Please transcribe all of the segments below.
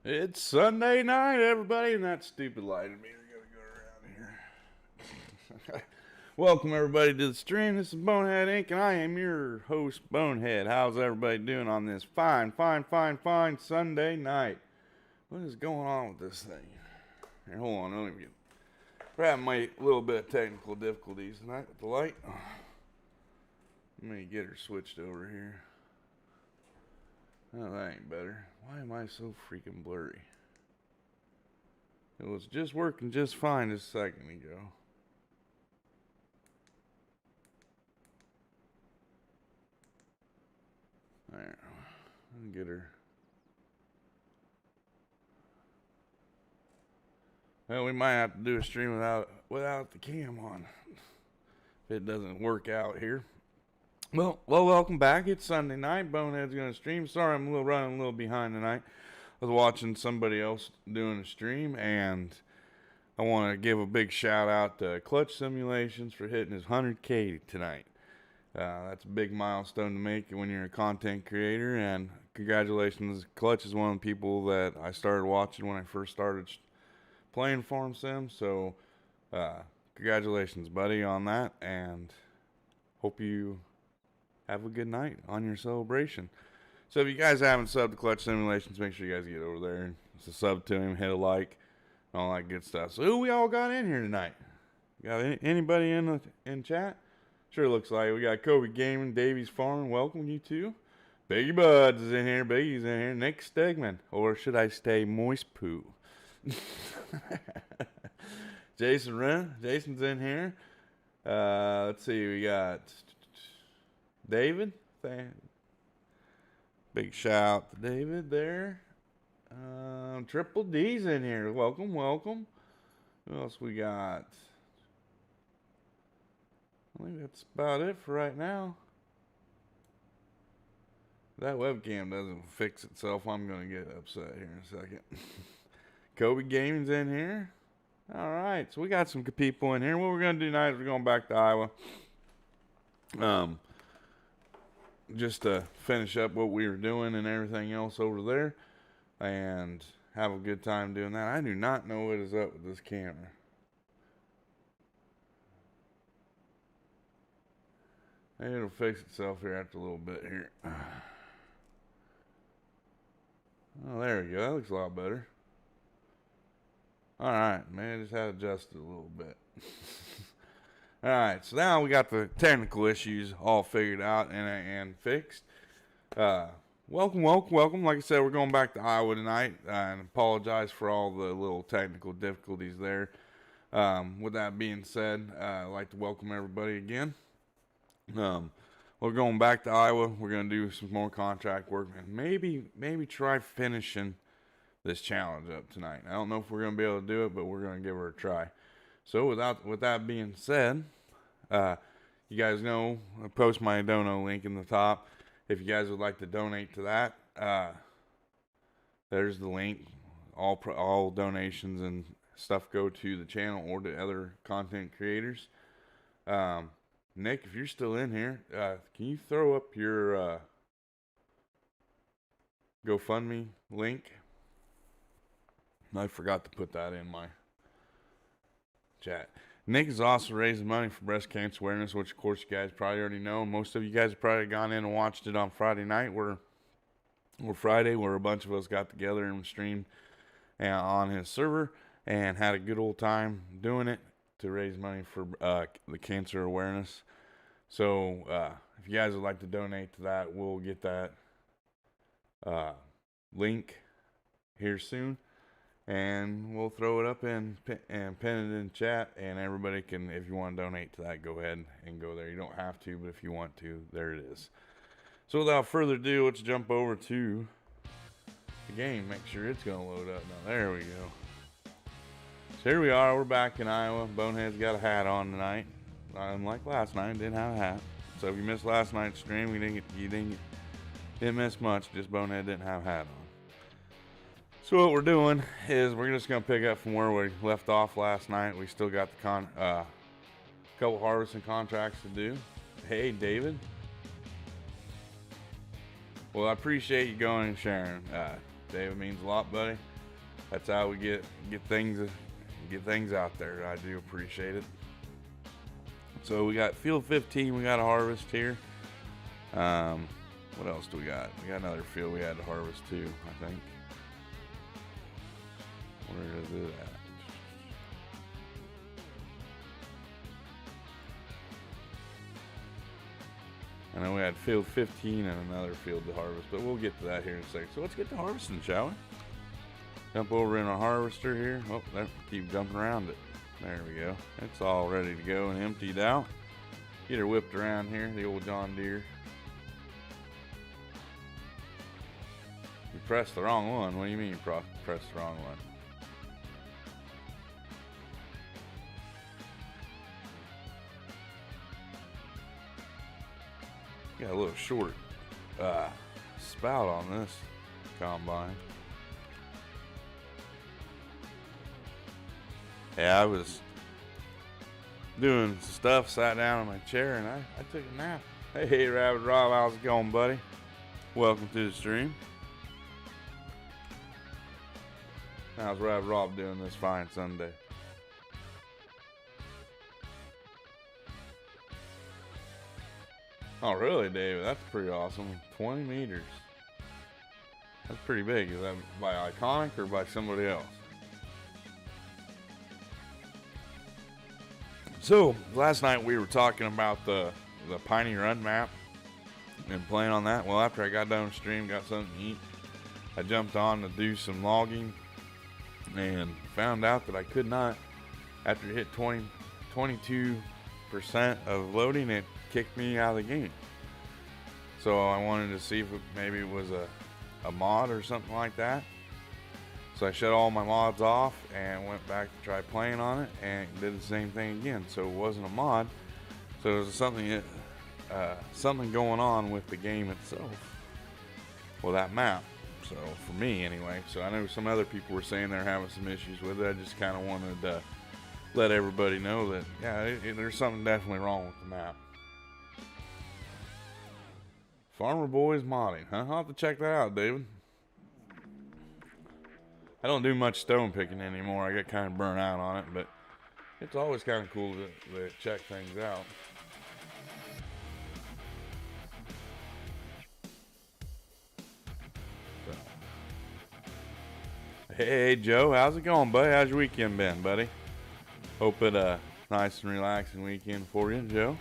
It's Sunday night, everybody, and that stupid lighted meter gotta go around here. Welcome, everybody, to the stream. This is Bonehead Inc., and I am your host, Bonehead. How's everybody doing on this fine Sunday night? What is going on with this thing? Here, hold on, let me get. We're having a little bit of technical difficulties tonight with the light. Let me get her switched over here. Oh, that ain't better. Why am I so freaking blurry? It was just working just fine just a second ago. There. Let me get her Well, we might have to do a stream without the cam on if it doesn't work out here. Well, welcome back. It's Sunday night. Bonehead's gonna stream. Sorry, I'm running a little behind tonight. I was watching somebody else doing a stream, and I want to give a big shout out to Clutch Simulations for hitting his 100K tonight. That's a big milestone to make when you're a content creator, and congratulations. Clutch is one of the people that I started watching when I first started playing Farm Sim, so congratulations, buddy, on that, and hope you have a good night on your celebration. So if you guys haven't subbed to Clutch Simulations, make sure you guys get over there and sub to him, hit a like, and all that good stuff. So who we all got in here tonight? Got anybody in chat? Sure looks like we got Kobe Gaming, Davies Farming. Welcome, you two. Biggie Buds is in here. Biggie's in here. Nick Stegman, or should I say Moist Poo? Jason Wren. Jason's in here. Let's see. We got David. Big shout out to David there. Triple D's in here. Welcome. Who else we got? I think that's about it for right now. If that webcam doesn't fix itself, I'm going to get upset here in a second. Kobe Gaming's in here. All right, so we got some good people in here. What we're going to do tonight is we're going back to Iowa. Just to finish up what we were doing and everything else over there. And have a good time doing that. I do not know what is up with this camera. Maybe it'll fix itself here after a little bit here. Oh, there we go. That looks a lot better. Alright, man, I just had to adjust it a little bit. Alright, so now we got the technical issues all figured out and fixed. Welcome. Like I said, we're going back to Iowa tonight, and apologize for all the little technical difficulties there. With that being said, I'd like to welcome everybody again. We're going back to Iowa. We're going to do some more contract work, and maybe try finishing this challenge up tonight. I don't know if we're going to be able to do it, but we're going to give her a try. So with that being said, you guys know I post my dono link in the top. If you guys would like to donate to that, there's the link. All donations and stuff go to the channel or to other content creators. Nick, if you're still in here, can you throw up your GoFundMe link? I forgot to put that in my chat. Nick is also raising money for breast cancer awareness, which of course you guys probably already know. Most of you guys have probably gone in and watched it on Friday night, where Friday, where a bunch of us got together and streamed on his server and had a good old time doing it to raise money for the cancer awareness. So if you guys would like to donate to that, we'll get that link here soon, and we'll throw it up and pin it in chat, and everybody can, if you want to donate to that, go ahead and go there. You don't have to, but if you want to, there it is. So without further ado, let's jump over to the game. Make sure it's going to load up. Now there we go. So here we are. We're back in Iowa. Bonehead's got a hat on tonight. Unlike last night, didn't have a hat. So if you missed last night's stream, you didn't miss much. Just Bonehead didn't have a hat on. So what we're doing is we're just going to pick up from where we left off last night. We still got the couple harvesting contracts to do. Hey, David. Well, I appreciate you going and sharing. David means a lot, buddy. That's how we get things out there. I do appreciate it. So we got field 15. We got a harvest here. What else do we got? We got another field we had to harvest too, I think. Where is it at? I know we had field 15 and another field to harvest, but we'll get to that here in a second. So let's get to harvesting, shall we? Jump over in our harvester here. Oh, keep jumping around it. There we go. It's all ready to go and emptied out. Get her whipped around here, the old John Deere. You pressed the wrong one. What do you mean you pressed the wrong one? Got a little short spout on this combine. Yeah, I was doing some stuff, sat down in my chair, and I took a nap. Hey, Rabbit Rob, how's it going, buddy? Welcome to the stream. How's Rabbit Rob doing this fine Sunday? Oh, really, David? That's pretty awesome. 20 meters. That's pretty big. Is that by Iconic or by somebody else? So, last night we were talking about the Piney Run map and playing on that. Well, after I got done with stream, got something to eat, I jumped on to do some logging and found out that I could not, after it hit 22% of loading, it kicked me out of the game. So I wanted to see if maybe it was a mod or something like that. So I shut all my mods off and went back to try playing on it and did the same thing again. So it wasn't a mod. So there was something going on with the game itself. Well, that map. So for me anyway. So I know some other people were saying they're having some issues with it. I just kind of wanted to let everybody know that, yeah, there's something definitely wrong with the map. Farmer Boys modding, huh? I'll have to check that out, David. I don't do much stone picking anymore. I get kind of burnt out on it, but it's always kind of cool to check things out. So. Hey, Joe, how's it going, buddy? How's your weekend been, buddy? Hope it nice and relaxing weekend for you, Joe.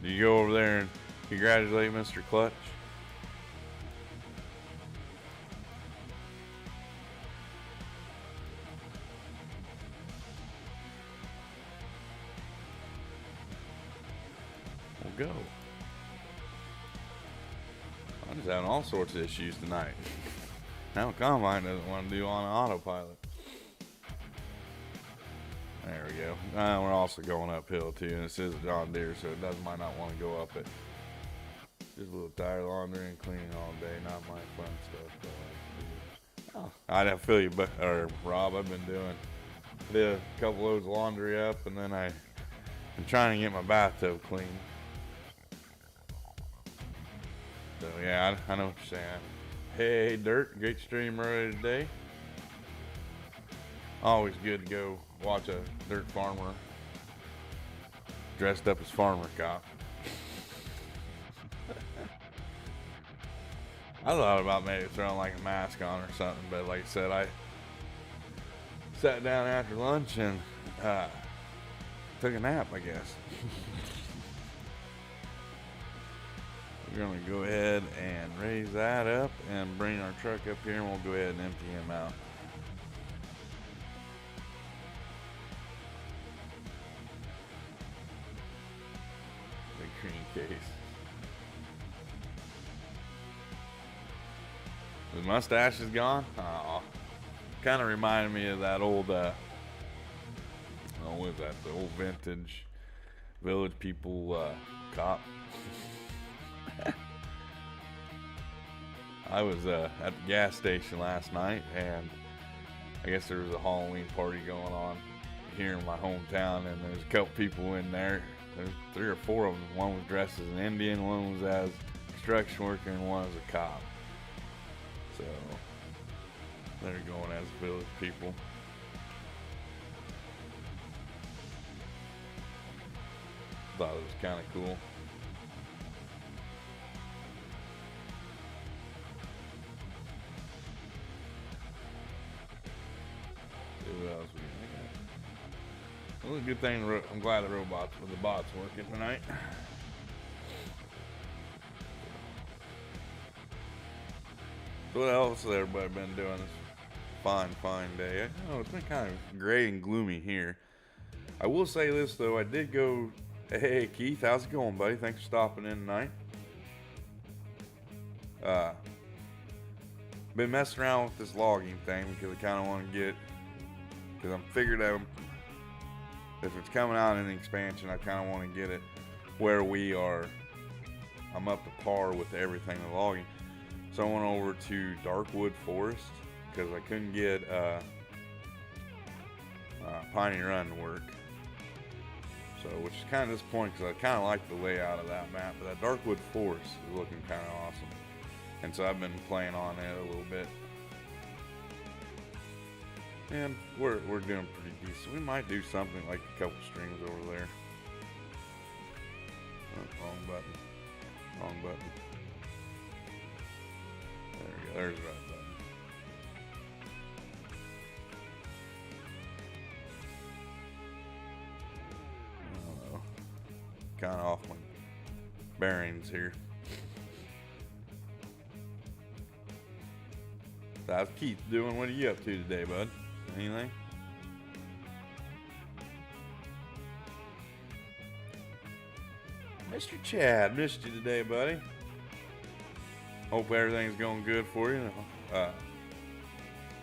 Do you go over there and congratulate Mr. Clutch? We'll go. I'm just having all sorts of issues tonight. Now Combine doesn't want to do on autopilot. There we go. We're also going uphill too, and this is a John Deere, so it might not want to go up it. Just a little tire laundry and cleaning all day, not my fun stuff. Oh, I feel you, Rob. I've been did a couple loads of laundry up, and then I'm trying to get my bathtub clean. So yeah, I know what you're saying. Hey, Dirt, great stream earlier today. Always good to go watch a dirt farmer dressed up as farmer cop. I thought about maybe throwing like a mask on or something, but like I said, I sat down after lunch and took a nap, I guess. We're gonna go ahead and raise that up and bring our truck up here, and we'll go ahead and empty him out. Case. The mustache is gone. Oh, kind of reminded me of that old, what was that? The old vintage Village People cop. I was at the gas station last night, and I guess there was a Halloween party going on here in my hometown, and there's a couple people in there. There's 3 or 4 of them. One was dressed as an Indian, one was as a construction worker, and one was a cop. So they're going as Village People. Thought it was kind of cool. See what else we got. Well, it's a good thing. I'm glad the bot's working tonight. So what else has everybody been doing this fine day? Oh, it's been kind of gray and gloomy here. I will say this though, I did go. Hey Keith, how's it going, buddy? Thanks for stopping in tonight. Been messing around with this logging thing because I kind of want to get, because I'm figured out if it's coming out in the expansion, I kind of want to get it where we are, I'm up to par with everything in logging. So I went over to Darkwood Forest because I couldn't get Piney Run to work. So, which is kind of disappointing because I kind of like the layout of that map, but that Darkwood Forest is looking kind of awesome. And so I've been playing on it a little bit. And we're doing pretty decent. We might do something like a couple streams over there. Oh, wrong button. Wrong button. There we go. There's the right button. Kind of off my bearings here. So how's Keith doing? What are you up to today, bud? Anything? Mr. Chad, missed you today, buddy. Hope everything's going good for you.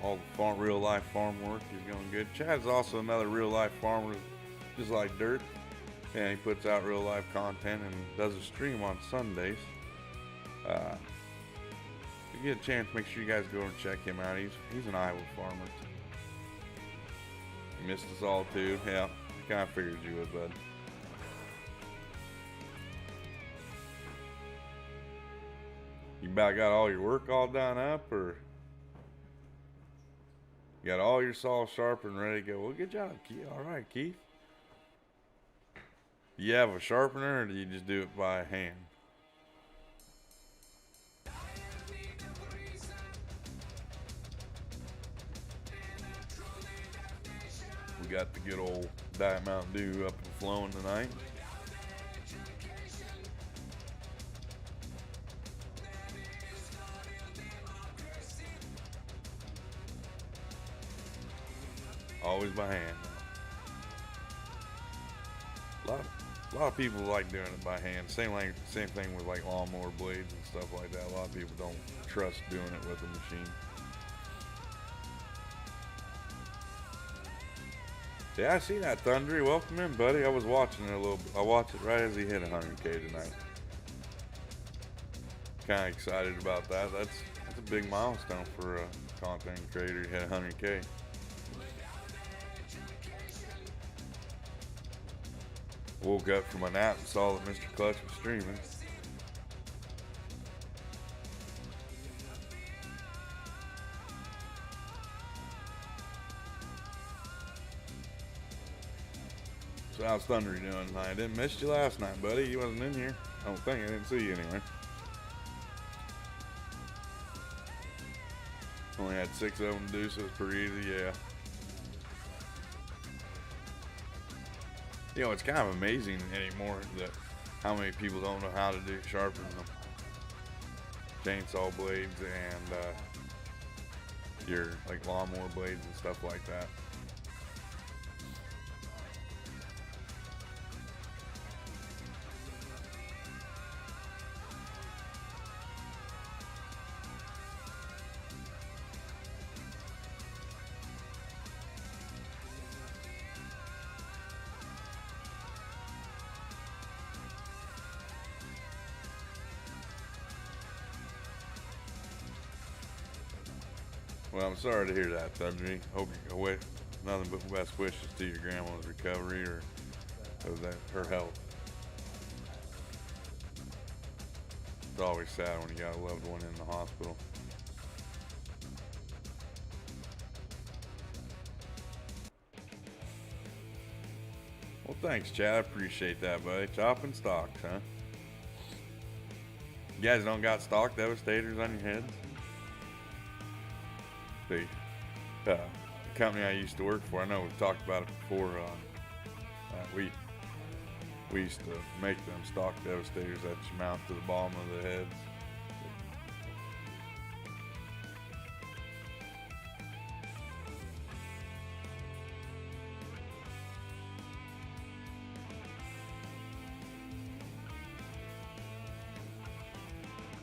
All the real life farm work is going good. Chad's also another real life farmer, just like Dirt. And he puts out real life content and does a stream on Sundays. If you get a chance, make sure you guys go and check him out. He's an Iowa farmer. He missed us all too. Yeah, I kind of figured you would, bud. You about got all your work all done up, or you got all your saw sharpened and ready to go? Well, good job, Keith. All right, Keith. Do you have a sharpener, or do you just do it by hand? We got the good old Diet Mountain Dew up and flowing tonight. Always by hand. A lot of people like doing it by hand. Same thing with like lawnmower blades and stuff like that. A lot of people don't trust doing it with a machine. Yeah, I see that, Thundery. Welcome in, buddy. I was watching it a little bit. I watched it right as he hit 100K tonight. Kind of excited about that. That's a big milestone for a content creator to hit 100K. Woke up from a nap and saw that Mr. Clutch was streaming. So how's Thunder doing tonight? I didn't miss you last night, buddy. You wasn't in here. I don't think. I didn't see you anywhere. Only had 6 of them to do, so it's pretty easy, yeah. You know, it's kind of amazing anymore that how many people don't know how to sharpen them chainsaw blades and your like lawnmower blades and stuff like that. Well, I'm sorry to hear that, Thundery. Hope you wait. Nothing but best wishes to your grandma's recovery or her health. It's always sad when you got a loved one in the hospital. Well, thanks, Chad. I appreciate that, buddy. Chopping stocks, huh? You guys don't got stock devastators on your heads? The company I used to work for, I know we've talked about it before. We used to make them stock devastators that you mount to the bottom of the heads.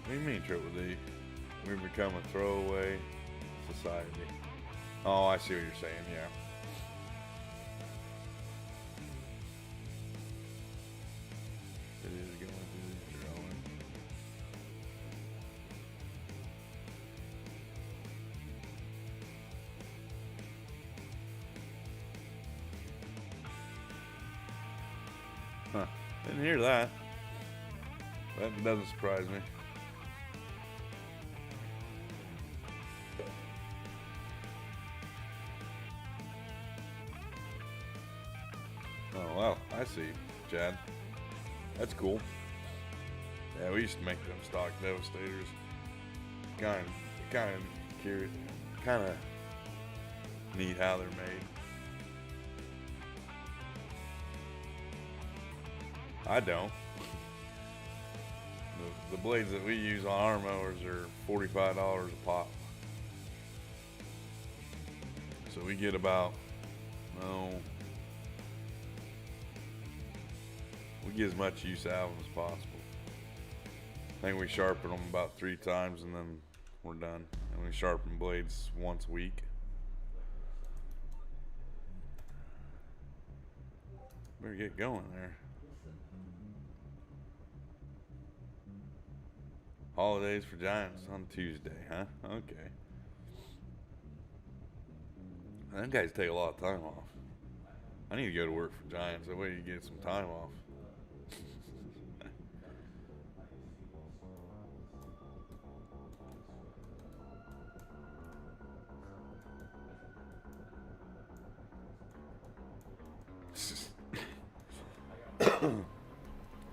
What do you mean, Triple D? We've become a throwaway society. Oh, I see what you're saying, yeah. Huh. Didn't hear that. That doesn't surprise me. Oh, well, I see, Chad. That's cool. Yeah, we used to make them stock Devastators. Kind of curious, kind of neat how they're made. I don't. The blades that we use on our mowers are $45 a pop. So we get about, we get as much use out of them as possible. I think we sharpen them about 3 times and then we're done. And we sharpen blades once a week. Better get going there. Holidays for Giants on Tuesday, huh? Okay. Them guys take a lot of time off. I need to go to work for Giants. That way you get some time off.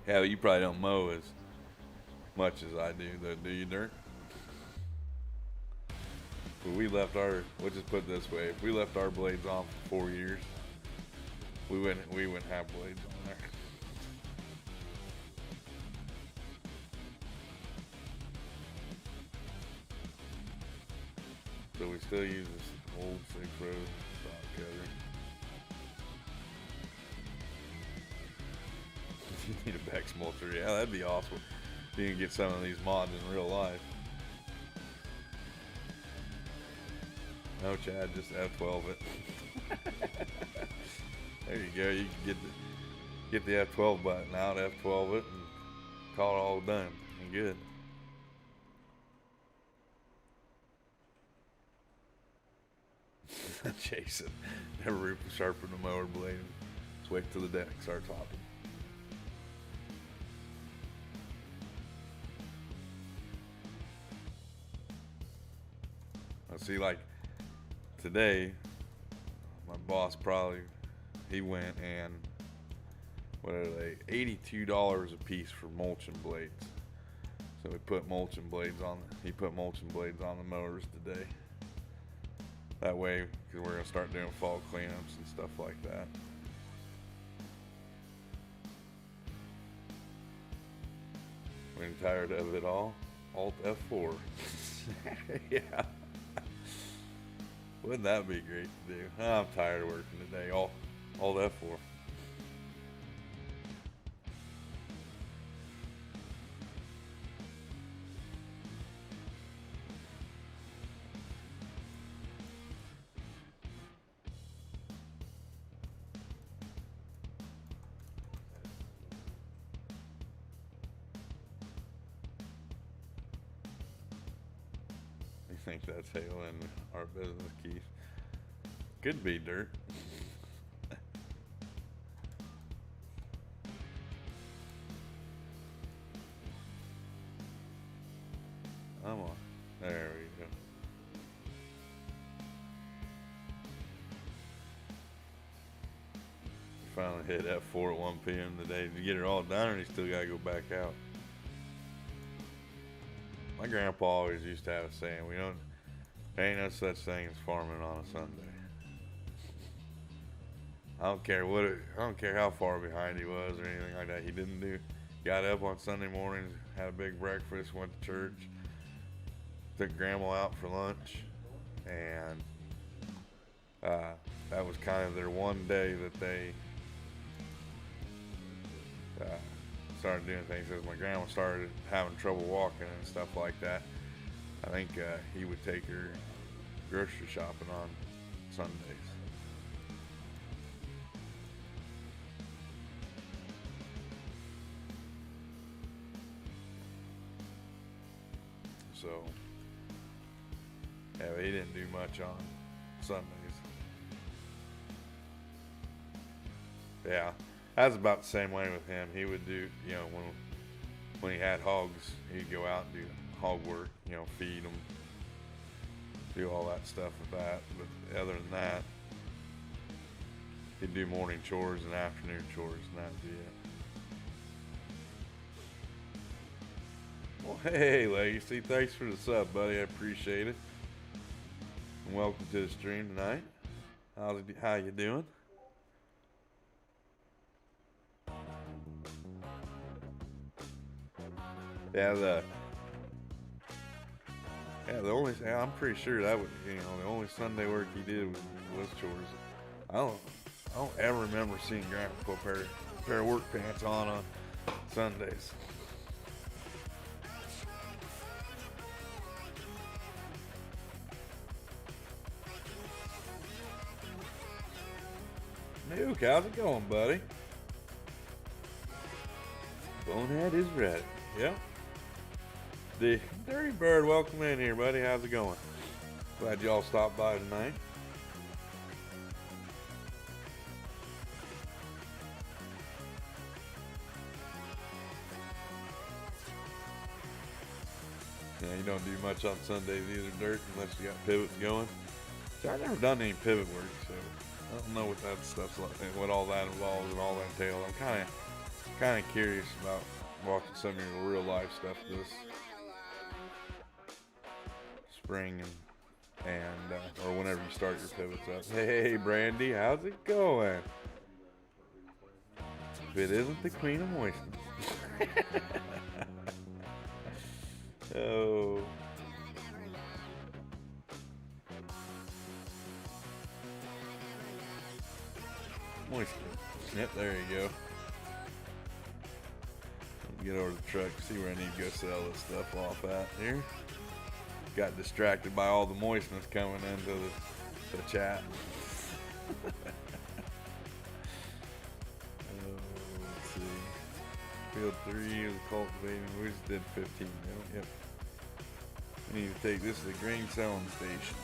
Yeah, but you probably don't mow as much as I do, though, do you, Dirk? But we left our, we'll just put it this way, if we left our blades on for 4 years, we wouldn't have blades on there. So we still use this old 6-row stock cutter. You need a Bex mulcher. Yeah, that'd be awesome. You can get some of these mods in real life. No, Chad, just F12 it. There you go. You can get the F12 button out, F12 it, and call it all done. And good. Jason, never sharpen the mower blade. Just wait till the deck starts hopping. See, like today, my boss he went and what are they? $82 a piece for mulching blades. So he put mulching blades on the mowers today. That way, because we're gonna start doing fall cleanups and stuff like that. When tired of it all, Alt F4. Yeah. Wouldn't that be great to do? I'm tired of working today. All that for. You think that's Halo in our business, Keith? Could be, Dirt. Come on. There we go. Finally hit F4 at 1 p.m. today. Did you get it all done, or you still gotta go back out? My grandpa always used to have a saying, there ain't no such thing as farming on a Sunday. I don't care how far behind he was or anything like that. He got up on Sunday mornings, had a big breakfast, went to church, took grandma out for lunch, and that was kind of their one day that they started doing things. As my grandma started having trouble walking and stuff like that, I think he would take her grocery shopping on Sundays. So, yeah, he didn't do much on Sundays. Yeah, That's about the same way with him. He would do, when he had hogs, he'd go out and do hog work, feed them, do all that stuff with that. But other than that, he'd do morning chores and afternoon chores, and that'd be it. Well, hey, Legacy, thanks for the sub, buddy. I appreciate it. And welcome to the stream tonight. How you doing? Yeah, I'm pretty sure that was, the only Sunday work he did was chores. I don't ever remember seeing Grandpa put a pair of work pants on Sundays. Nuke, how's it going, buddy? Bonehead is ready. Yep. The Dirty Bird, welcome in here, buddy. How's it going? Glad y'all stopped by tonight. Yeah, you don't do much on Sundays either, Dirt, unless you got pivots going. See, I've never done any pivot work, so I don't know what that stuff's like, what all that involves and all that entails. I'm kind of curious about watching some of your real life stuff this spring and or whenever you start your pivots up. Hey, Brandy, how's it going? If it isn't the Queen of Moistness. Oh. Moisture. Yep, there you go. Get over to the truck, see where I need to go sell this stuff off at here. Got distracted by all the moistness coming into the chat. Let's see. Field 3 is cultivating. We just did 15 now. Yep. We need to take this to the grain selling station.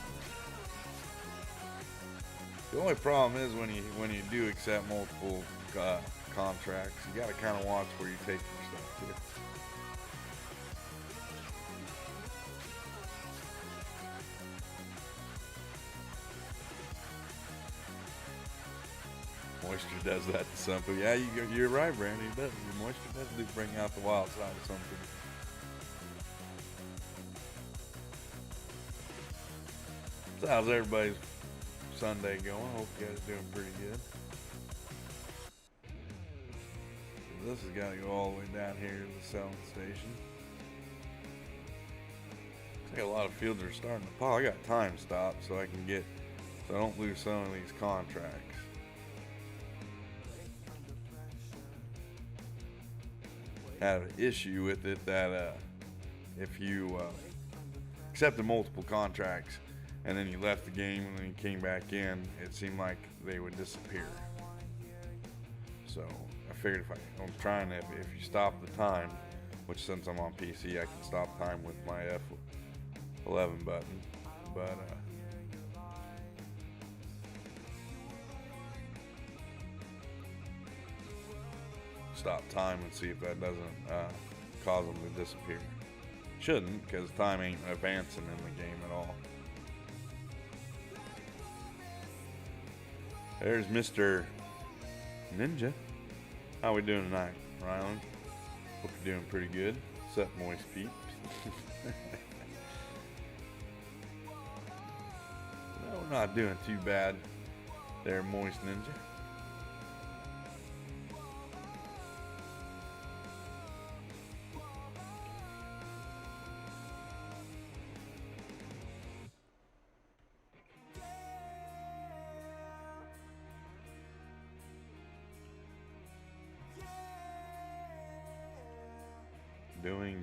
The only problem is when you do accept multiple contracts, you got to kind of watch where you take your stuff to. Moisture does that to some people. Yeah, you're right, Brandy. It does. Your moisture does do bring out the wild side of some people. So how's everybody's Sunday going? Hope you guys are doing pretty good. This has got to go all the way down here to the selling station. Looks like a lot of fields are starting to pile. I got time stopped so I don't lose some of these contracts. Had an issue with it that if you accepted multiple contracts and then you left the game and then you came back in, it seemed like they would disappear. So I figured if you stop the time, which since I'm on PC, I can stop time with my F11 button, but stop time and see if that doesn't cause them to disappear. Shouldn't, because time ain't advancing in the game at all. There's Mr. Ninja. How we doing tonight, Rylan? Hope you're doing pretty good. What's up, Moist Peeps? No, we're not doing too bad there, Moist Ninja.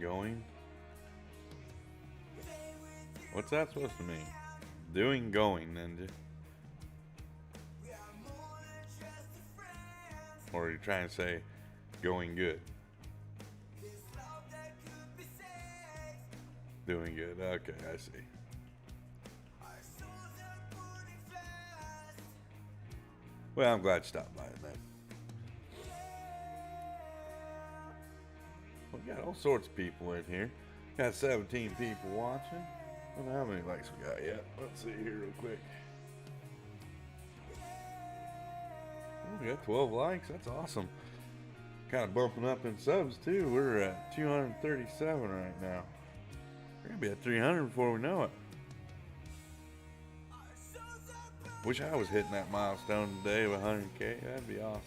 Going? What's that supposed to mean? Going, Ninja. Or are you trying to say going good? Doing good. Okay, I see. Well, I'm glad you stopped by tonight. got all sorts of people in here. Got 17 people watching. I don't know how many likes we got yet. Let's see here real quick. Oh, we got 12 likes. That's awesome. Kind of bumping up in subs too. We're at 237 right now. We're gonna be at 300 before we know it. Wish I was hitting that milestone today of 100K. That'd be awesome.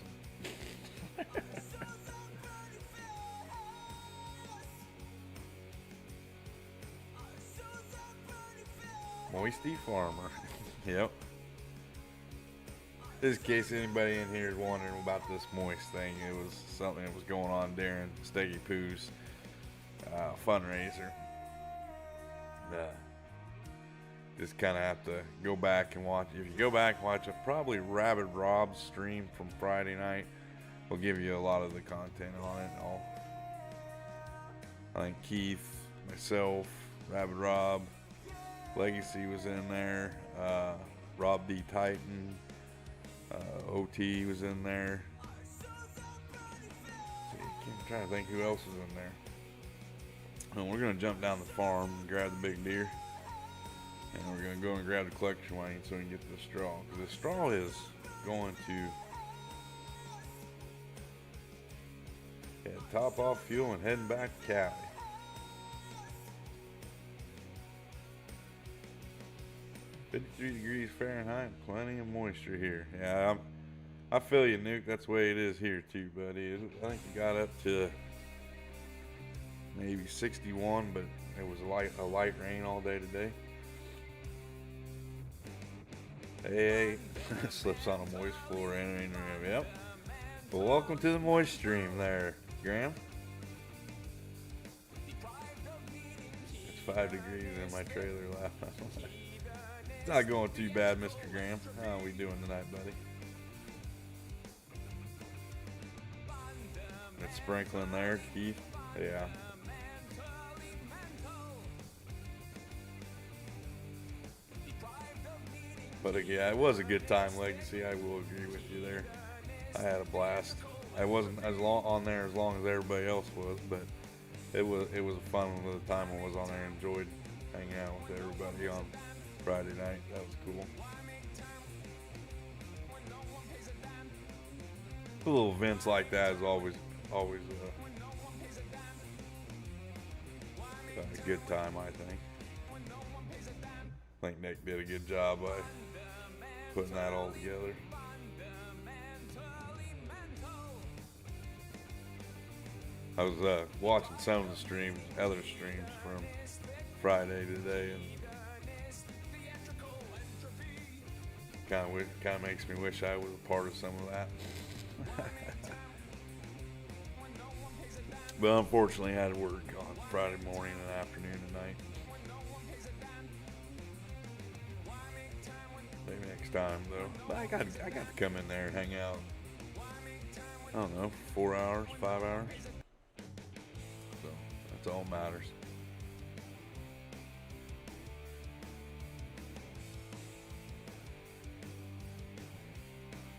Moisty Farmer. Yep. Just in case anybody in here is wondering about this moist thing, it was something that was going on during Steggy Poo's fundraiser. Just kind of have to go back and watch. If you go back and watch probably Rabid Rob's stream from Friday night, will give you a lot of the content on it and all. I think Keith, myself, Rabid Rob, Legacy was in there, Rob D. Titan, OT was in there. I'm trying to think who else was in there. And we're going to jump down the farm and grab the big deer. And we're going to go and grab the collection wagon so we can get the straw. Because the straw is going to top off fuel and heading back to Cali. "53 degrees Fahrenheit, plenty of moisture here." Yeah, I feel you, Nuke. That's the way it is here too, buddy. I think it got up to maybe 61, but it was a light rain all day today. Hey, slips on a moist floor. Yep. Well, welcome to the moist stream there, Graham. It's 5 degrees in my trailer last night. It's not going too bad, Mr. Graham. How are we doing tonight, buddy? It's sprinkling there, Keith. Yeah. But yeah, it was a good time, Legacy. I will agree with you there. I had a blast. I wasn't as long on there as long as everybody else was, but it was a fun one the time I was on there. Enjoyed hanging out with everybody on Friday night. That was cool. Little events like that is always a good time, I think. I think Nick did a good job by putting that all together. I was watching some of the streams, other streams from Friday today, and kind of makes me wish I was a part of some of that. But unfortunately, I had to work on Friday morning and afternoon and night. Maybe next time though. But I got to come in there and hang out. I don't know, 4 hours, 5 hours. So that's all that matters.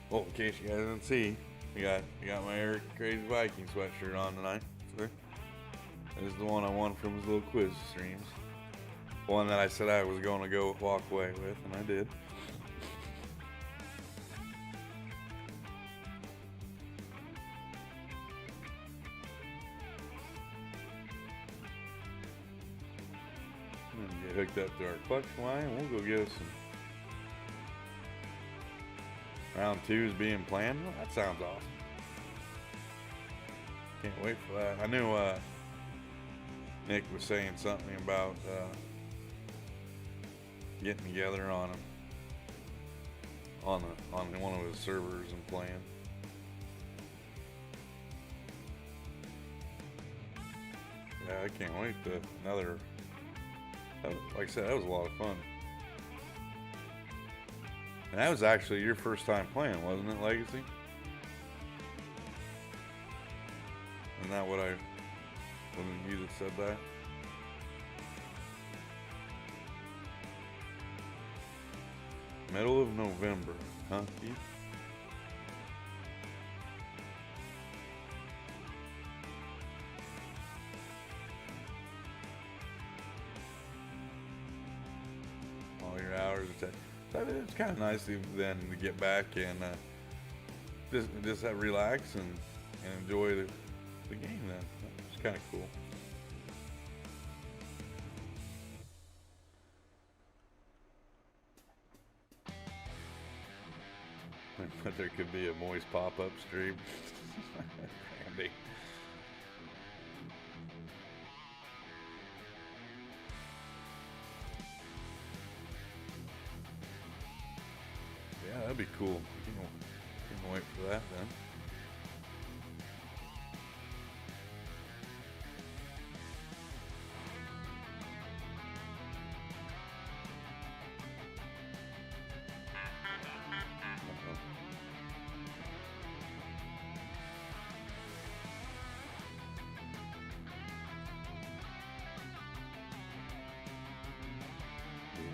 Well, in case you guys didn't see, I got my Eric Crazy Viking sweatshirt on tonight. This is the one I won from his little quiz streams. One that I said I was going to go walk away with, and I did. Get hooked up to our collection line, and we'll go get us some. Round 2 is being planned. Well, that sounds awesome. Can't wait for that. I knew Nick was saying something about getting together on one of his servers and playing. Yeah, I can't wait to like I said, that was a lot of fun. And that was actually your first time playing, wasn't it, Legacy? Isn't that wasn't you that said that? Middle of November, huh, Keith? So it's kind of nice then to get back and just relax and enjoy the game. Then it's kind of cool. But there could be a moist pop-up stream. Handy. Yeah, that'd be cool. Can't wait for that then.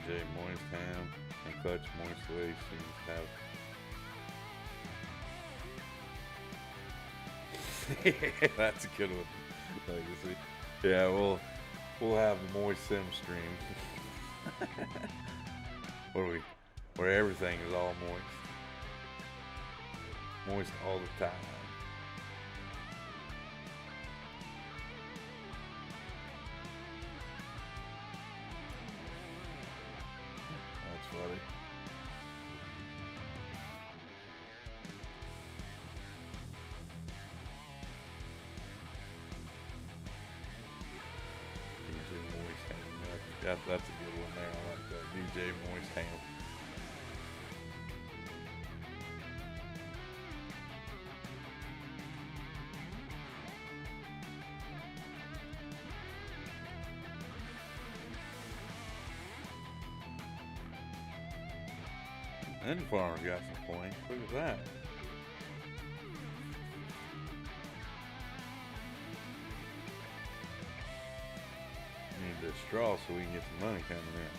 DJ Moist Ham and Clutch Moist Way seems to have. That's a good one. Legacy. Yeah, we'll have the Moist Sim stream. Where everything is all moist. Moist all the time. That's funny. DJ Moist Ham. That's a good one there. I like that. DJ Moist Ham. Any farmer got some points. Look at that. Need this straw so we can get some money coming in.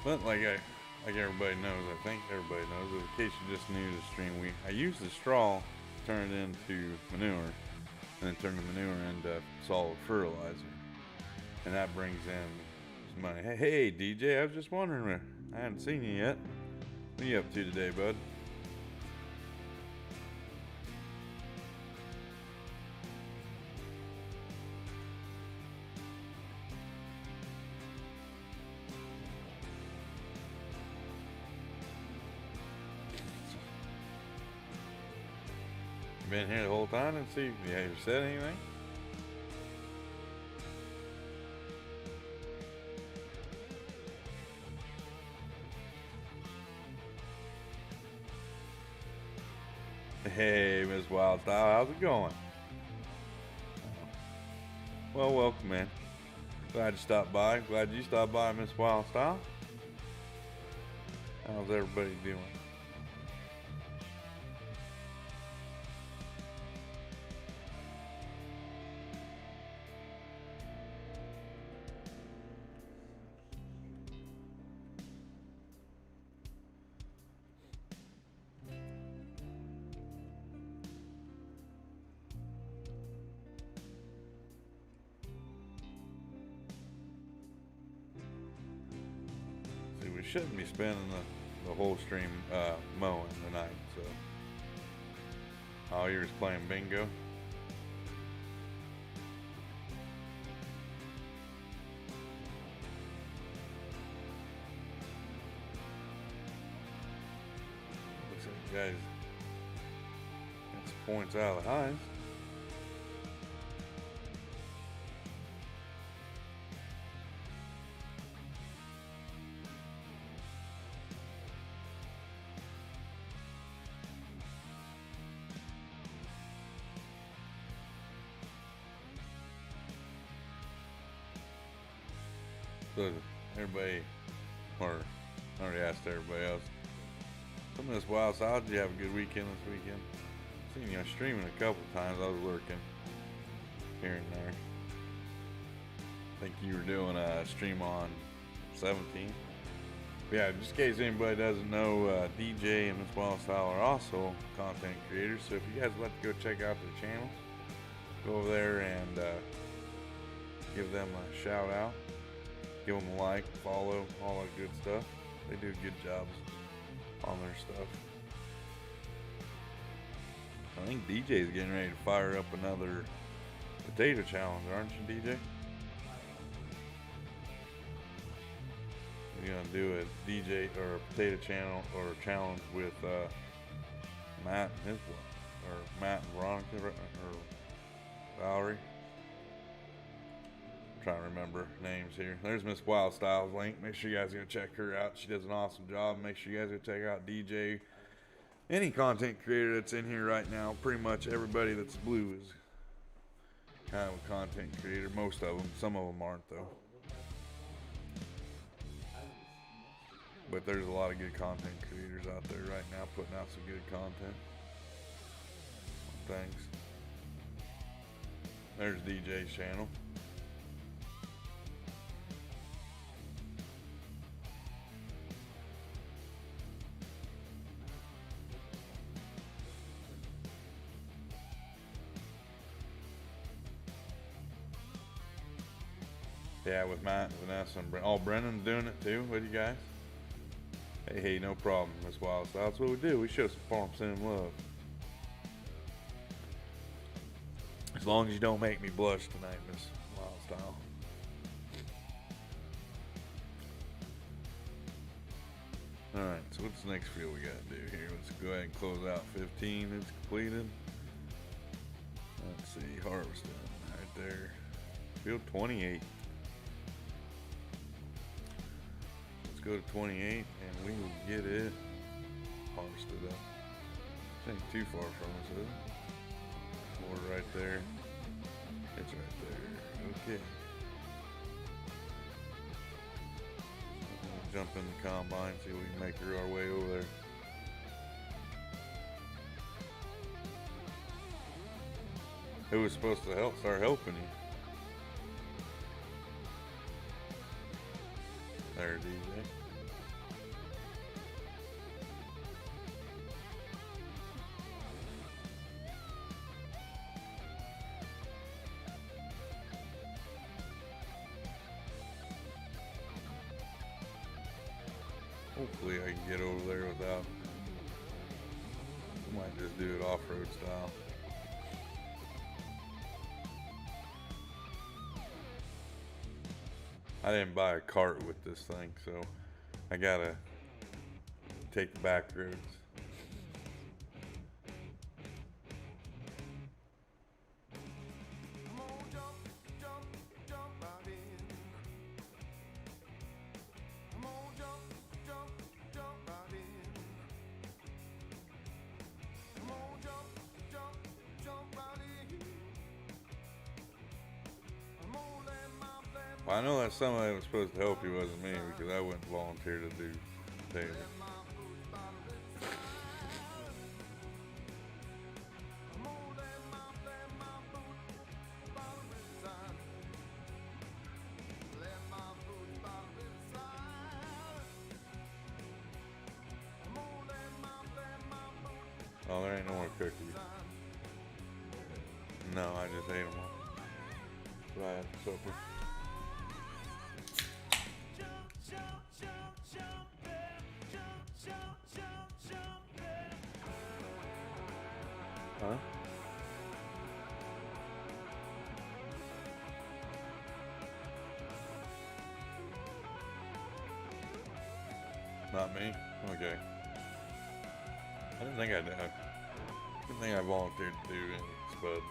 But like everybody knows, I think everybody knows, but in case you're just new to the stream, I use the straw, turn it into manure, and then turn the manure into solid fertilizer, and that brings in some money. Hey DJ, I was just wondering, I hadn't seen you yet. What are you up to today, bud? Been here the whole time and see if you ever said anything? Hey, Miss Wildstyle, how's it going? Well, welcome, man. Glad you stopped by. Glad you stopped by, Miss Wildstyle. How's everybody doing? We shouldn't be spending the whole stream mowing tonight, so all you're just playing bingo. Looks like you guys got some points out of the highs. So everybody, or I already asked everybody else, Some of this wild style. Did you have a good weekend this weekend? Seen you streaming a couple times. I was lurking here and there. I think you were doing a stream on 17th. Yeah, just in case anybody doesn't know, DJ and Miss Wild Style are also content creators. So if you guys would like to go check out their channels, go over there and give them a shout out, give them a like, follow, all that good stuff. They do good jobs on their stuff. I think DJ's getting ready to fire up another potato challenge, aren't you, DJ? You're gonna do a DJ or a potato channel or a challenge with Matt and his or Matt and Veronica or Valerie. I'm trying to remember names here. There's Miss Wild Styles link. Make sure you guys go check her out. She does an awesome job. Make sure you guys go check out DJ. Any content creator that's in here right now, pretty much everybody that's blue is kind of a content creator. Most of them. Some of them aren't though. But there's a lot of good content creators out there right now putting out some good content on things. There's DJ's channel. Yeah, with Matt, Vanessa, and Brennan. Oh, Brennan's doing it too with you guys? Hey, no problem, Miss Wild Style. That's what we do. We show some farm sim love. As long as you don't make me blush tonight, Miss Wild Style. Alright, so what's the next field we gotta do here? Let's go ahead and close out 15. It's completed. Let's see, harvesting right there. Field 28. Go to 28 and we will get it harvested up. This ain't too far from us, is it? More right there. It's right there. Okay. We'll jump in the combine, see if we can make our way over there. Who was supposed to start helping you? There, DJ. Hopefully I can get over there without. I might just do it off-road style. I didn't buy a cart with this thing, so I gotta take the back roads. Well, I know that somebody that was supposed to help you wasn't me because I wouldn't volunteer to do Taylor. Oh, there ain't no more cookies. No, I just ate them all. That's what I had for supper. Huh? Not me? Okay. I didn't think I volunteered to do any spuds.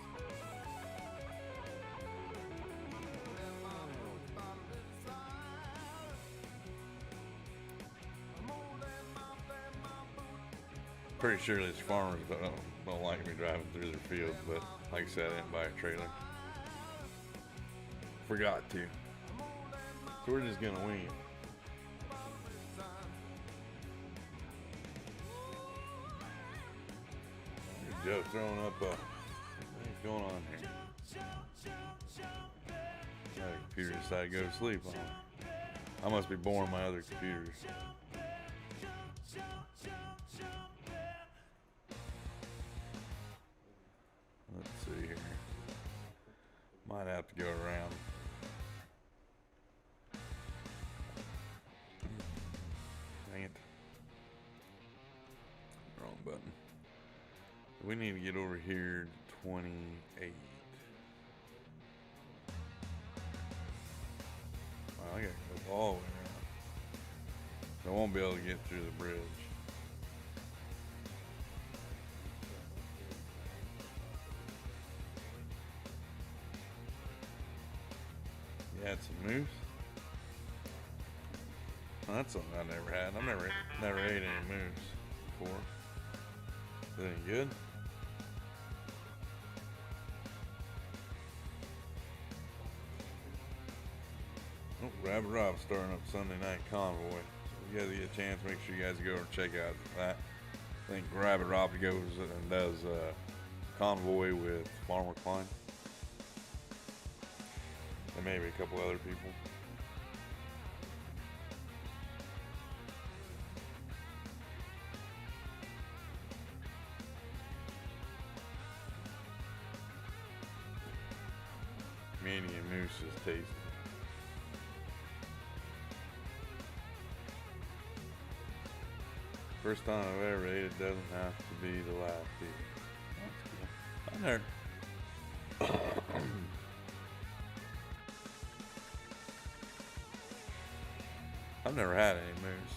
Pretty sure these farmers don't like me driving through their fields, but like I said, I didn't buy a trailer. Forgot to. So we're just gonna wing it. Joe throwing up what's going on here? My computer decided to go to sleep on me. I must be boring my other computers. Let's see here. Might have to go around. Dang it. Wrong button. We need to get over here to 28. Wow, I gotta go all the way around. I won't be able to get through the bridge. You had some moose? Well, that's something I never had. I've never ate any moose before. Is it any good? Oh, Rabbit Rob's starting up Sunday Night Convoy. So if you guys get a chance, make sure you guys go and check out that. I think Rabbit Rob goes and does Convoy with Farmer Klein. And maybe a couple other people. Medium moose is tasty. First time I've ever ate it doesn't have to be the last either. That's cool. I've never had any moose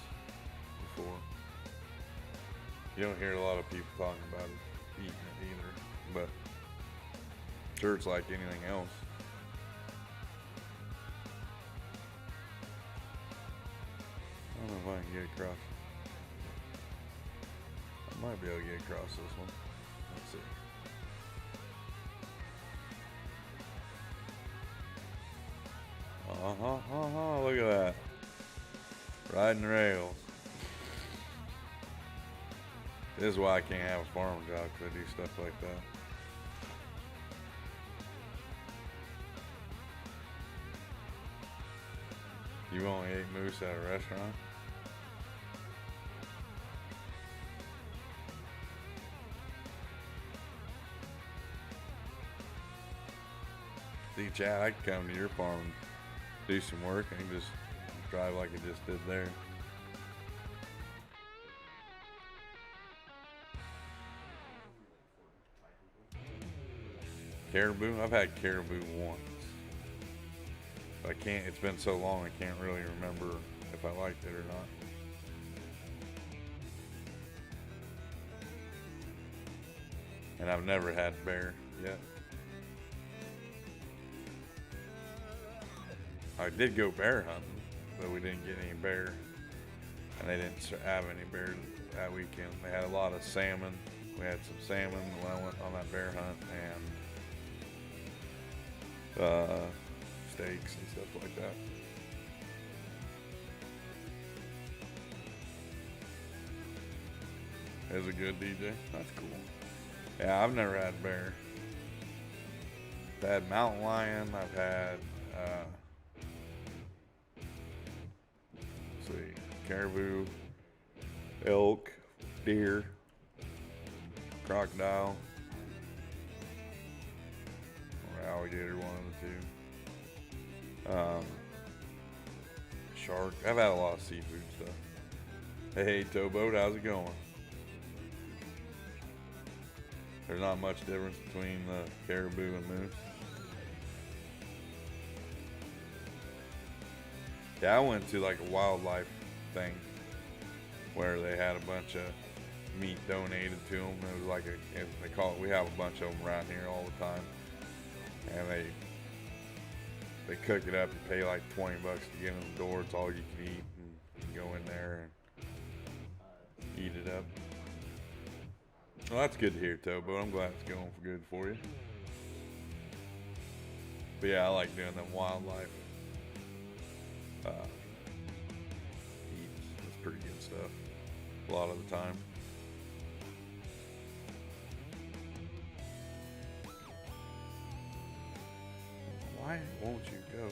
before. You don't hear a lot of people talking about it, eating it either, but I'm sure it's like anything else. I don't know if I can get across. I might be able to get across this one. Let's see. Look at that. Riding rails. This is why I can't have a farm job, because I do stuff like that. You only ate moose at a restaurant? See, Chad, I can come to your farm and do some work and just drive like I just did there. Caribou? I've had caribou once. I can't, it's been so long I can't really remember if I liked it or not. And I've never had bear yet. I did go bear hunting, but we didn't get any bear. And they didn't have any bear that weekend. They had a lot of salmon. We had some salmon when I went on that bear hunt, and steaks and stuff like that. It was a good DJ. That's cool. Yeah, I've never had bear. I've had mountain lion. I've had let's see, caribou, elk, deer, crocodile, or alligator, one of the two. Shark. I've had a lot of seafood stuff. Hey, Towboat, how's it going? There's not much difference between the caribou and moose. Yeah, I went to like a wildlife thing where they had a bunch of meat donated to them. It was like they call it, we have a bunch of them around here all the time. And they cook it up. You pay like $20 to get in the door. It's all you can eat, and you go in there and eat it up. Well, that's good to hear, Towboat. I'm glad it's going for good for you. But yeah, I like doing them wildlife eats. It's pretty good stuff a lot of the time. Why won't you go?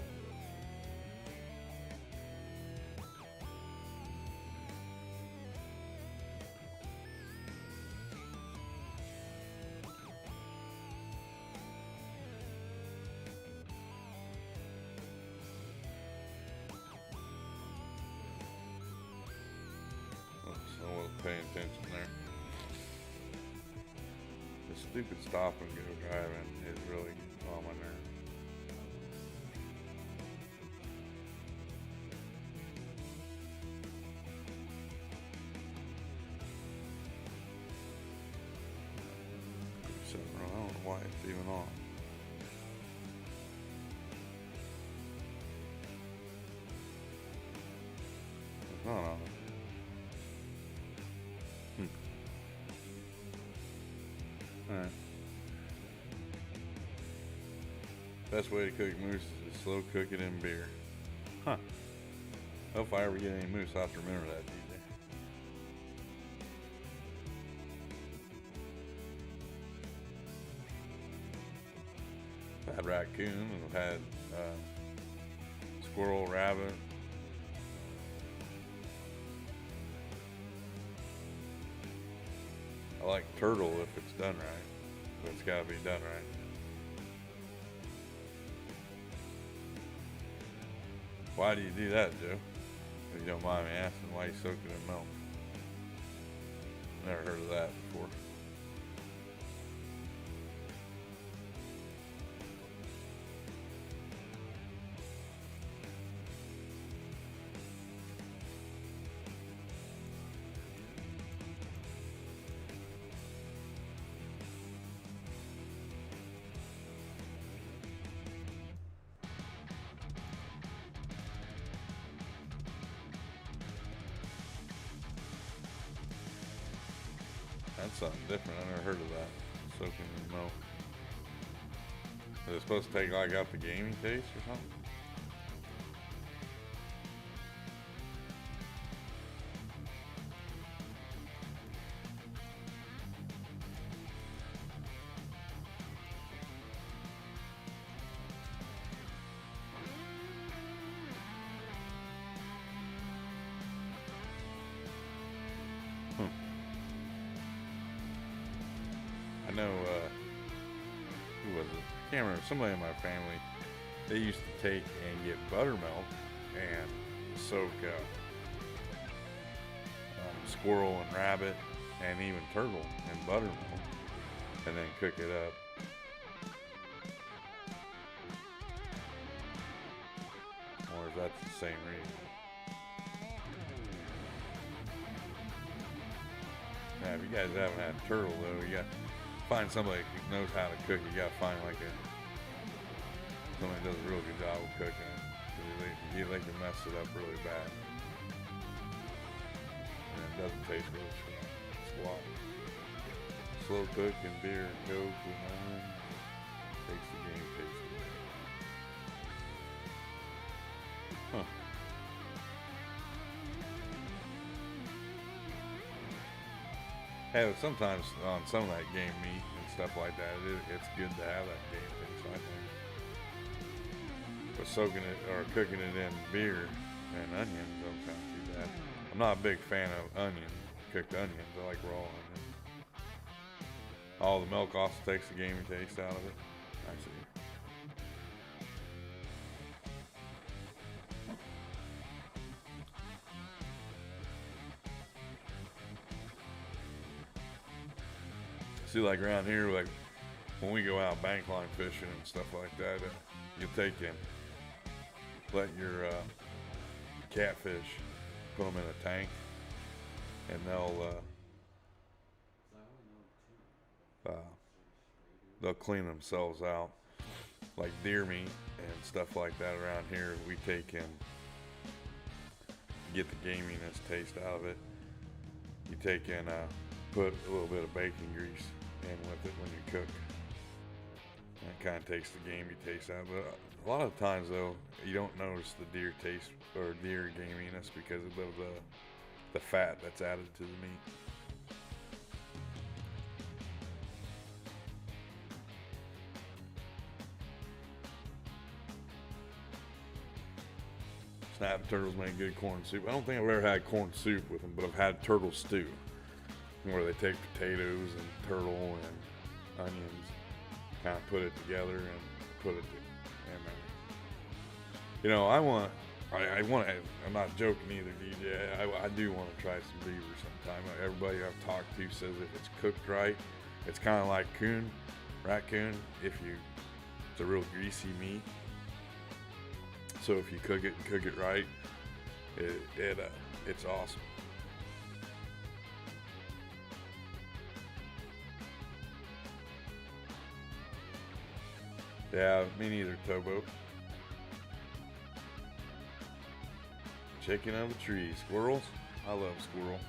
Oops, I wasn't paying attention there. The stupid stop and go driving is really getting on my nerves. I don't know why it's even on. It's not on. Alright. Best way to cook moose is to slow cook it in beer. Huh. Hope if I ever get any moose, I'll have to remember that, DJ. I've had raccoon and I've had squirrel, rabbit. I like turtle if it's done right, but it's gotta be done right. Why do you do that, Joe? If you don't mind me asking, why you soak it in milk? Never heard of that before. That's something different. I never heard of that. Soaking in milk. Is it supposed to take like out the gamey taste or something? I know, who was it? I can't remember. Somebody in my family, they used to take and get buttermilk and soak squirrel and rabbit and even turtle in buttermilk and then cook it up. Or if that's the same reason. Now, if you guys haven't had turtle though, you got find somebody who knows how to cook. You gotta find like somebody who does a real good job of cooking it, because they can mess it up really bad, and it doesn't taste really squat. Slow cook and beer and coke with lemon takes the game taste away. Huh. Hey, sometimes on some of that game meat and stuff like that, it's good to have that game taste, I think. But soaking it or cooking it in beer and onions don't sound too bad. I'm not a big fan of cooked onions. I like raw onions. All the milk also takes the gamey taste out of it. I see. See, like around here, like when we go out bank line fishing and stuff like that, you take and let your catfish, put them in a tank, and they'll clean themselves out. Like deer meat and stuff like that around here, we take and get the gaminess taste out of it. You take and put a little bit of bacon grease in with it when you cook. And it kind of takes the gamey taste out. But a lot of times though, you don't notice the deer taste or deer gaminess because of the fat that's added to the meat. snap turtles make good corn soup. I don't think I've ever had corn soup with them, but I've had turtle stew, where they take potatoes and turtle and onions, kind of put it together and put it. And you know, I want. I'm not joking either, DJ. I do want to try some beaver sometime. Everybody I've talked to says if it's cooked right, it's kind of like raccoon. It's a real greasy meat. So if you cook it right, it's awesome. Yeah, me neither, Tobo. Chicken of a tree. Squirrels? I love squirrel.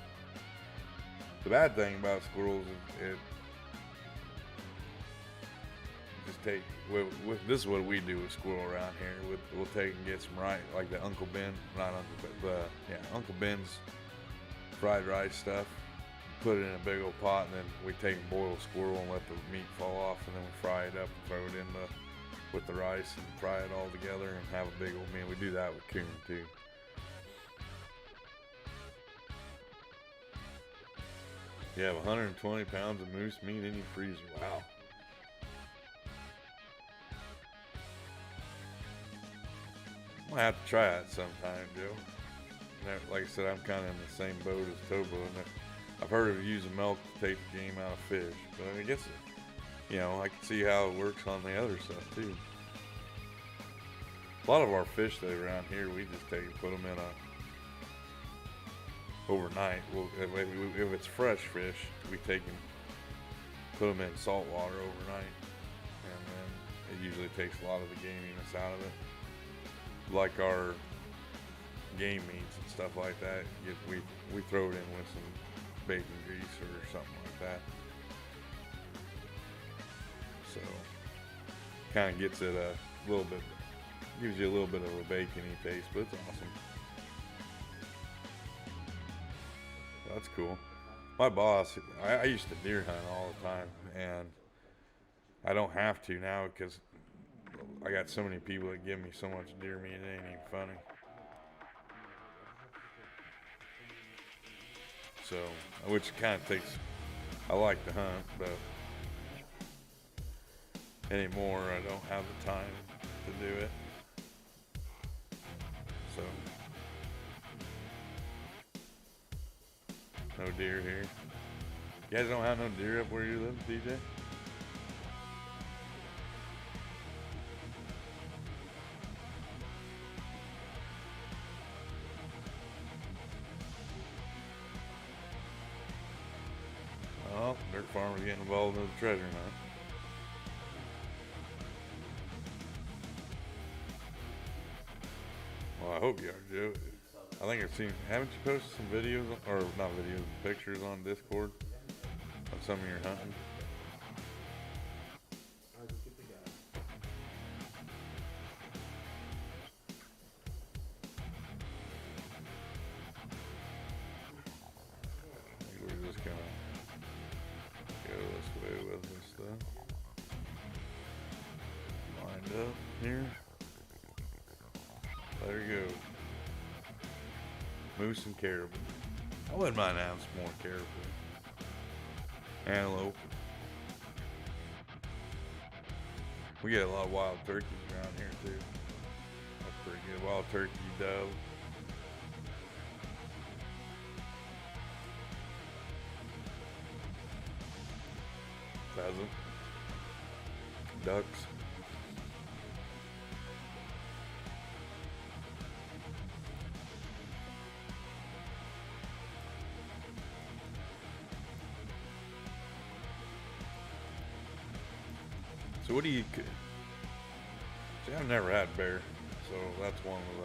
The bad thing about squirrels is it just take. This is what we do with squirrel around here. We'll take and get some rice, like the Uncle Ben, not Uncle Ben, Uncle Ben's fried rice stuff. Put it in a big old pot, and then we take and boil squirrel and let the meat fall off, and then we fry it up and throw it in with the rice and fry it all together and have a big old meal. We do that with coon too. You have 120 pounds of moose meat in your freezer. Wow. I'm gonna have to try it sometime, Joe. Like I said, I'm kind of in the same boat as Tobo, and I've heard of using milk to take the game out of fish, but I guess, I can see how it works on the other stuff too. A lot of our fish that around here, we just take and put them in overnight. If it's fresh fish, we take and put them in salt water overnight, and then it usually takes a lot of the gaminess out of it. Like our game meats and stuff like that, we throw it in with some bacon grease or something like that. So kind of gets it a little bit, gives you a little bit of a bacony taste, but it's awesome. That's cool. My boss, I used to deer hunt all the time, and I don't have to now because I got so many people that give me so much deer meat, it ain't even funny. So, which kind of takes, I like to hunt, but anymore I don't have the time to do it. So, no deer here. You guys don't have no deer up where you live, DJ? Well, dirt farmers getting involved in the treasure hunt. Well, I hope you are, Joe. I think I've seen, haven't you posted some videos, or not videos, pictures on Discord of some of your hunting? I think we're just gonna go this way with this stuff. Lined up here. There you go. Moose and caribou. I wouldn't mind having some more caribou. Antelope. We get a lot of wild turkeys around here too. That's pretty good. Wild turkey, dove. Pheasant. Ducks. So what do you? See, I've never had bear, so that's one of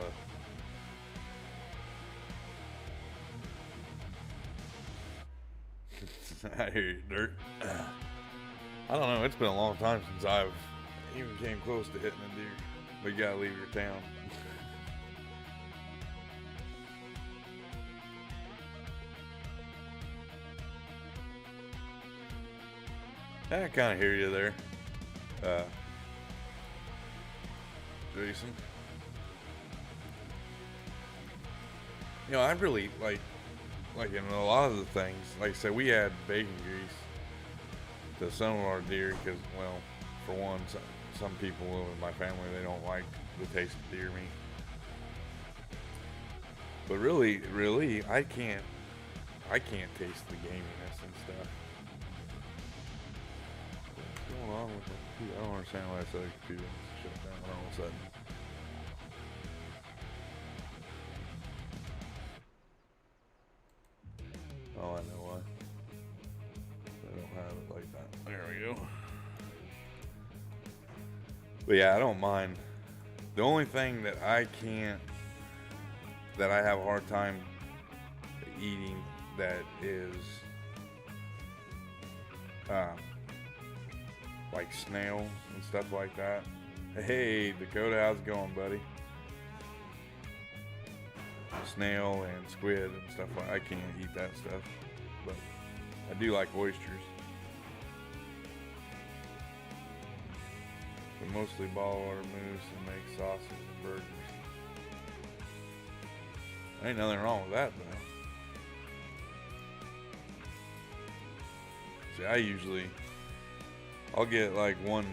the. I hear you, Dirt. I don't know. It's been a long time since I've even came close to hitting a deer. But you gotta leave your town. I kind of hear you there, Jason. I really like in a lot of the things. Like I said, we add bacon grease to some of our deer because, well, for one, some people in my family, they don't like the taste of deer meat. But really, I can't taste the gaminess and stuff. What's going on with my computer? I don't understand why I said the computer was shut down all of a sudden. Oh, I know why. I don't have it like that. There we go. But yeah, I don't mind. The only thing that I have a hard time eating that is like snail and stuff like that. Hey, Dakota, how's it going, buddy? Snail and squid and stuff like that. I can't eat that stuff, but I do like oysters. But mostly ball water moose and make sausage and burgers. Ain't nothing wrong with that though. See, I'll get like one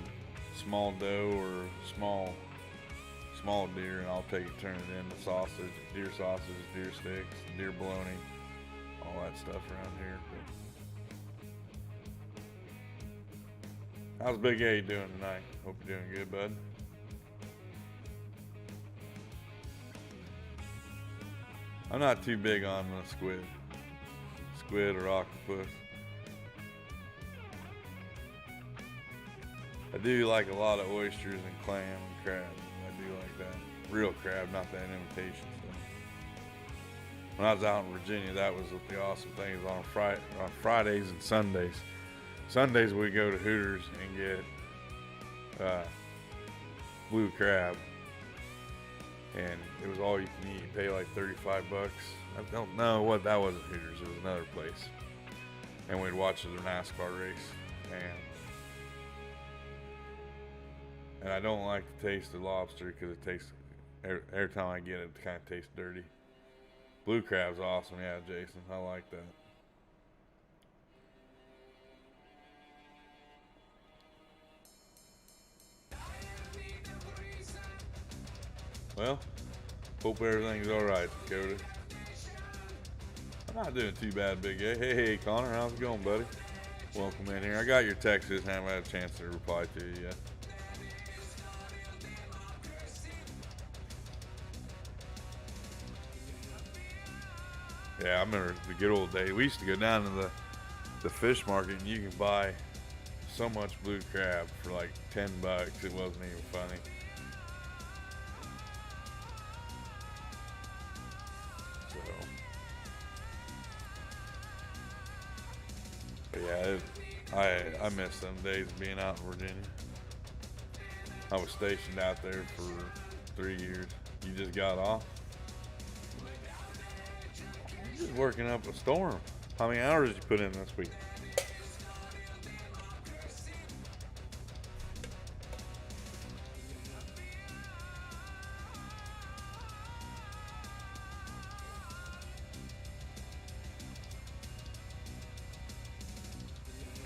small doe or small deer, and I'll turn it into sausage, deer sticks, deer bologna, all that stuff around here. But how's Big A doing tonight? Hope you're doing good, bud. I'm not too big on the squid or octopus. I do like a lot of oysters and clam and crab. I do like that. Real crab, not that imitation stuff. When I was out in Virginia, that was the awesome thing. Is on Fridays and Sundays. Sundays we go to Hooters and get blue crab. And it was all you can eat. You pay like $35. I don't know what that was at Hooters. It was another place. And we'd watch the NASCAR race. And I don't like the taste of lobster because it tastes, every time I get it, it kind of tastes dirty. Blue crab's awesome. Yeah, Jason, I like that. Well, hope everything's alright, Dakota. I'm not doing too bad, Big A. Hey, Connor, how's it going, buddy? Welcome in here. I got your text, just haven't had a chance to reply to you yet. Yeah, I remember the good old days. We used to go down to the fish market, and you can buy so much blue crab for like $10. It wasn't even funny. So, but yeah, I miss them days of being out in Virginia. I was stationed out there for 3 years. You just got off? You're just working up a storm. How many hours did you put in this week?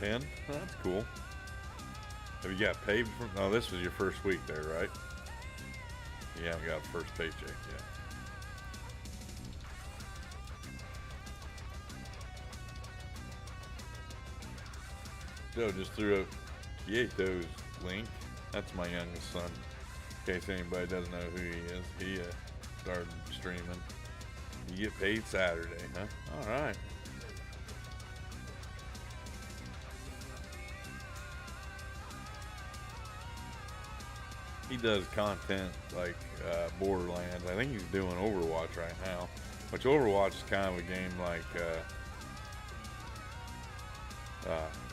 $10? Oh, that's cool. Have you got paid for? No, this was your first week there, right? You haven't got the first paycheck yet. Joe just threw up Kieto's link. That's my youngest son. In case anybody doesn't know who he is, he started streaming. You get paid Saturday, huh? All right. He does content like Borderlands. I think he's doing Overwatch right now, which Overwatch is kind of a game like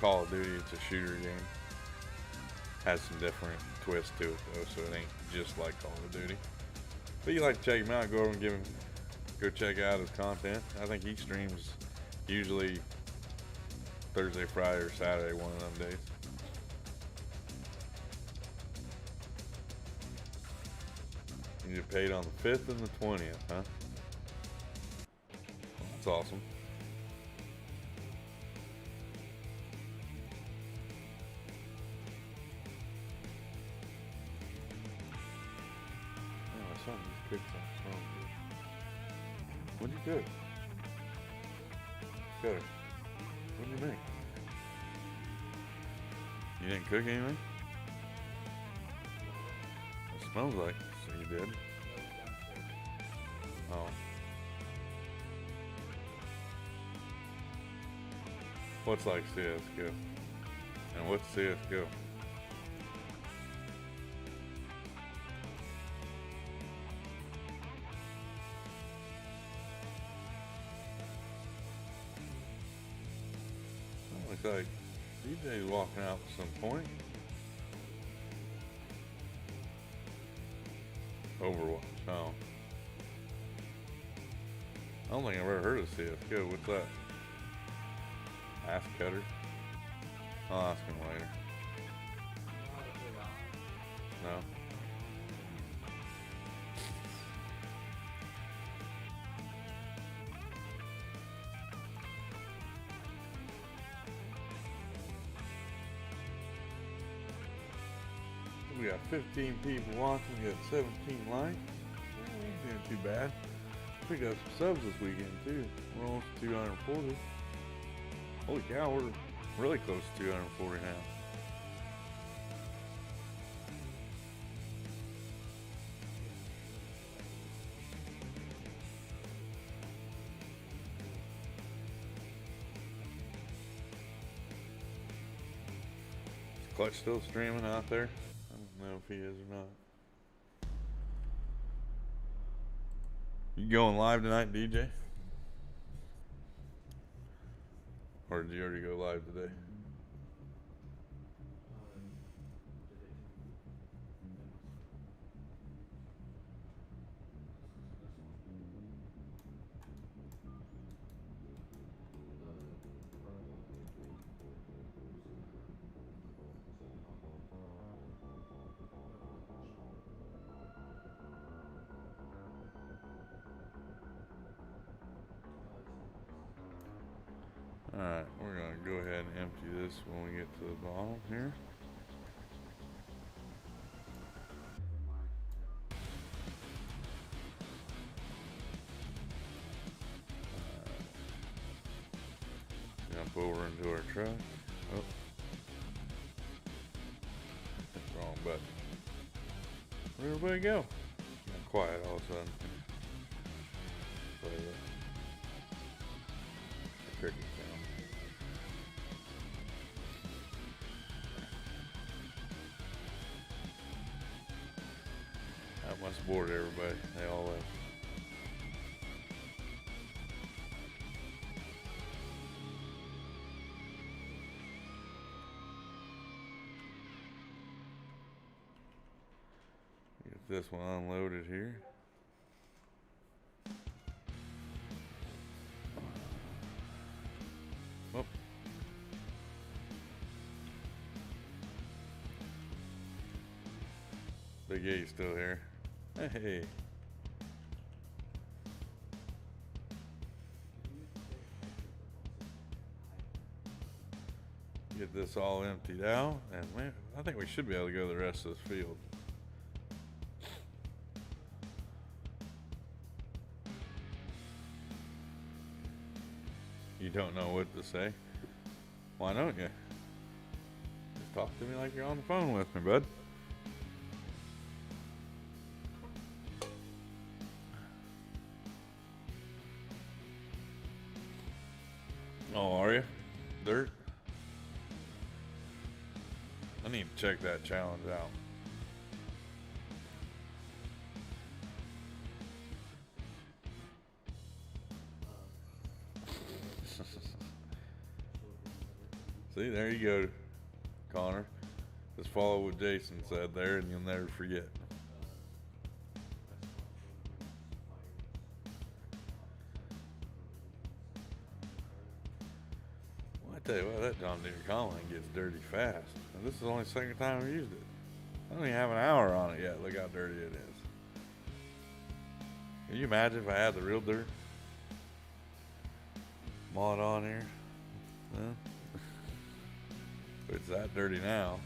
Call of Duty. It's a shooter game. Has some different twists to it though, so it ain't just like Call of Duty. But you like to check him out, go over and go check out his content. I think he streams usually Thursday, Friday, or Saturday, one of them days. You get paid on the 5th and the 20th, huh? That's awesome. Oh, something just cooked something good. What'd you cook? Good. What'd you make? You didn't cook anything? It smells like so you did. Oh. What's like CSGO? And what's CSGO? Looks like DJ's walking out at some point. Overwatch, oh. I don't think I've ever heard of CSGO. What's that? Ass cutter? I'll ask him later. No? We got 15 people watching, we got 17 likes. We ain't doing too bad. We got some subs this weekend too. We're almost 240. Holy cow, we're really close to 240 now. Is Clutch still streaming out there? I don't know if he is or not. You going live tonight, DJ? Or did you already go live today? Alright, we're going to go ahead and empty this when we get to the bottom here. Jump over into our truck. Oh. That's the wrong button. Where'd everybody go? Got quiet all of a sudden. Play the cricket sound. That must bored everybody. They all left. Get this one unloaded here. Oh. Big A's still here. Hey. Get this all emptied out, and man, I think we should be able to go to the rest of this field. You don't know what to say? Why don't you? Just talk to me like you're on the phone with me, bud. Oh, are you? Dirt? I need to check that challenge out. See, there you go, Connor. Just follow what Jason said there and you'll never forget. Well, I tell you what, that John Deere combine gets dirty fast. And this is the only second time I've used it. I don't even have an hour on it yet. Look how dirty it is. Can you imagine if I had the real dirt? mod on here. Well, it's that dirty now.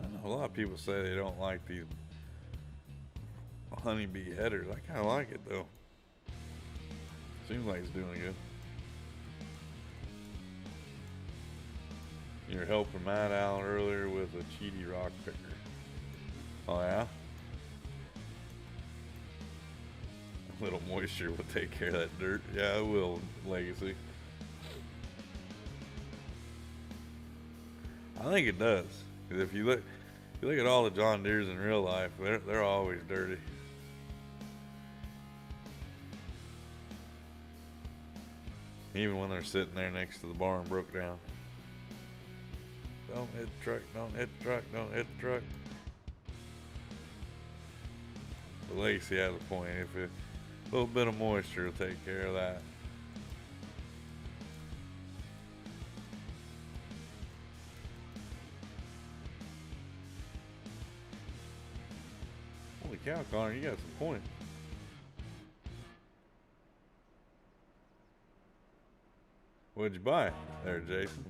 I know a lot of people say they don't like these honeybee headers. I kind of like it though. Seems like it's doing good. You were helping Matt out earlier with a cheaty rock picker. Oh yeah? A little moisture will take care of that dirt. Yeah, it will, Legacy. I think it does. Because if you look at all the John Deeres in real life, they're always dirty. Even when they're sitting there next to the barn broke down. Don't hit the truck, don't hit the truck, don't hit the truck. But Lacey has a point. If a little bit of moisture will take care of that. Holy cow, Connor, you got some point. What'd you buy there, Jason?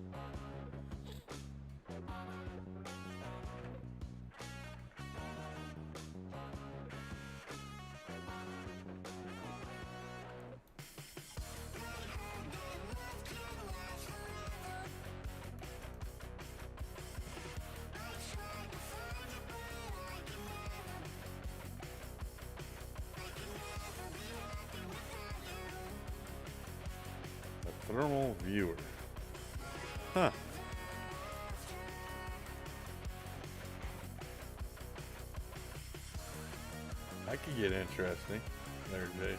Thermal viewer. Huh. That could get interesting. There, Jason.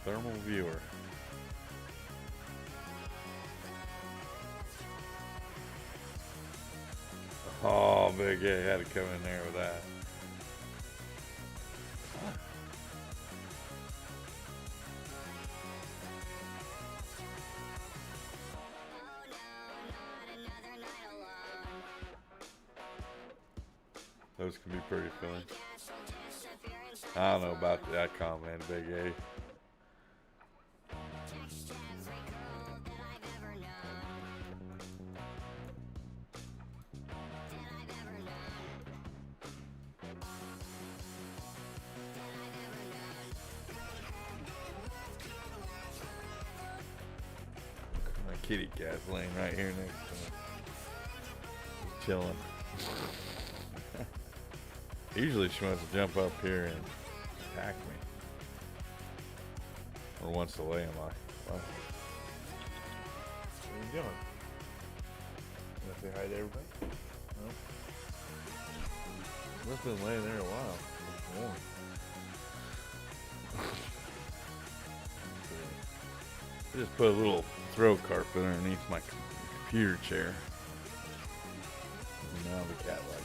Thermal viewer. Oh, Big A had to come in there with that. Those can be pretty fun. I don't know about that comment, Big A. My kitty cat's laying right here next to me. Just chilling. Usually she wants to jump up here and attack me. Or wants to lay in my lap. What are you doing? You want to say hi to everybody? No? Must have been laying there a while. I just put a little throw carpet underneath my computer chair. And now the cat likes it.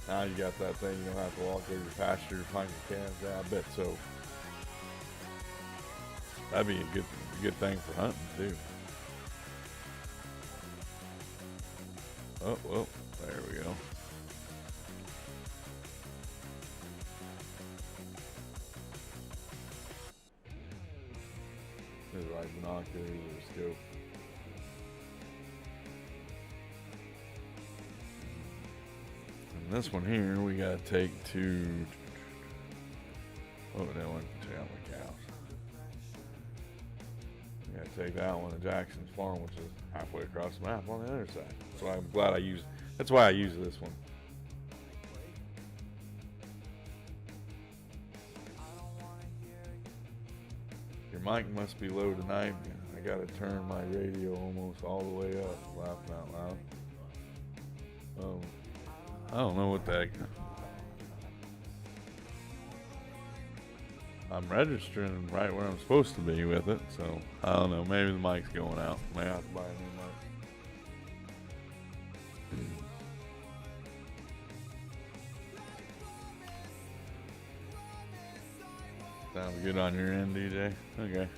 Now you got that thing, you don't have to walk over your pasture to find your calves. Yeah, I bet so. That'd be a good thing for hunting too. Oh, well, there we go. There's like binoculars or scope. This one here we gotta take to, oh, that one to the cows. We gotta take that one to Jackson's farm, which is halfway across the map on the other side. So I'm glad that's why I use this one. Your mic must be low tonight. I gotta turn my radio almost all the way up, laughing out loud. I don't know what the heck. I'm registering right where I'm supposed to be with it, so I don't know. Maybe the mic's going out. May have to buy a new mic. Sounds good on your end, DJ? Okay.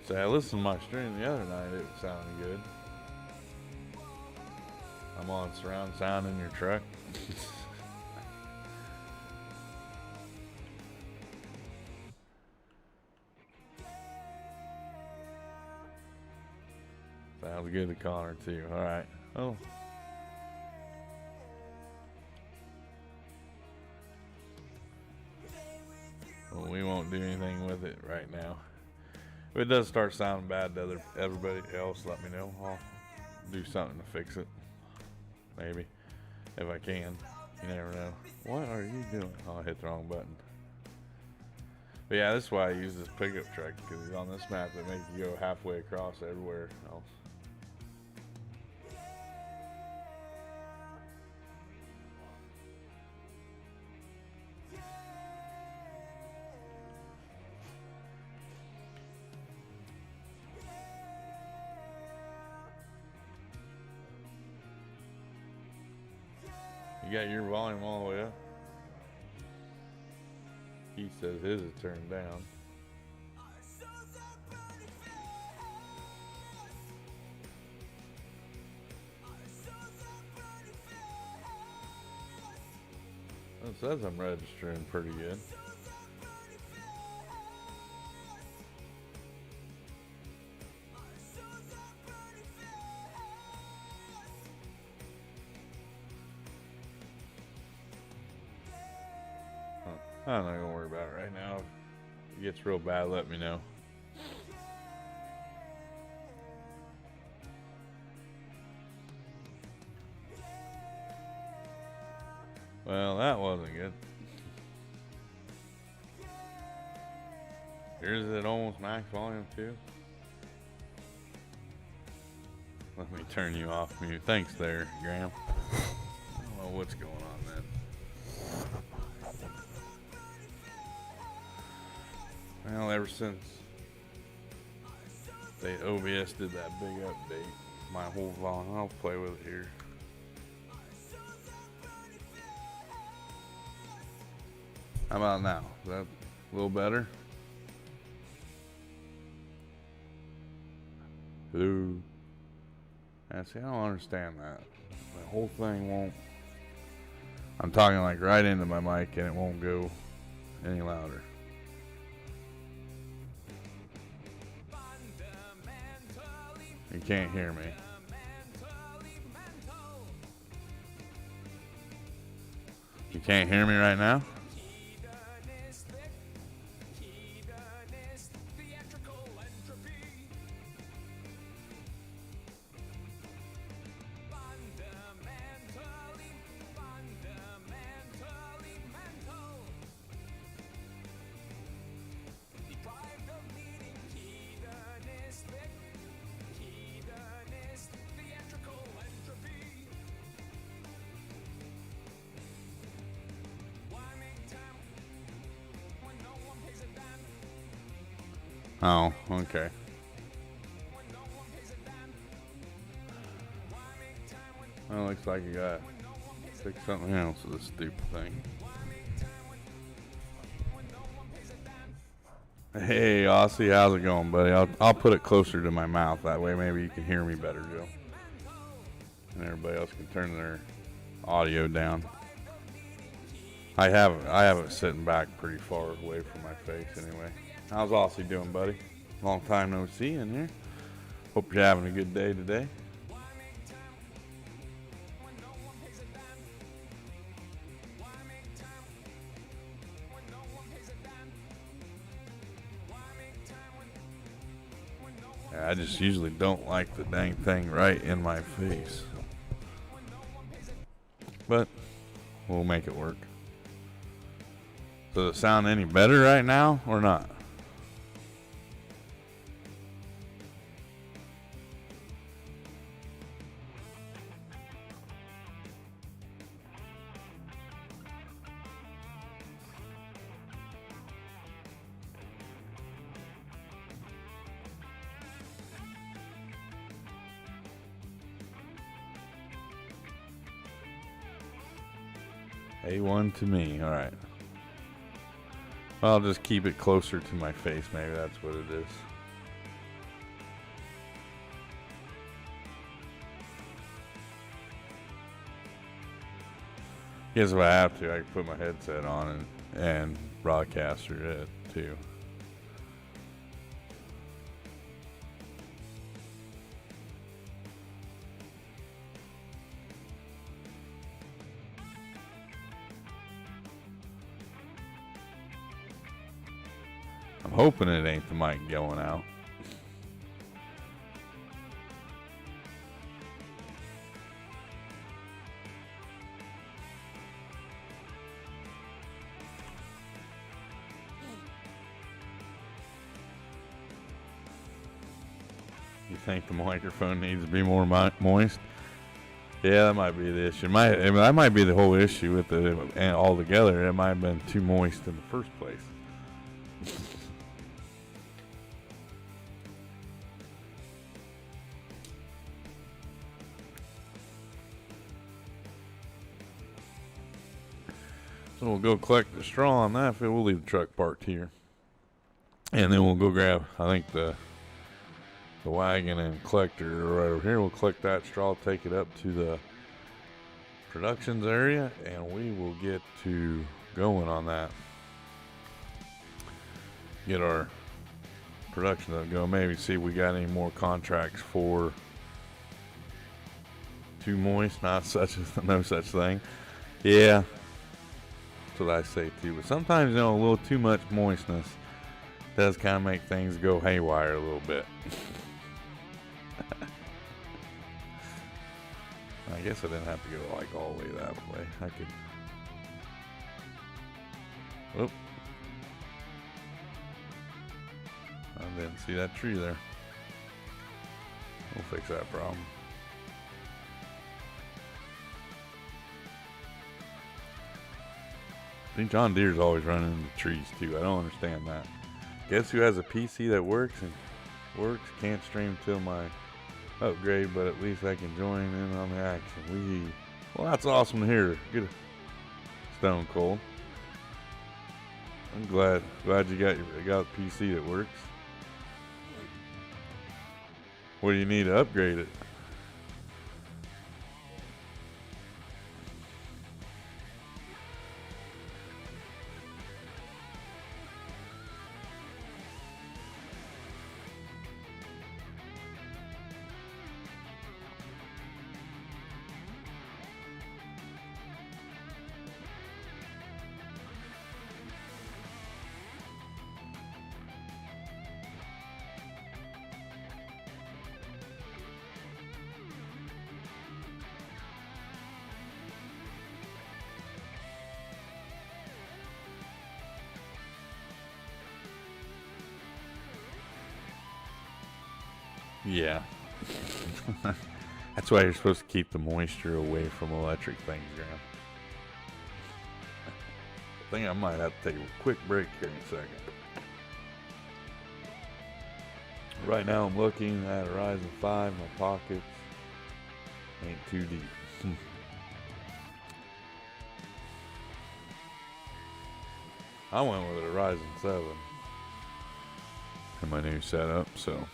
So I listened to my stream the other night. It was sounding good. I'm on surround sound in your truck. Sounds good to Connor too. All right. Oh. Well, we won't do anything with it right now. If it does start sounding bad to everybody else, let me know. I'll do something to fix it. Maybe. If I can. You never know. What are you doing? Oh, I hit the wrong button. But yeah, that's why I use this pickup truck, because on this map it makes you go halfway across everywhere else. You got your volume all the way up? He says his is turned down. It says I'm registering pretty good. I'm not gonna worry about it right now. If it gets real bad, let me know. Well, that wasn't good. Yours is at almost max volume too. Let me turn you off mute. Thanks there, Graham. I don't know what's going on then. Well, ever since OBS did that big update, my whole volume, I'll play with it here. How about now? Is that a little better? Hello? Yeah, see, I don't understand that. The whole thing won't. I'm talking like right into my mic and it won't go any louder. You can't hear me. You can't hear me right now? Oh, okay. Well, looks like you got to fix something else with this stupid thing. Hey, Aussie, how's it going, buddy? I'll put it closer to my mouth. That way maybe you can hear me better, Joe. And everybody else can turn their audio down. I have it sitting back pretty far away from my face anyway. How's Aussie doing, buddy? Long time no see in here. Hope you're having a good day today. I just usually don't like the dang thing right in my face. But we'll make it work. Does it sound any better right now or not? A1 to me. All right. Well, I'll just keep it closer to my face. Maybe that's what it is. Guess if I have to, I can put my headset on and broadcast through it too. I'm hoping it ain't the mic going out. You think the microphone needs to be more moist? Yeah, that might be the issue. That might be the whole issue with it and altogether. It might have been too moist in the first place. So we'll go collect the straw on that. We'll leave the truck parked here, and then we'll go grab, I think, the wagon and collector right over here. We'll collect that straw, take it up to the productions area, and we will get to going on that. Get our production up going. Maybe see if we got any more contracts for too moist. No such thing. Yeah. That's what I say too. But sometimes, a little too much moistness does kind of make things go haywire a little bit. I guess I didn't have to go like all the way that way. I could. Whoop. I didn't see that tree there. We'll fix that problem. I think John Deere's always running into trees too. I don't understand that. Guess who has a PC that works? Can't stream till my upgrade, but at least I can join in on the action. Well, that's awesome to hear. Get a Stone Cold. I'm glad you got a PC that works. What do you need to upgrade it? Yeah. That's why you're supposed to keep the moisture away from electric things, Graham. I think I might have to take a quick break here in a second. Right now I'm looking at a Ryzen 5. My pockets ain't too deep. I went with a Ryzen 7 in my new setup, so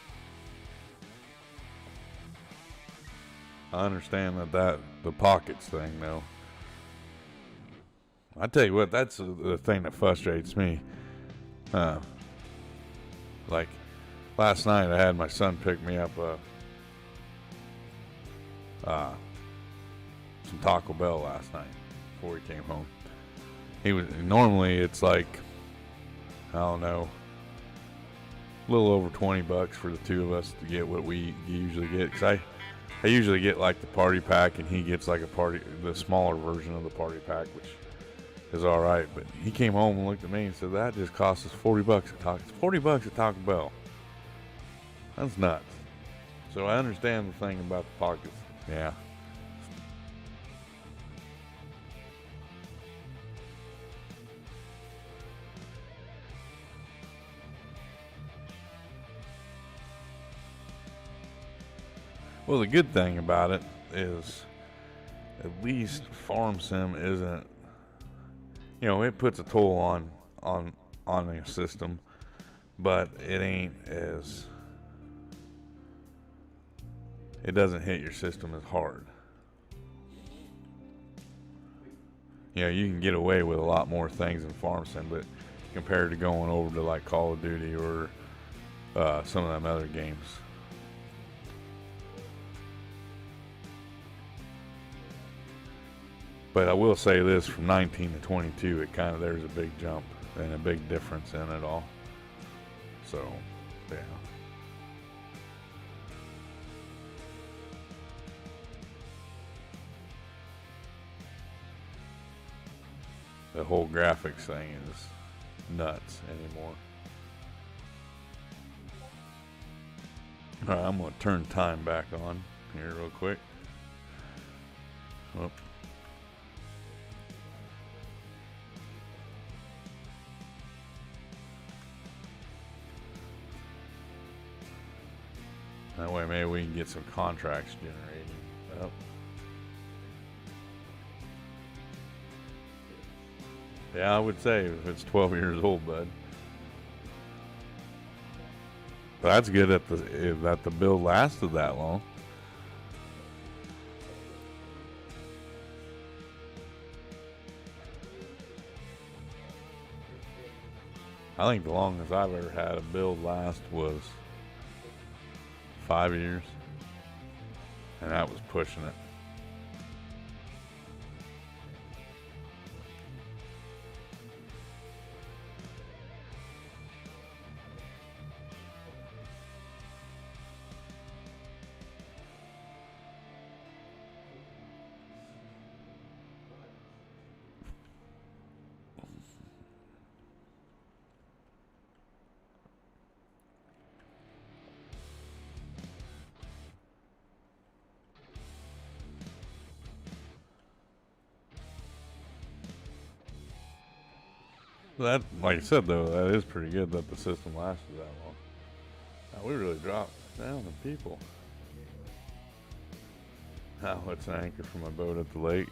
I understand that the pockets thing, though. I tell you what, that's the thing that frustrates me. Like last night, I had my son pick me up some Taco Bell last night before he came home. Normally it's like, I don't know, a little over $20 for the two of us to get what we usually get. 'Cause I usually get like the party pack, and he gets like the smaller version of the party pack, which is all right. But he came home and looked at me and said, "That just cost us $40 $40 at Taco Bell." That's nuts. So I understand the thing about the pockets. Yeah. Well, the good thing about it is at least Farm Sim isn't it puts a toll on on the system, but it doesn't hit your system as hard. You can get away with a lot more things in farm sim, but compared to going over to like Call of Duty or some of them other games. But I will say this: from 19 to 22, there's a big jump and a big difference in it all. So, yeah. The whole graphics thing is nuts anymore. Alright, I'm going to turn time back on here real quick. Oh. That way maybe we can get some contracts generated. Oh. Yeah, I would say if it's 12 years old, bud. But that's good that the build lasted that long. I think the longest I've ever had a build last was 5 years, and that was pushing it. That, like I said though, that is pretty good that the system lasted that long. Now we really dropped down the people. Now it's an anchor for my boat at the lake.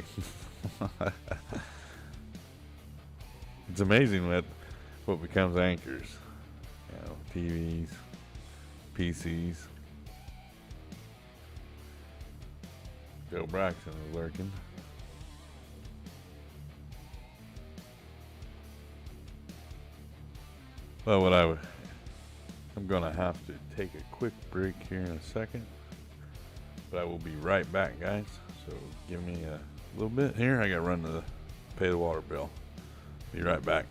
It's amazing what becomes anchors. TVs, PCs. Joe Braxton is lurking. Well, I'm gonna have to take a quick break here in a second, but I will be right back, guys. So give me a little bit here. I gotta run to pay the water bill. Be right back.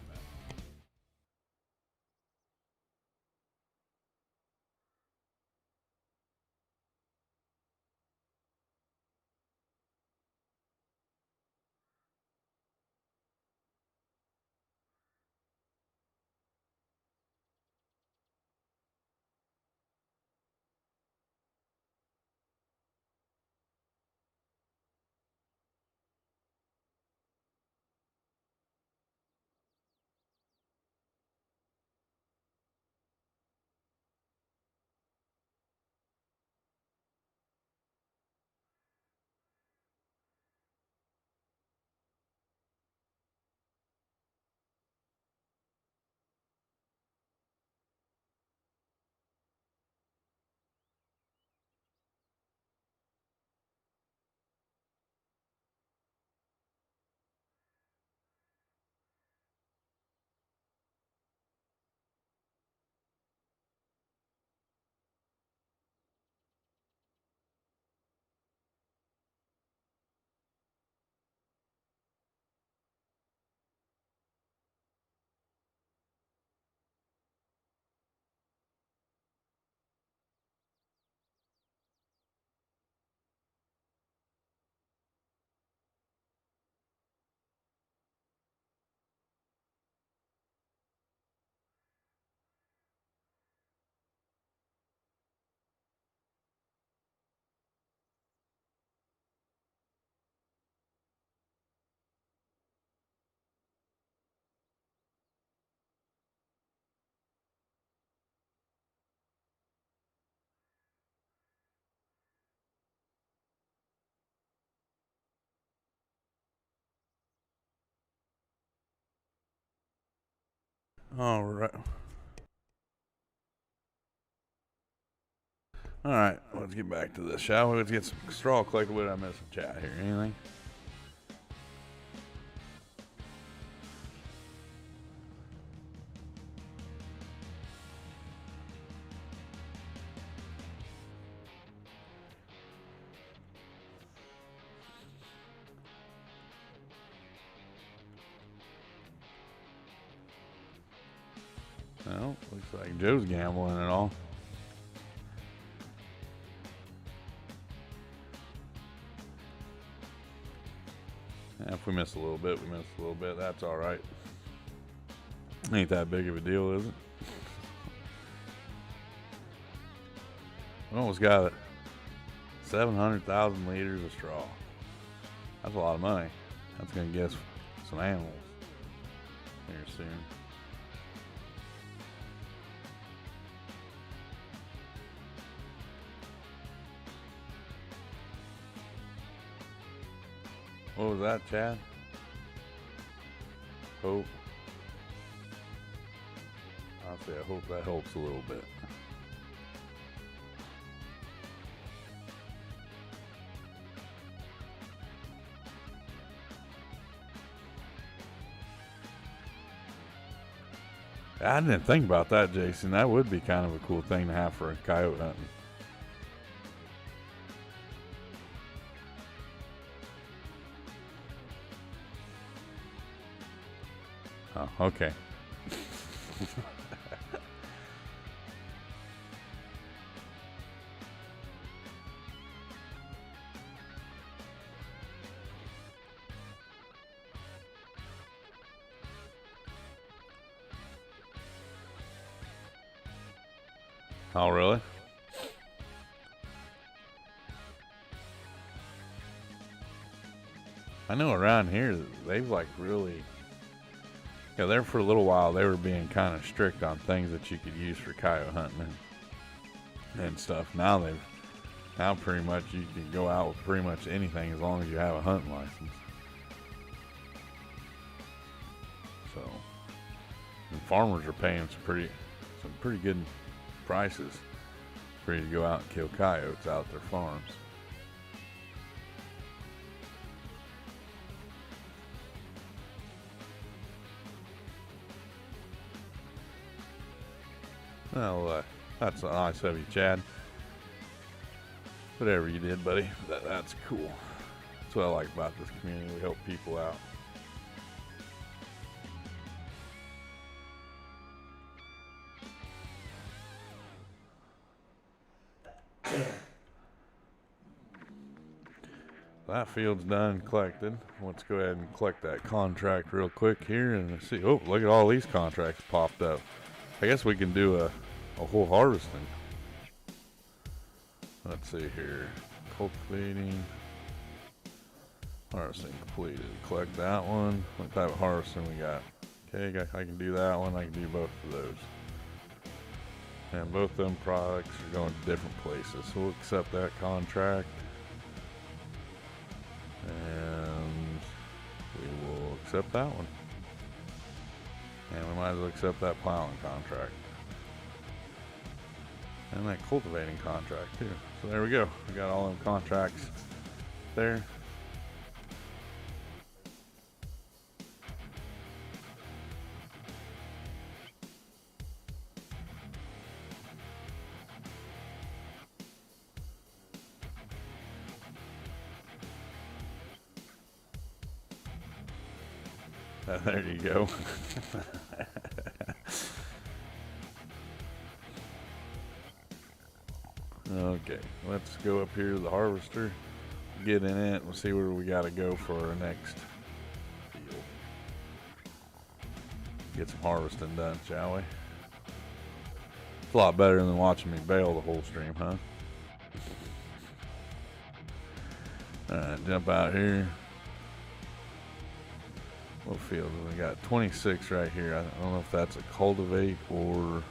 All right. All right, let's get back to this, shall we? Let's get some straw collected. What did I miss in chat here? Anything? No, looks like Joe's gambling and all. Yeah, if we miss a little bit, we miss a little bit. That's all right. Ain't that big of a deal, is it? We almost got it. 700,000 liters of straw. That's a lot of money. That's going to get us some animals here soon. What was that, Chad? Hope. Honestly, I hope that helps a little bit. I didn't think about that, Jason. That would be kind of a cool thing to have for coyote hunting. Oh, okay. Oh, really? I know around here they've like really, yeah, there for a little while they were being kind of strict on things that you could use for coyote hunting and stuff. Now pretty much you can go out with pretty much anything as long as you have a hunting license. So, and farmers are paying some pretty good prices for you to go out and kill coyotes out at their farms. Well, that's nice of you, Chad. Whatever you did, buddy, that's cool. That's what I like about this community. We help people out. That field's done collected. Let's go ahead and collect that contract real quick here and see. Oh, look at all these contracts popped up. I guess we can do a whole harvesting. Let's see here. Cultivating. Harvesting completed. Collect that one. What type of harvesting we got? Okay, I can do that one. I can do both of those. And both of them products are going to different places. So we'll accept that contract. And we will accept that one. And we might as well accept that plowing contract. And that cultivating contract too. So there we go. We got all them contracts there. There you go. Okay, let's go up here to the harvester, get in it, and see where we got to go for our next field. Get some harvesting done, shall we? It's a lot better than watching me bail the whole stream, huh? Alright, jump out here. What field? We got 26 right here. I don't know if that's a cultivate or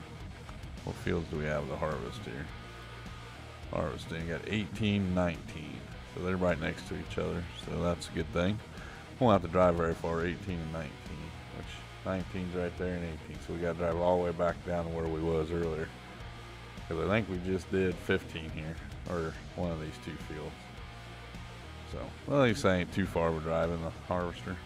what fields do we have to harvest here? Harvesting, got 18, 19. So they're right next to each other. So that's a good thing. Won't have to drive very far, 18 and 19, which 19's right there and 18. So we got to drive all the way back down to where we was earlier. Because I think we just did 15 here, or one of these two fields. So, well, at least I ain't too far of a drive in the harvester.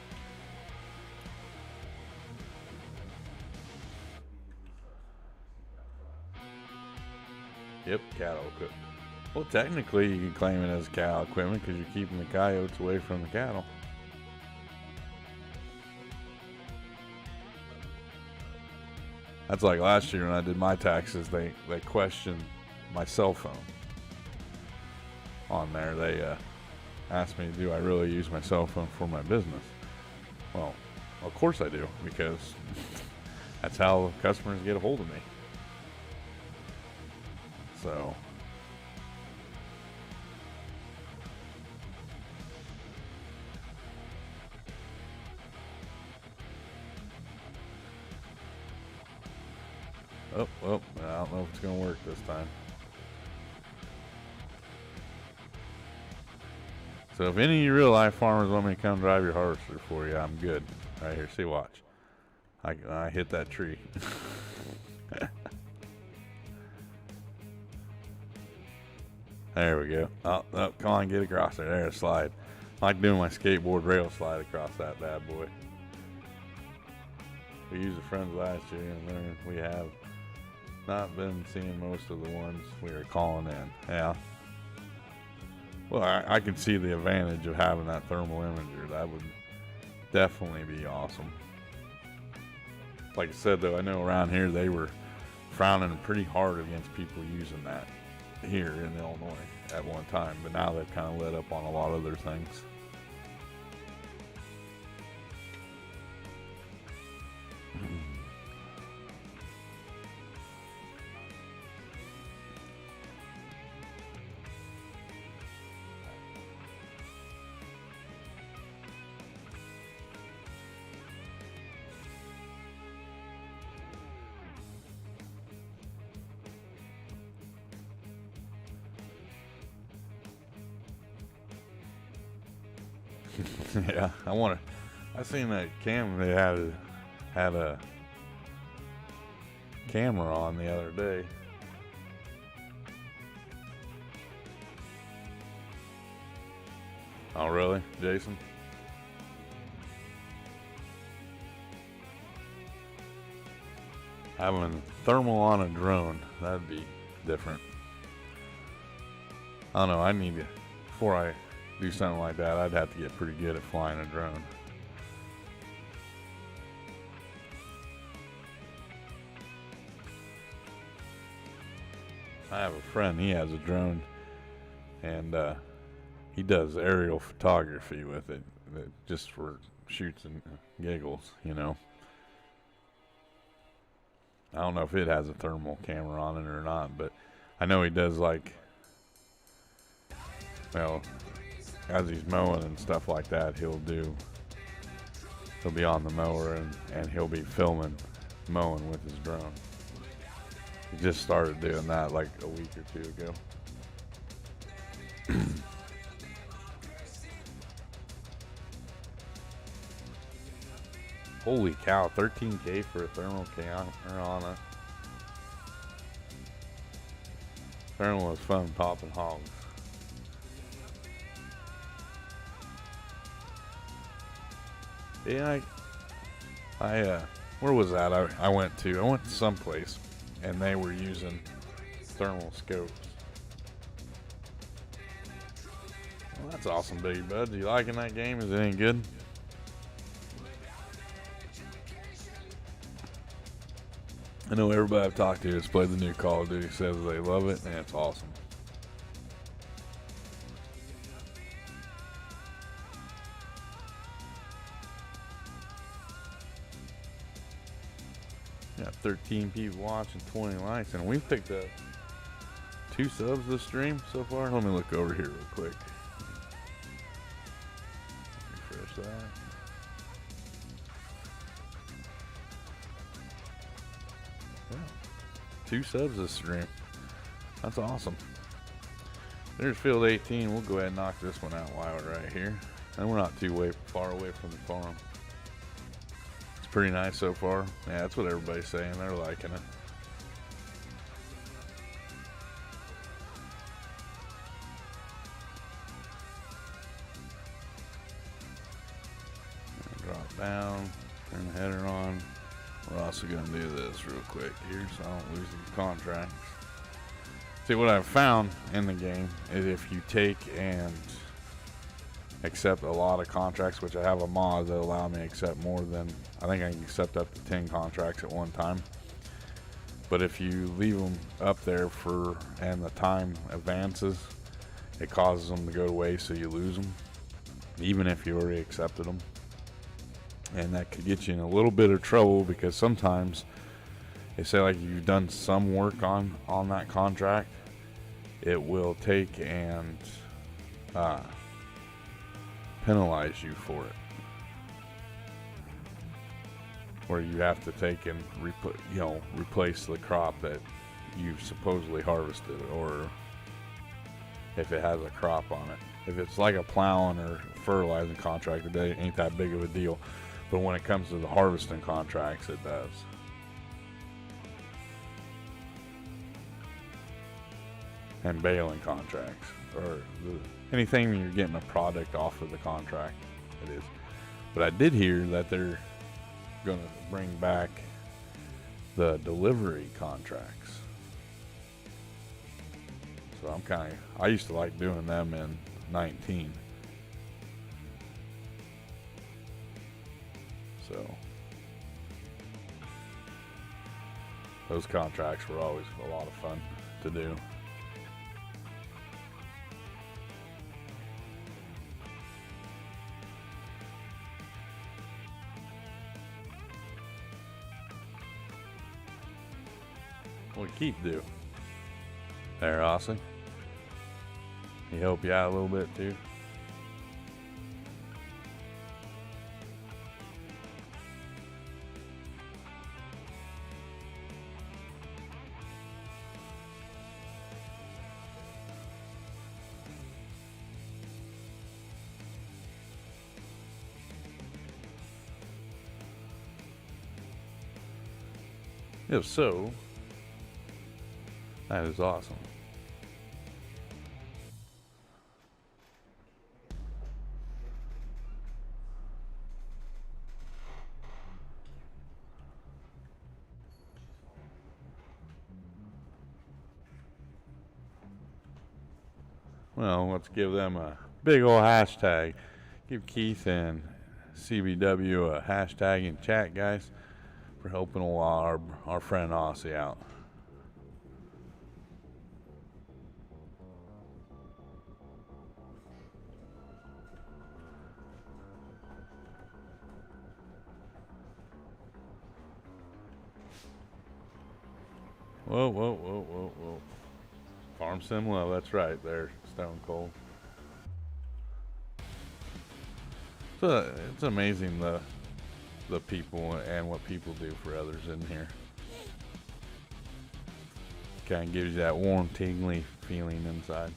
Yep, cattle equipment. Well, technically you can claim it as cattle equipment because you're keeping the coyotes away from the cattle. That's like last year when I did my taxes, they questioned my cell phone on there. They asked me, do I really use my cell phone for my business? Well, of course I do, because that's how customers get a hold of me. So, oh, well, I don't know if it's going to work this time. So if any of you real life farmers want me to come drive your harvester for you, I'm good. Right here, see, watch. I hit that tree. There we go. Oh, come on, get across there. There's a slide. I like doing my skateboard rail slide across that bad boy. We used a friend's last year, and then we have not been seeing most of the ones we were calling in. Yeah. Well, I can see the advantage of having that thermal imager. That would definitely be awesome. Like I said, though, I know around here they were frowning pretty hard against people using that here in Illinois at one time, but now they've kind of let up on a lot of other things. Yeah, I seen that they had a camera on the other day. Oh, really, Jason? Having thermal on a drone, that'd be different. I don't know, I need to, before I do something like that, I'd have to get pretty good at flying a drone. I have a friend, he has a drone, and he does aerial photography with it, just for shoots and giggles, you know. I don't know if it has a thermal camera on it or not, but I know he does, like, well, as he's mowing and stuff like that, he'll be on the mower and he'll be filming mowing with his drone. He just started doing that like a week or two ago. Holy cow, 13K for a thermal camera on it. Thermal is fun popping hogs. Yeah, I where was that? I went to someplace, and they were using thermal scopes. Well, that's awesome, Big Bud. You liking that game? Is it any good? I know everybody I've talked to has played the new Call of Duty says they love it, and it's awesome. Got 13 people watching, 20 likes, and we've picked up 2 subs this stream so far. Let me look over here real quick. Refresh that. Yeah. 2 subs this stream. That's awesome. There's field 18. We'll go ahead and knock this one out while we're right here. And we're not too far away from the farm. pretty nice so far. Yeah, that's what everybody's saying. They're liking it. Drop down, turn the header on. We're also going to do this real quick here so I don't lose these contracts. See, what I've found in the game is if you take and accept a lot of contracts, which I have a mod that allow me to accept more than, I think I can accept up to 10 contracts at one time. But if you leave them up there and the time advances, it causes them to go to waste, so you lose them, even if you already accepted them. And that could get you in a little bit of trouble, because sometimes they say, like, you've done some work on that contract, it will take and penalize you for it, where you have to take and replace the crop that you've supposedly harvested, or if it has a crop on it. If it's like a plowing or fertilizing contract, it ain't that big of a deal. But when it comes to the harvesting contracts, it does. And baling contracts, or anything you're getting a product off of the contract, it is. But I did hear that they're going to bring back the delivery contracts. So I used to like doing them in 19. So those contracts were always a lot of fun to do. What Keith do? There, Aussie. He help you out a little bit too. If so, that is awesome. Well, let's give them a big old hashtag. Give Keith and CBW a hashtag in chat, guys, for helping our friend Aussie out. Whoa. Farm Sim Low, that's right, there, Stone Cold. So it's amazing the people and what people do for others in here. Kind of gives you that warm, tingly feeling inside.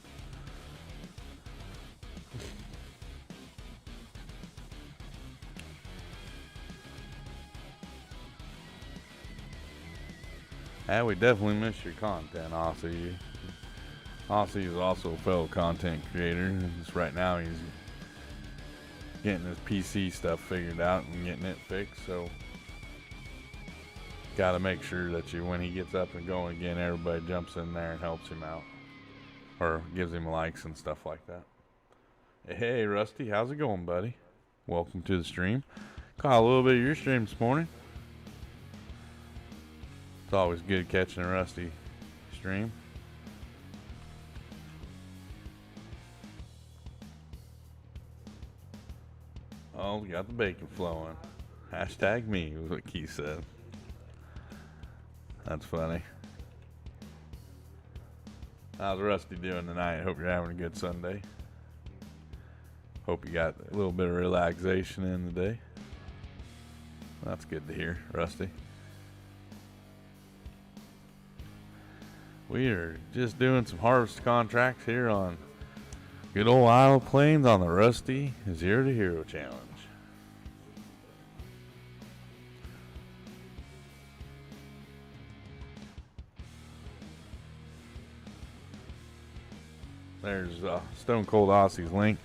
And we definitely miss your content, Aussie. Aussie is also a fellow content creator. Just right now he's getting his PC stuff figured out and getting it fixed, so gotta make sure that when he gets up and going again, everybody jumps in there and helps him out, or gives him likes and stuff like that. Hey Rusty, how's it going, buddy? Welcome to the stream. Caught a little bit of your stream this morning. It's always good catching a Rusty stream. Oh, we got the bacon flowing. Hashtag me was what Keith said. That's funny. How's Rusty doing tonight? Hope you're having a good Sunday. Hope you got a little bit of relaxation in the day. That's good to hear, Rusty. We are just doing some harvest contracts here on good old Isle Plains on the Rusty 0 to Hero Challenge. There's Stone Cold Aussie's link.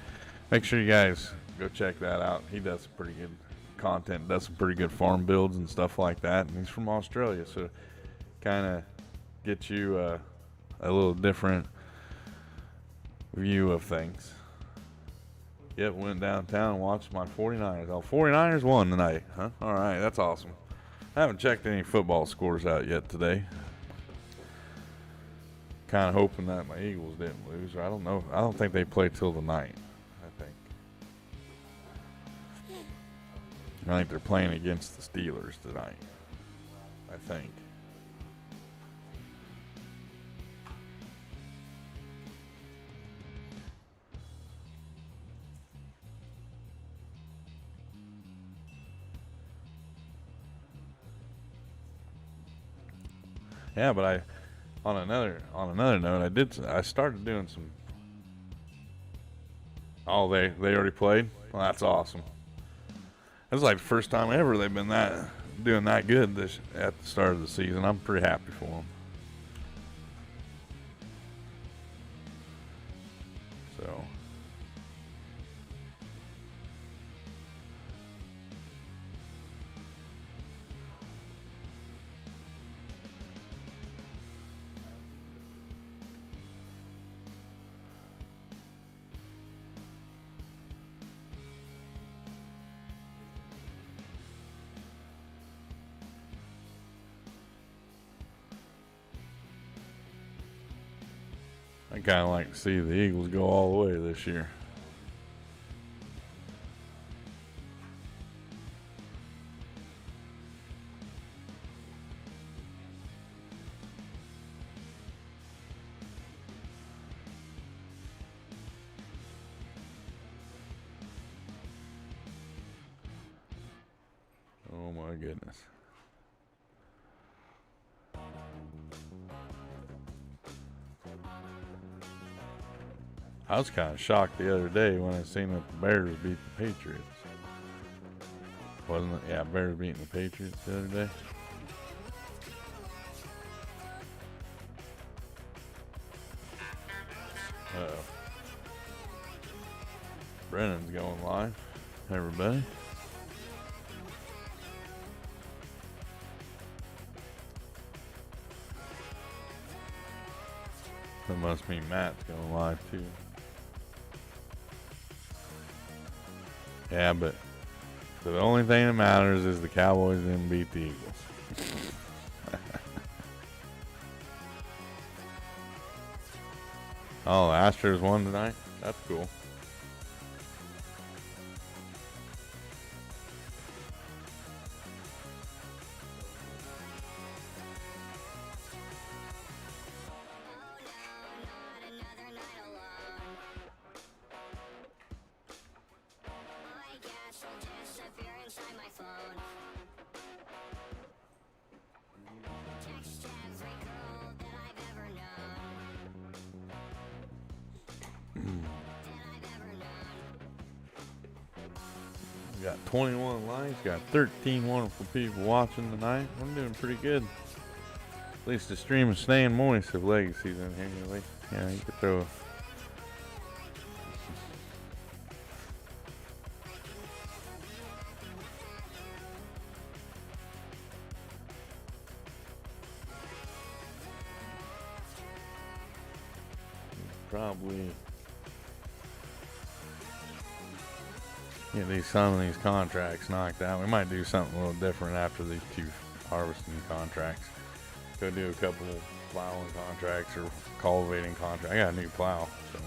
Make sure you guys go check that out. He does some pretty good content, does some pretty good farm builds and stuff like that. And he's from Australia, so kind of get you a little different view of things. Yep, went downtown and watched my 49ers. Oh, 49ers won tonight, huh? All right, that's awesome. I haven't checked any football scores out yet today. Kind of hoping that my Eagles didn't lose. I don't know. I don't think they play till the night, I think they're playing against the Steelers tonight, I think. Yeah, but on another note, I started doing some. Oh, they already played? Well, that's awesome. It's like the first time ever they've been doing that good at the start of the season. I'm pretty happy for them. So. I kind of like to see the Eagles go all the way this year. Oh my goodness. I was kind of shocked the other day when I seen that the Bears beat the Patriots. Wasn't it? Yeah, Bears beating the Patriots the other day. Uh-oh. Brennan's going live. Everybody. That must mean Matt's going live too. Yeah, but the only thing that matters is the Cowboys didn't beat the Eagles. Oh, the Astros won tonight? That's cool. We got 21 likes, got 13 wonderful people watching tonight. We're doing pretty good. At least the stream is staying moist if Legacy's in here anyway. Yeah, you could throw a probably get some of these contracts knocked out. We might do something a little different after these two harvesting contracts. Go do a couple of plowing contracts or cultivating contracts. I got a new plow, so.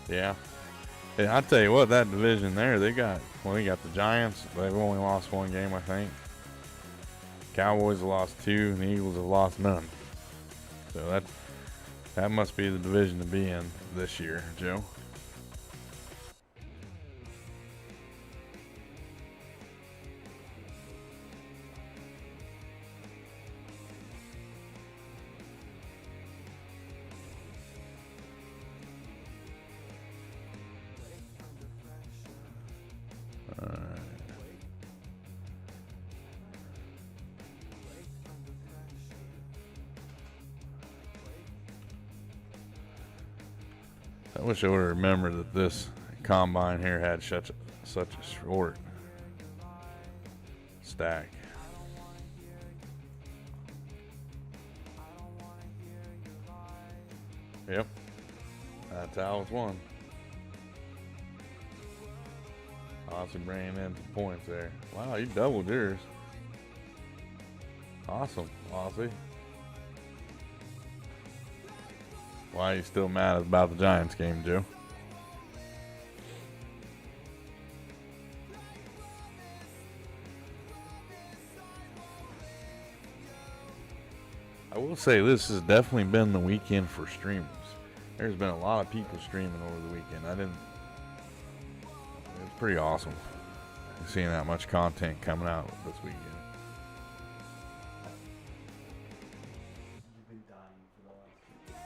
Yeah. And I tell you what, that division there, they got the Giants. They've only lost one game, I think. Cowboys have lost 2, and the Eagles have lost none. So that must be the division to be in this year, Joe. I wish I would have remembered that this combine here had such a short stack. Yep, that's how it's won. Aussie bringing in some points there. Wow, you doubled yours. Awesome, Aussie. Why are you still mad about the Giants game, Joe? I will say this has definitely been the weekend for streamers. There's been a lot of people streaming over the weekend. It's pretty awesome seeing that much content coming out this weekend.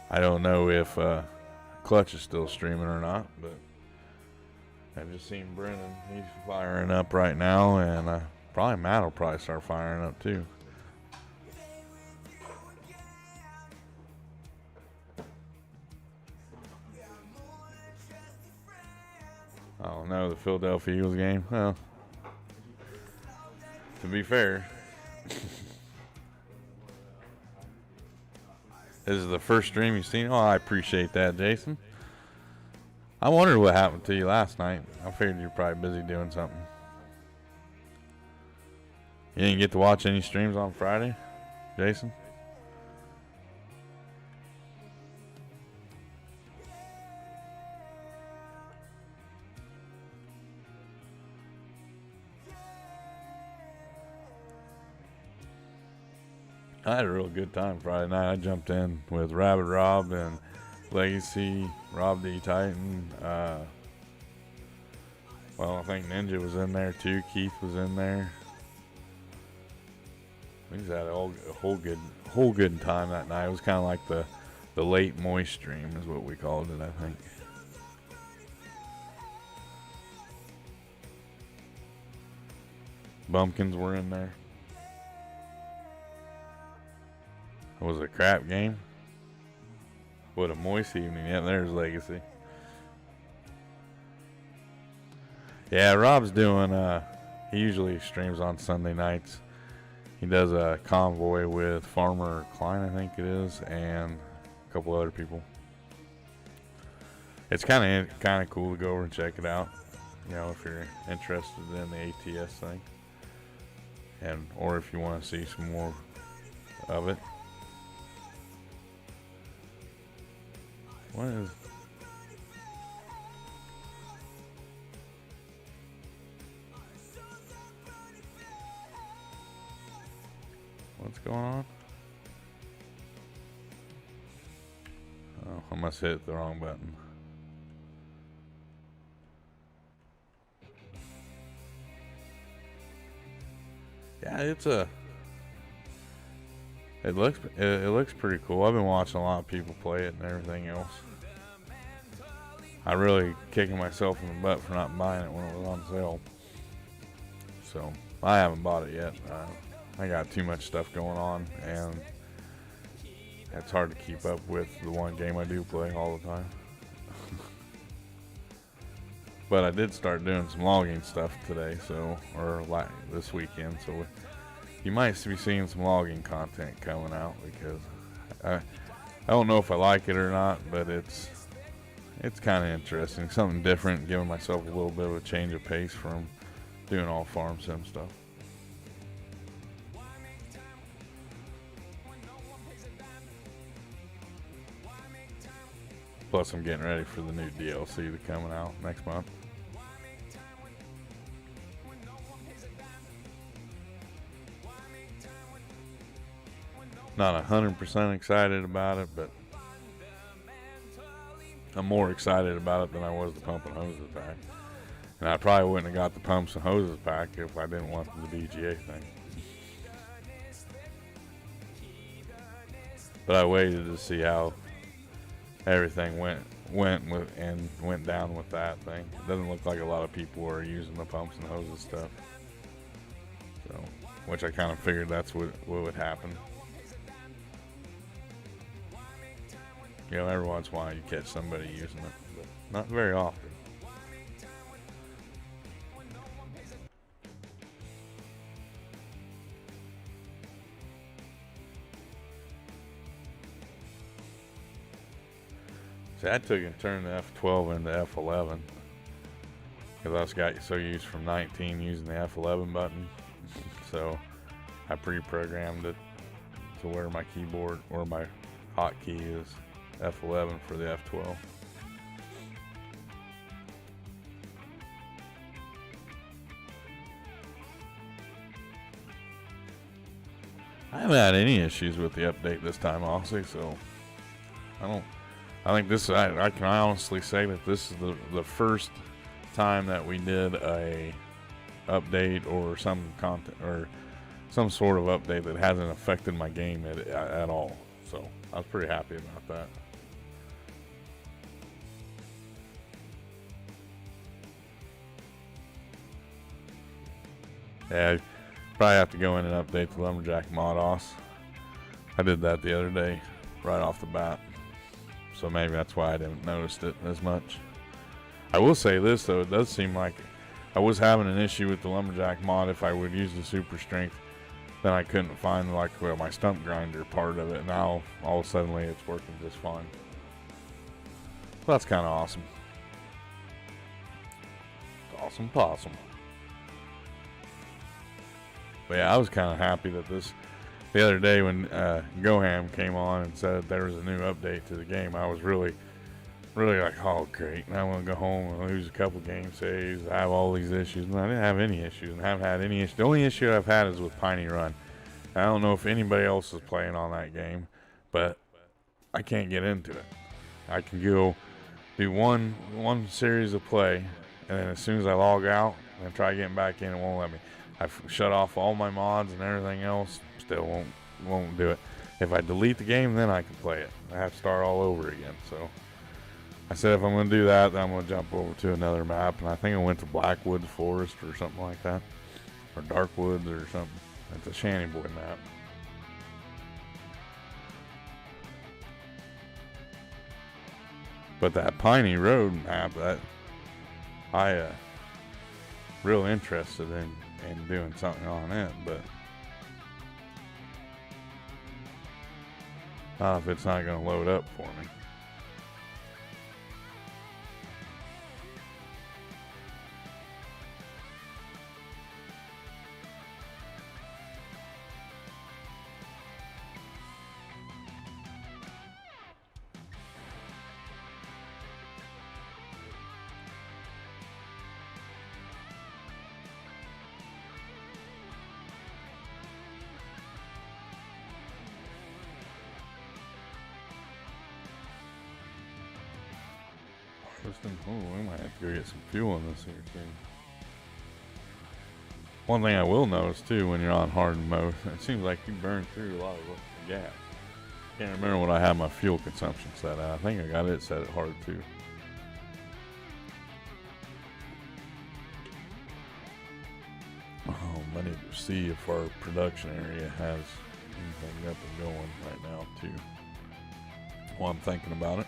I don't know if Clutch is still streaming or not, but I've just seen Brennan. He's firing up right now, and probably Matt will probably start firing up too. I don't know, the Philadelphia Eagles game. Well, to be fair, this is the first stream you've seen. Oh, I appreciate that, Jason. I wondered what happened to you last night. I figured you're probably busy doing something. You didn't get to watch any streams on Friday, Jason? I had a real good time Friday night. I jumped in with Rabbit Rob and Legacy, Rob D. Titan. I think Ninja was in there too. Keith was in there. We just had a whole good time that night. It was kind of like the late moist stream is what we called it, I think. Bumpkins were in there. It was a crap game. What a moist evening. Yeah, there's Legacy. Yeah, Rob's doing, he usually streams on Sunday nights. He does a convoy with Farmer Klein, I think it is, and a couple other people. It's kind of cool to go over and check it out, you know, if you're interested in the ATS thing, or if you want to see some more of it. What is? What's going on? Oh, I must hit the wrong button. Yeah, it looks pretty cool. I've been watching a lot of people play it and everything else. I really kicking myself in the butt for not buying it when it was on sale. So I haven't bought it yet. I got too much stuff going on, and it's hard to keep up with the one game I do play all the time. But I did start doing some logging stuff today, this weekend. So you might be seeing some logging content coming out, because I don't know if I like it or not, but it's kind of interesting, something different, giving myself a little bit of a change of pace from doing all farm sim stuff. Plus, I'm getting ready for the new DLC that's coming out next month. Not 100% excited about it, but I'm more excited about it than I was the pump and hoses pack. And I probably wouldn't have got the pumps and hoses pack if I didn't want the VGA thing. But I waited to see how everything went down with that thing. It doesn't look like a lot of people are using the pumps and hoses stuff. So, which I kind of figured that's what would happen. You know, every once in a while you catch somebody using it. But Not very often. See, I took and turned the F12 into F11 because I just got so used from 19 using the F11 button. So I pre-programmed it to where my keyboard or my hotkey is F11 for the F12. I haven't had any issues with the update this time, honestly. So I think this. I can honestly say that this is the first time that we did a update or some content or some sort of update that hasn't affected my game at all. So I was pretty happy about that. Yeah, I probably have to go in and update the Lumberjack mod OS. I did that the other day, right off the bat. So maybe that's why I didn't notice it as much. I will say this though, it does seem like I was having an issue with the Lumberjack mod. If I would use the super strength, then I couldn't find my stump grinder part of it. Now all of a sudden it's working just fine. So that's kind of awesome. Awesome possum. But yeah, I was kind of happy that the other day when Goham came on and said there was a new update to the game, I was really like, oh great, now I'm going to go home and lose a couple game saves. I have all these issues. And I didn't have any issues and haven't had any issues. The only issue I've had is with Piney Run. I don't know if anybody else is playing on that game, but I can't get into it. I can go do one series of play, and then as soon as I log out and try getting back in, it won't let me. I've shut off all my mods and everything else, still won't do it. If I delete the game, then I can play it. I have to start all over again. So I said if I'm going to do that, then I'm going to jump over to another map, and I think I went to Blackwoods Forest or something like that, or Darkwoods or something. It's a Shanty Boy map. But that Piney Road map, that I real interested in doing something on it, but if it's not going to load up for me. Oh, we might have to go get some fuel in this here thing. One thing I will notice too when you're on hard mode, it seems like you burn through a lot of the gas. Can't remember what I have my fuel consumption set at. I think I got it set at hard too. Oh, I need to see if our production area has anything up and going right now too, while I'm thinking about it.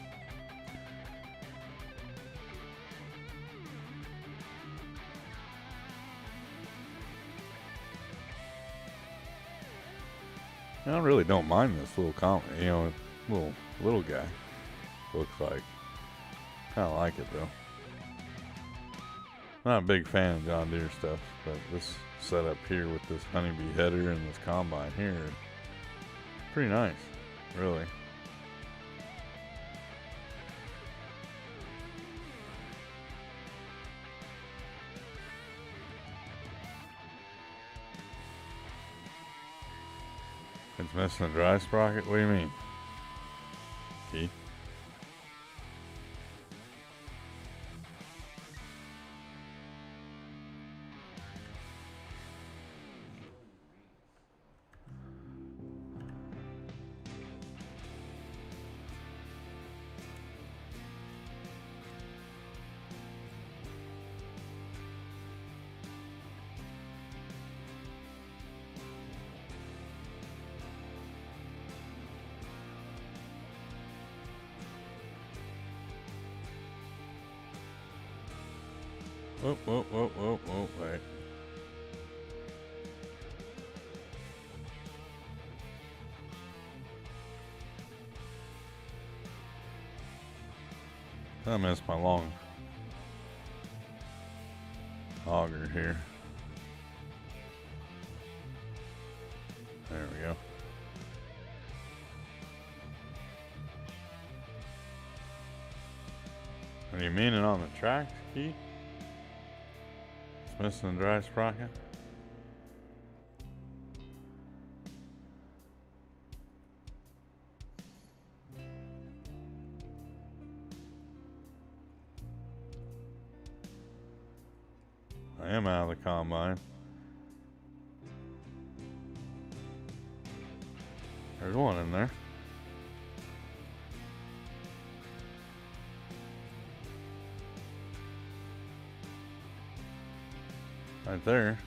I really don't mind this little little guy. Looks like. Kind of like it though. Not a big fan of John Deere stuff, but this setup here with this honeybee header and this combine here, pretty nice, really. It's missing a dry sprocket? What do you mean? Key? Wait. I missed my long auger here. There we go. What do you mean it on the track key? It's missing the dry sprocket. I am out of the combine. There's one in there. Right there.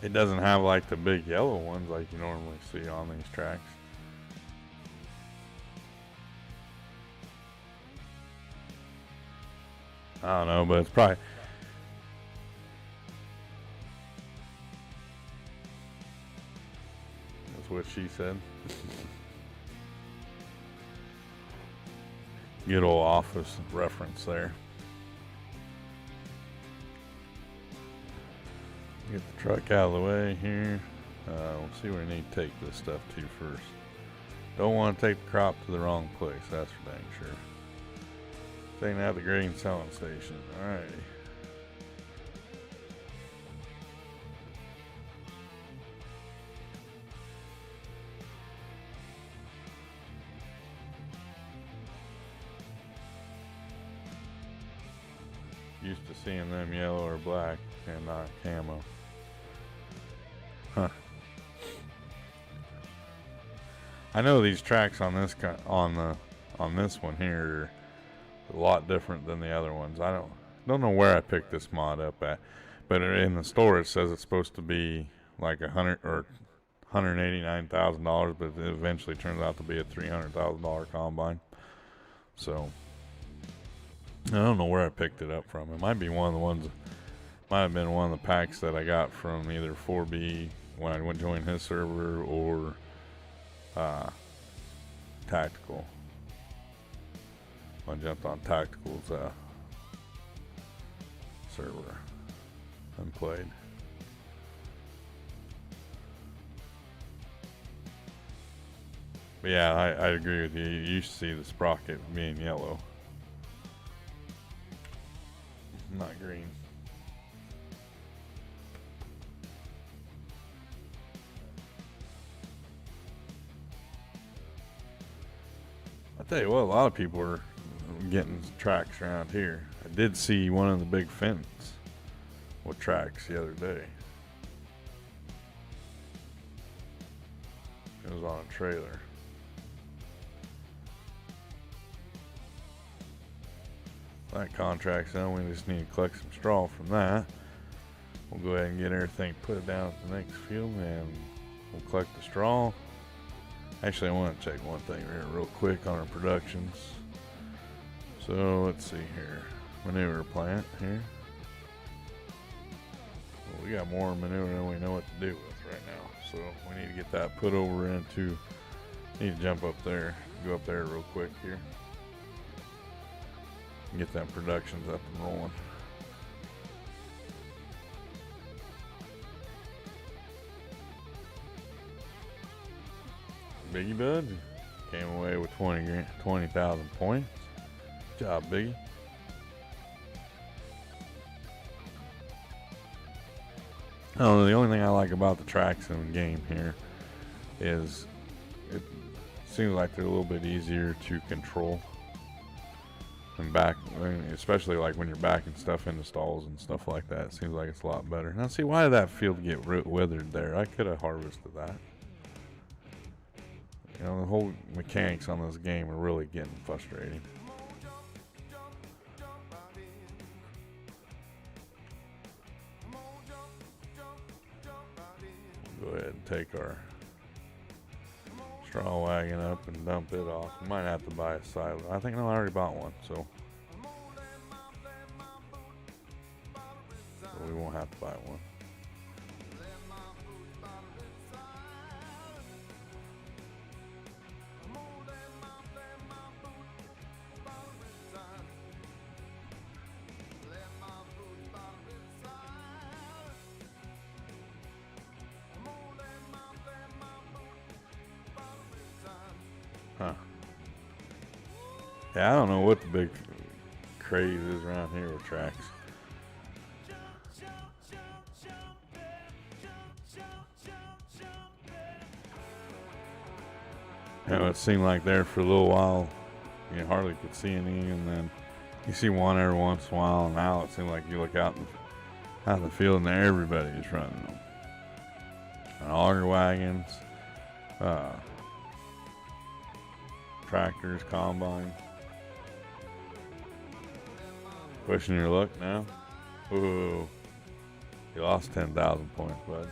It doesn't have like the big yellow ones like you normally see on these tracks. I don't know, but it's probably... That's what she said. Good old office reference there. Get the truck out of the way here. We'll see where we need to take this stuff to first. Don't want to take the crop to the wrong place, that's for dang sure. Taking out the grain selling station. Alrighty. Used to seeing them yellow or black and not camo. Huh. I know these tracks on this on this one here are a lot different than the other ones. I don't know where I picked this mod up at, but in the store it says it's supposed to be like $189,000, but it eventually turns out to be a $300,000 combine. So I don't know where I picked it up from. It might be one of the ones. Might have been one of the packs that I got from either 4B when I went to join his server or Tactical. I jumped on Tactical's server and played. But yeah, I agree with you. You used to see the sprocket being yellow, not green. I tell you what, a lot of people are getting tracks around here. I did see one of the big fence with tracks the other day. It was on a trailer. That contract's done. We just need to collect some straw from that. We'll go ahead and get everything put down at the next field and we'll collect the straw. Actually, I want to check one thing here real quick on our productions. So let's see here. Manure plant here. Well, we got more manure than we know what to do with right now. So we need to get that put over into, need to jump up there, go up there real quick here. And get that productions up and rolling. Biggie Bud came away with 20,000 points. Good job, Biggie. Oh, the only thing I like about the tracks in the game here is it seems like they're a little bit easier to control and back, especially like when you're backing stuff into stalls and stuff like that. It seems like it's a lot better. Now, see, why did that field get withered there? I could have harvested that. You know, the whole mechanics on this game are really getting frustrating. take our straw wagon up and dump it off. We might have to buy a silo. I think I already bought one, so we won't have to buy one. Huh. Yeah, I don't know what the big craze is around here with tracks. You know, it seemed like there for a little while you hardly could see any, and then you see one every once in a while, and now it seems like you look out in the field and there everybody is running them. And auger wagons, tractors, combine. Pushing your luck now. Ooh, you lost 10,000 points, bud.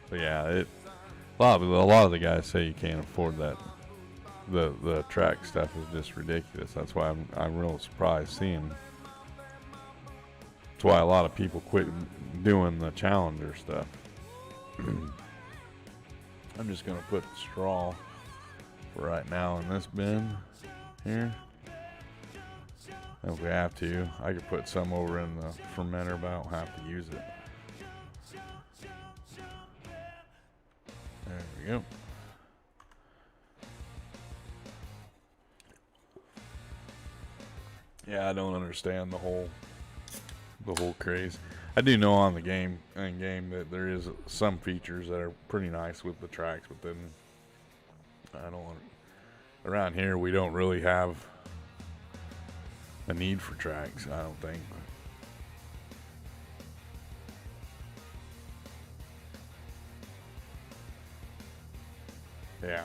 But yeah, a lot of the guys say you can't afford that. The track stuff is just ridiculous. That's why I'm real surprised seeing. That's why a lot of people quit doing the Challenger stuff. I'm just gonna put straw for right now in this bin here. If we have to, I could put some over in the fermenter, but I don't have to use it. There we go. Yeah, I don't understand the whole craze. I do know on the game that there is some features that are pretty nice with the tracks, but then around here we don't really have a need for tracks, I don't think. Yeah.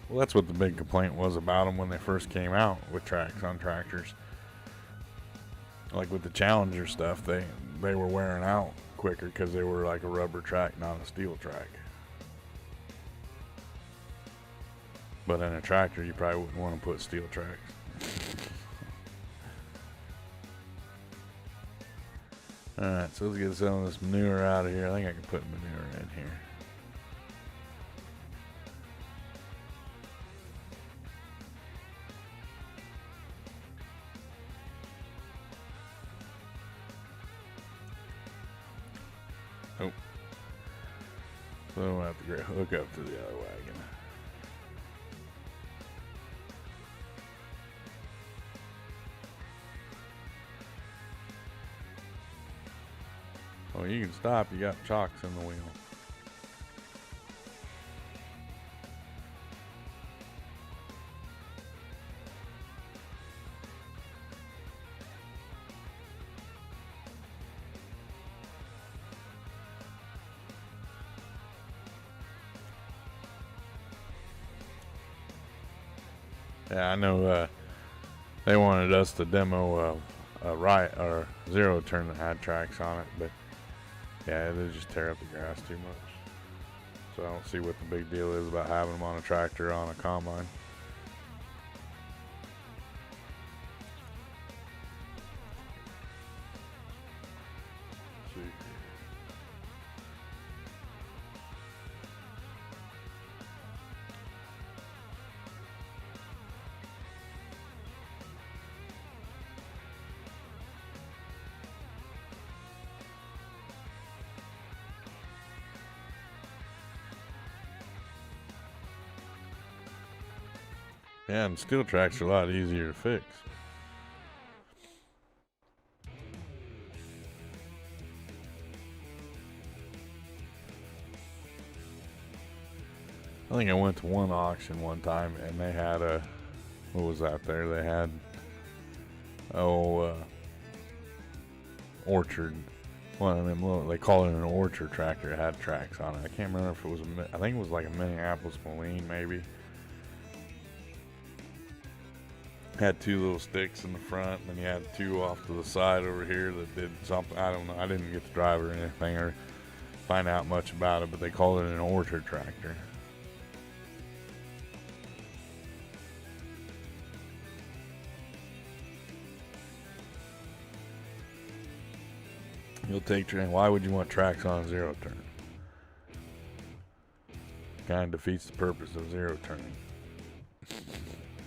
Well, that's what the big complaint was about them when they first came out with tracks on tractors. Like with the Challenger stuff, they were wearing out quicker because they were like a rubber track, not a steel track. But in a tractor, you probably wouldn't want to put steel tracks. Alright, so let's get some of this manure out of here. I think I can put manure in here. Oh. So we'll have to hook up to the other wagon. Oh, you can stop. You got chocks in the wheel. Yeah, I know they wanted us to demo a right or zero turn that had tracks on it, but yeah, they just tear up the grass too much. So I don't see what the big deal is about having them on a tractor or on a combine. Let's see. Yeah, and steel tracks are a lot easier to fix. I think I went to one auction one time and they had what was that there? They had, orchard. One of them, they call it an orchard tractor. It had tracks on it. I can't remember if it was, I think it was like a Minneapolis Moline maybe. Had two little sticks in the front, and then you had two off to the side over here that did something. I don't know. I didn't get to drive or anything or find out much about it, but they called it an orchard tractor. You'll take train. Why would you want tracks on a zero turn? Kind of defeats the purpose of zero turning.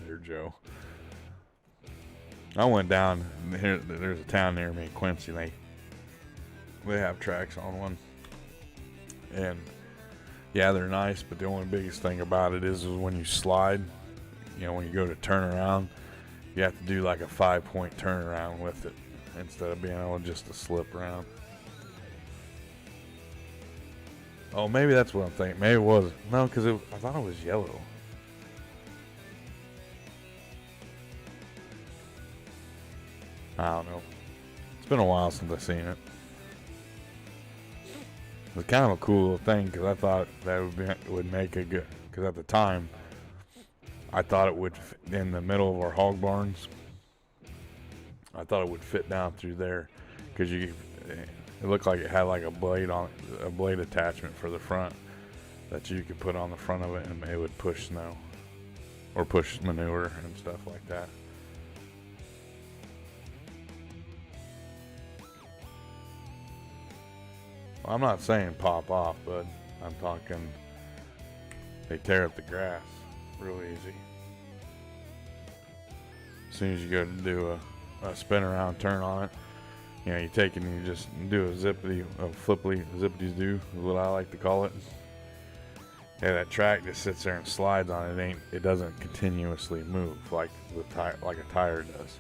There, Joe. I went down here. There's a town near me, Quincy. They have tracks on one, and yeah, they're nice. But the only biggest thing about it is when you slide. You know, when you go to turn around, you have to do like a 5-point turnaround with it instead of being able just to slip around. Oh, maybe that's what I'm thinking. Maybe it was. No, because I thought it was yellow. I don't know. It's been a while since I've seen it. It was kind of a cool little thing because I thought that would make a good. Because at the time, I thought it would in the middle of our hog barns. I thought it would fit down through there because it looked like it had like a blade attachment for the front that you could put on the front of it, and it would push snow or push manure and stuff like that. Well, I'm not saying pop off, but I'm talking they tear up the grass real easy. As soon as you go to do a spin around turn on it, you know, you take it and you just do a zippity do is what I like to call it. Yeah, that track just sits there and slides on it. It doesn't continuously move like a tire does.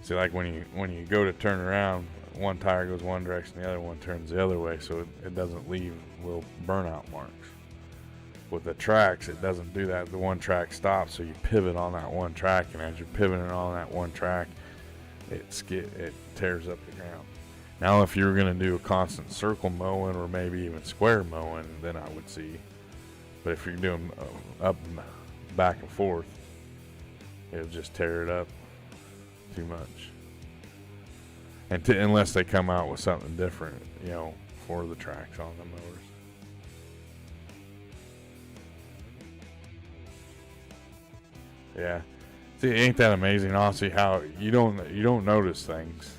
See, like when you go to turn around, one tire goes one direction, the other one turns the other way, so it doesn't leave little burnout marks. With the tracks, it doesn't do that. The one track stops, so you pivot on that one track, and as you're pivoting on that one track, it tears up the ground. Now, if you were going to do a constant circle mowing or maybe even square mowing, then I would see. But if you're doing up and back and forth, it'll just tear it up too much. And unless they come out with something different, you know, for the tracks on the mowers. Yeah. See, ain't that amazing, honestly, how you don't notice things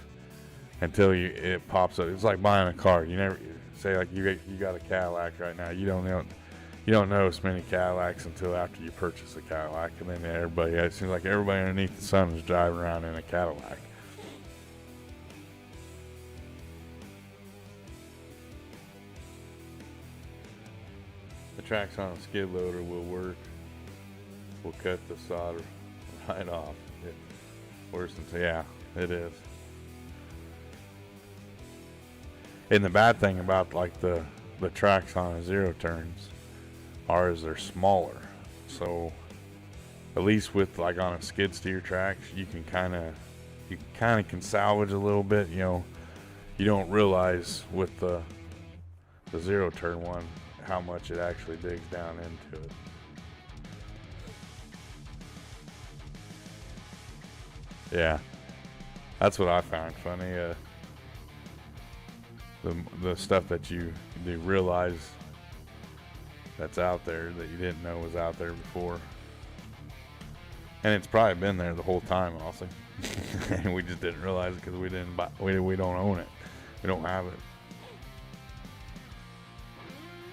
until it pops up. It's like buying a car. You never say like you got a Cadillac right now. You don't notice many Cadillacs until after you purchase a Cadillac, and then it seems like everybody underneath the sun is driving around in a Cadillac. The tracks on a skid loader will work. We'll cut the solder right off. Yeah, it is. And the bad thing about like the tracks on a zero turns is they're smaller. So at least with like on a skid steer tracks, you kind of can salvage a little bit. You know, you don't realize with the zero turn one how much it actually digs down into it. Yeah, that's what I found funny. The stuff that you do realize that's out there that you didn't know was out there before, and it's probably been there the whole time, also. And we just didn't realize it because we didn't buy. We don't own it. We don't have it.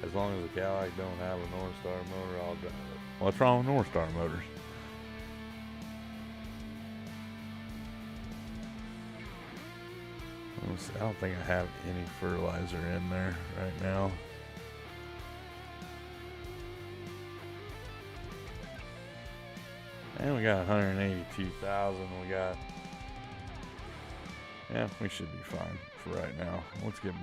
As long as the Cadillac don't have a North Star motor, I'll drive it. What's wrong with North Star motors? I don't think I have any fertilizer in there right now. And we got 182,000. We should be fine for right now. Let's get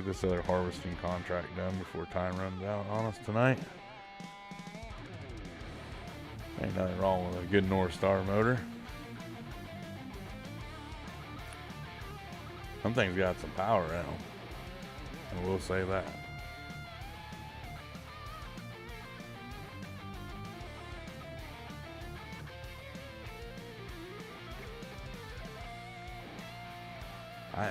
this other harvesting contract done before time runs out on us tonight. Ain't nothing wrong with a good North Star motor. Some things got some power in them, and we'll say that. I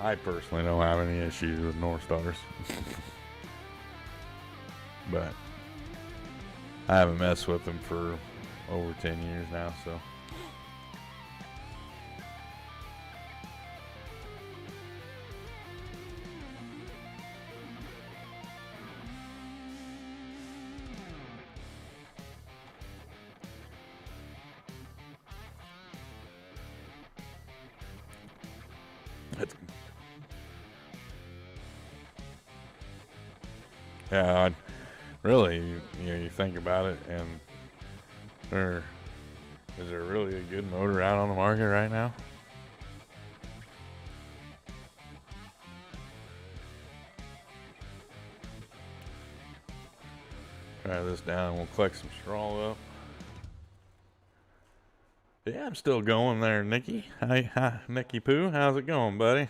I personally don't have any issues with North Stars. But I haven't messed with them for over 10 years now, so. Yeah, really, you think about it, and is there really a good motor out on the market right now? Try this down. We'll collect some straw up. Yeah, I'm still going there, Nikki. Hi, Nicky Poo. How's it going, buddy?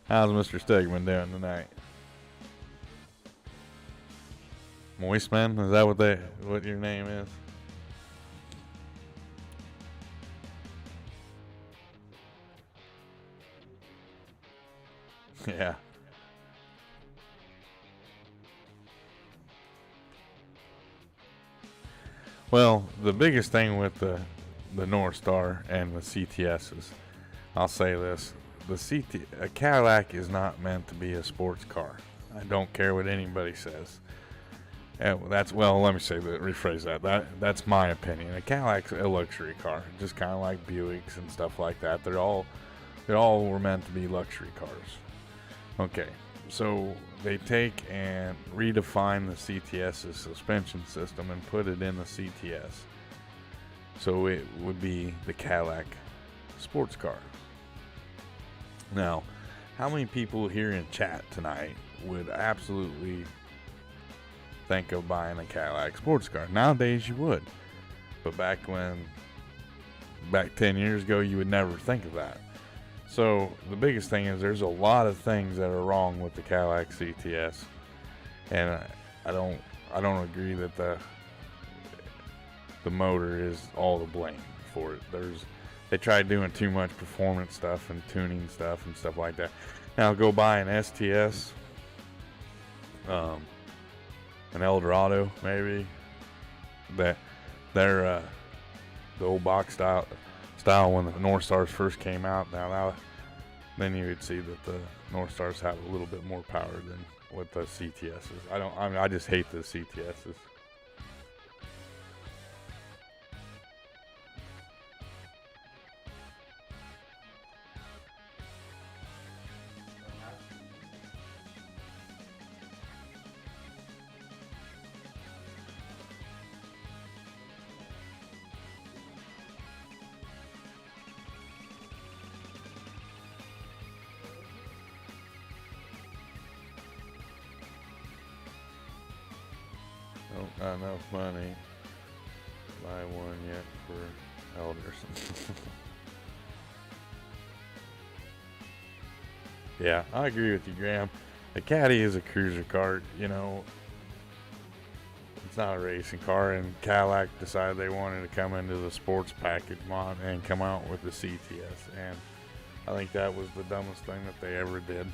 How's Mr. Stegman doing tonight? Moistman? Is that what your name is? Yeah. Well, the biggest thing with the North Star and the CTSs, I'll say this: a Cadillac is not meant to be a sports car. I don't care what anybody says. Let me rephrase that. That's my opinion. A Cadillac's a luxury car, just kind of like Buicks and stuff like that. They all were meant to be luxury cars. Okay, so they take and redefine the CTS's suspension system and put it in the CTS. So it would be the Cadillac sports car. Now, how many people here in chat tonight would absolutely think of buying a Cadillac sports car? Nowadays you would, but back 10 years ago you would never think of that. So the biggest thing is there's a lot of things that are wrong with the Cadillac CTS, and I don't agree that the motor is all to blame for it. They tried doing too much performance stuff and tuning stuff and stuff like that. Now go buy an STS, an Eldorado maybe, that they're the old box style when the North Stars first came out. Now then you would see that the North Stars have a little bit more power than what the CTSs. I just hate the CTSs. Don't got enough money to buy one yet for elders. Yeah, I agree with you, Graham. The Caddy is a cruiser car, it's not a racing car, and Cadillac decided they wanted to come into the sports package mod and come out with the CTS, and I think that was the dumbest thing that they ever did.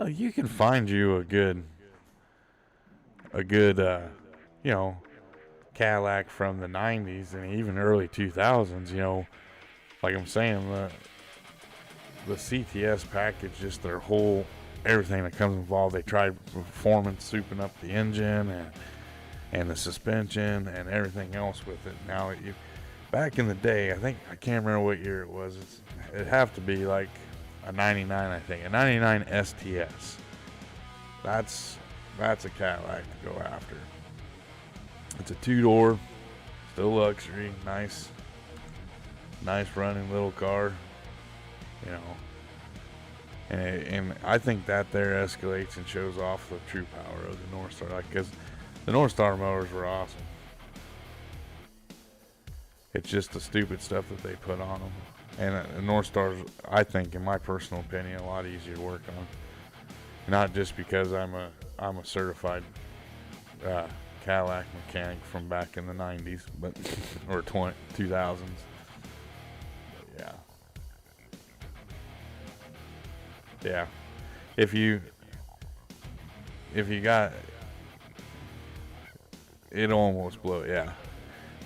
You can find you a good Cadillac from the 90s and even early 2000s, like I'm saying, the CTS package, just their whole, everything that comes involved. They tried performance, souping up the engine and the suspension and everything else with it. Now, back in the day, I can't remember what year it was. It'd have to be like a 99, I think. A 99 STS. That's a Cadillac to go after. It's a two-door, still luxury, nice running little car, and I think that there escalates and shows off the true power of the North Star, because the North Star motors were awesome. It's just the stupid stuff that they put on them. And the North Stars, I think, in my personal opinion, a lot easier to work on. Not just because I'm a certified Cadillac mechanic from back in the 90s, but or 2000s. Yeah. Yeah. If you got it, almost blow. Yeah.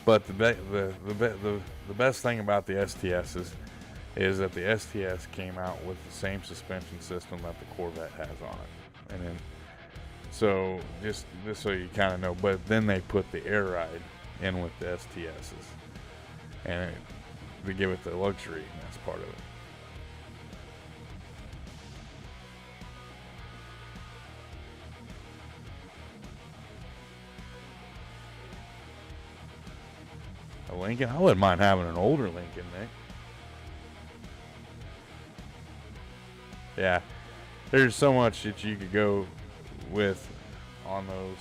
But the best thing about the STSs is that the STS came out with the same suspension system that the Corvette has on it, and then so just so you kind of know. But then they put the air ride in with the STSs, and they give it the luxury, and that's part of it. A Lincoln? I wouldn't mind having an older Lincoln, Nick. Yeah, there's so much that you could go with on those.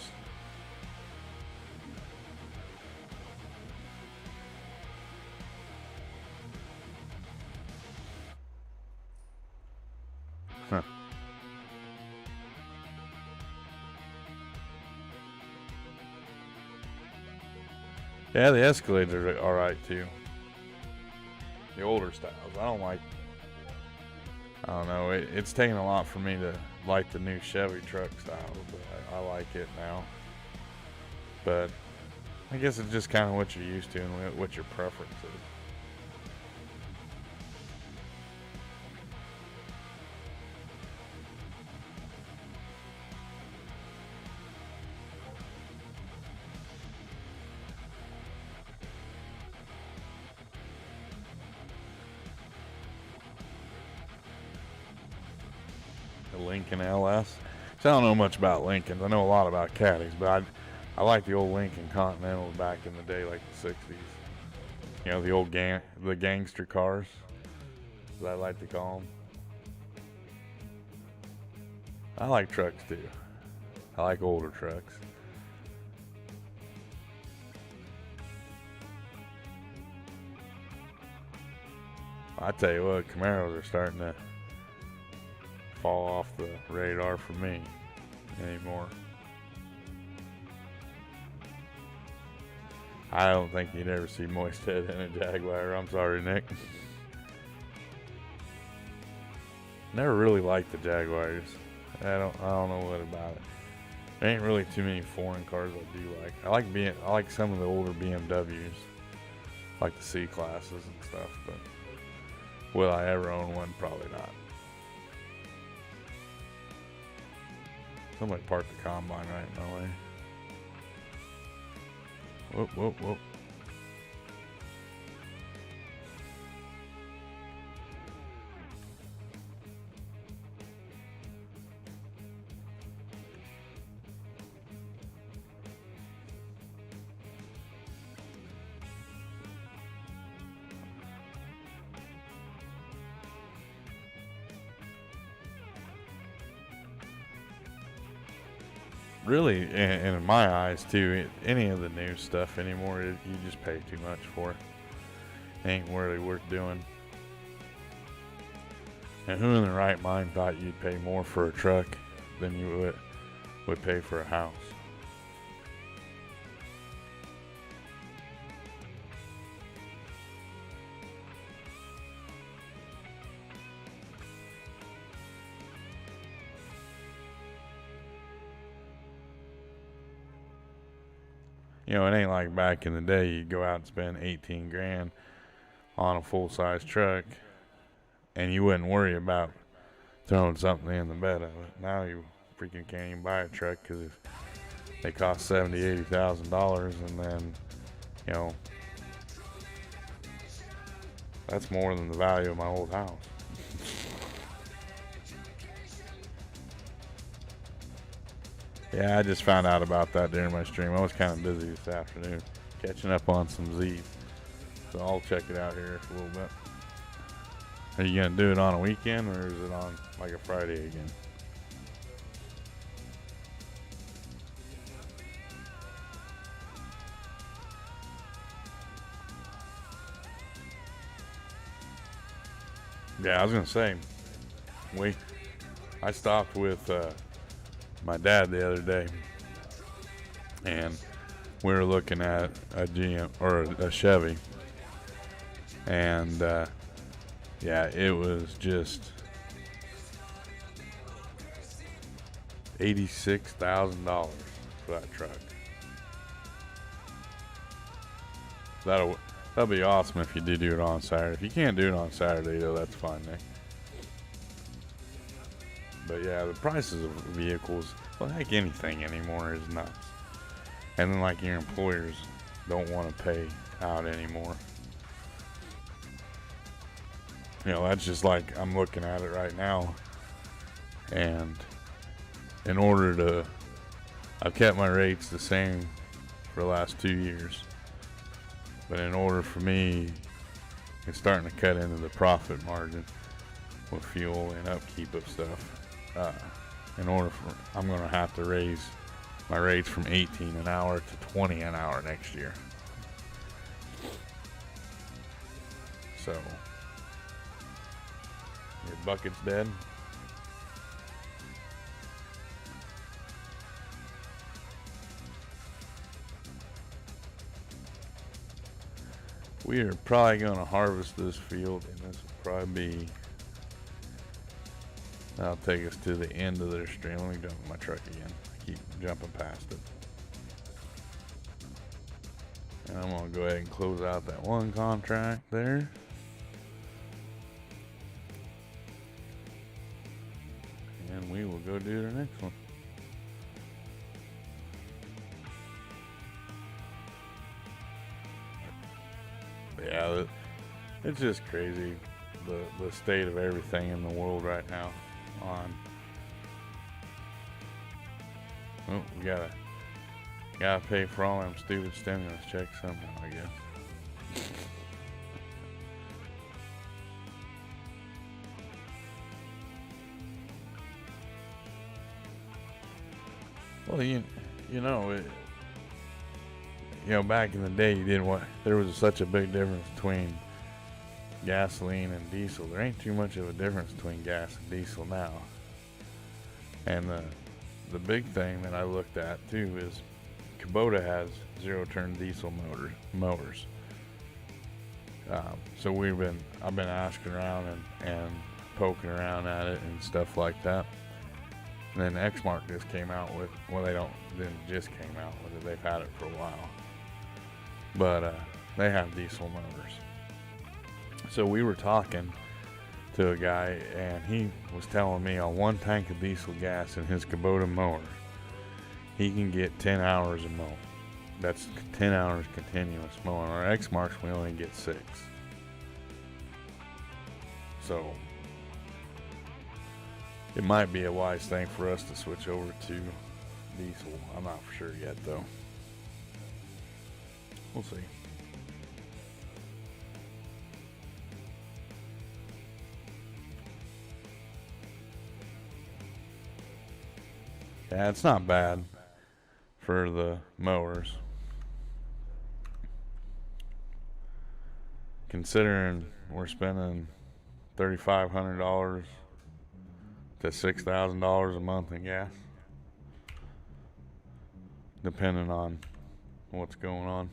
Huh. Yeah, the Escalades are alright too. The older styles. I don't know. It's taken a lot for me to like the new Chevy truck style, but I like it now. But I guess it's just kind of what you're used to and what your preference is. Lincoln LS. So I don't know much about Lincolns. I know a lot about Caddies, but I like the old Lincoln Continentals back in the day, like the 60s. You know, the old the gangster cars, as I like to call them. I like trucks too. I like older trucks. I tell you what, Camaros are starting to fall off the radar for me anymore. I don't think you'd ever see moist head in a Jaguar. I'm sorry, Nick. Never really liked the Jaguars. I don't know what about it. There ain't really too many foreign cars I do like. I like some of the older BMWs, like the C classes and stuff. But will I ever own one? Probably not. Somebody parked the combine right in my way. Whoop, whoop, whoop. Really, and in my eyes too, any of the new stuff anymore, you just pay too much for it. Ain't really worth doing. And who in their right mind thought you'd pay more for a truck than you would pay for a house? You know, it ain't like back in the day you'd go out and spend 18 grand on a full-size truck and you wouldn't worry about throwing something in the bed of it. Now you freaking can't even buy a truck because they cost $70,000, $80,000, and then, you know, that's more than the value of my old house. Yeah, I just found out about that during my stream. I was kind of busy this afternoon, catching up on some Z's. So I'll check it out here for a little bit. Are you going to do it on a weekend, or is it on like a Friday again? Yeah, I was going to say, I stopped with my dad the other day, and we were looking at a GM or a Chevy, and yeah, it was just $86,000 for that truck. That'll be awesome if you do it on Saturday. If you can't do it on Saturday, though, that's fine, Nick. But yeah, the prices of vehicles, well, heck, anything anymore is nuts. And then, like, your employers don't want to pay out anymore. You know, that's just like I'm looking at it right now. And in order to, I've kept my rates the same for the last 2 years. But in order for me, it's starting to cut into the profit margin with fuel and upkeep of stuff. I'm going to have to raise my rates from 18 an hour to 20 an hour next year. So, your bucket's dead. We are probably going to harvest this field, and this will probably be, that'll take us to the end of their stream. Let me jump in my truck again. I keep jumping past it. And I'm going to go ahead and close out that one contract there. And we will go do the next one. Yeah, it's just crazy, the state of everything in the world right now. We gotta pay for all them stupid stimulus checks somehow, I guess. Well, you know, back in the day, there was such a big difference between gasoline and diesel. There ain't too much of a difference between gas and diesel now. And the big thing that I looked at too is Kubota has zero-turn diesel motors. So I've been asking around and poking around at it and stuff like that. And then Exmark just came out with, just came out with it. They've had it for a while. But they have diesel motors. So we were talking to a guy, and he was telling me on one tank of diesel gas in his Kubota mower, he can get 10 hours of mowing. That's 10 hours continuous mowing. Our Exmarks, we only get 6. So it might be a wise thing for us to switch over to diesel. I'm not for sure yet, though. We'll see. Yeah, it's not bad for the mowers. Considering we're spending $3,500 to $6,000 a month in gas, depending on what's going on.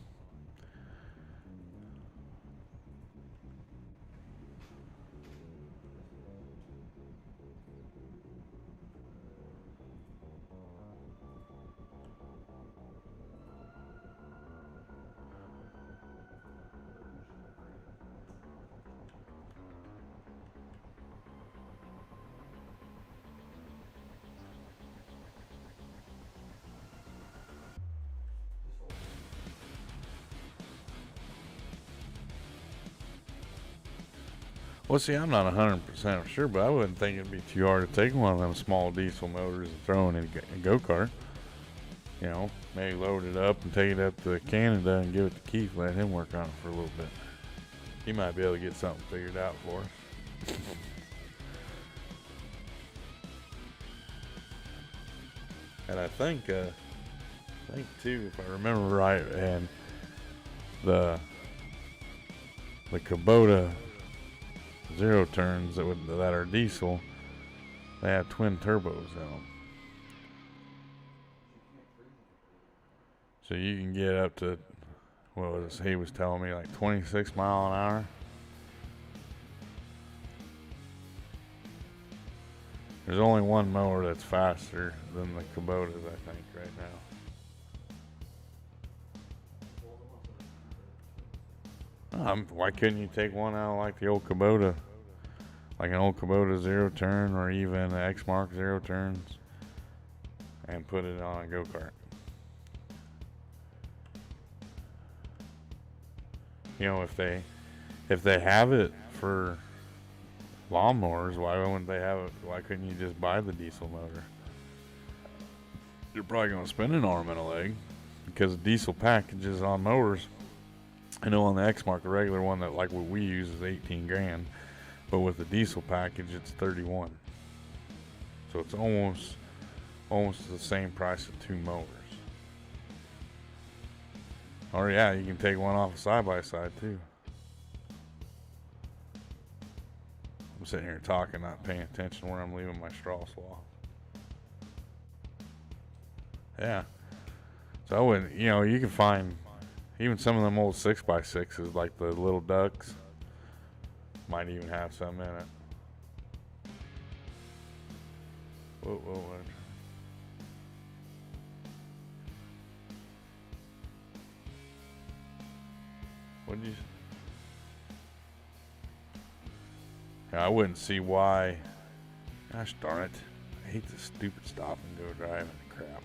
Well, see, I'm not 100% sure, but I wouldn't think it'd be too hard to take one of them small diesel motors and throw it in a go-kart. You know, maybe load it up and take it up to Canada and give it to Keith, let him work on it for a little bit. He might be able to get something figured out for us. And I think too, if I remember right, and the Kubota zero turns that are diesel, They have twin turbos in them. So you can get up to, he was telling me, like 26 mile an hour. There's only one mower that's faster than the Kubotas, I think, right now. Why couldn't you take one out like the old Kubota? Like an old Kubota zero turn or even an X-Mark zero turns and put it on a go-kart. You know, if they have it for lawnmowers, why wouldn't they have it? Why couldn't you just buy the diesel motor? You're probably going to spend an arm and a leg because diesel packages on mowers. I know on the X-Mark, the regular one that like what we use is 18 grand, but with the diesel package, it's 31. So it's almost the same price of two mowers. Or yeah, you can take one off a side-by-side too. I'm sitting here talking, not paying attention where I'm leaving my straw swath. Yeah. So I wouldn't, you can find even some of them old 6x6s, like the little ducks, might even have some in it. Whoa. What'd you? Yeah, I wouldn't see why. Gosh darn it. I hate this stupid stop and go driving crap.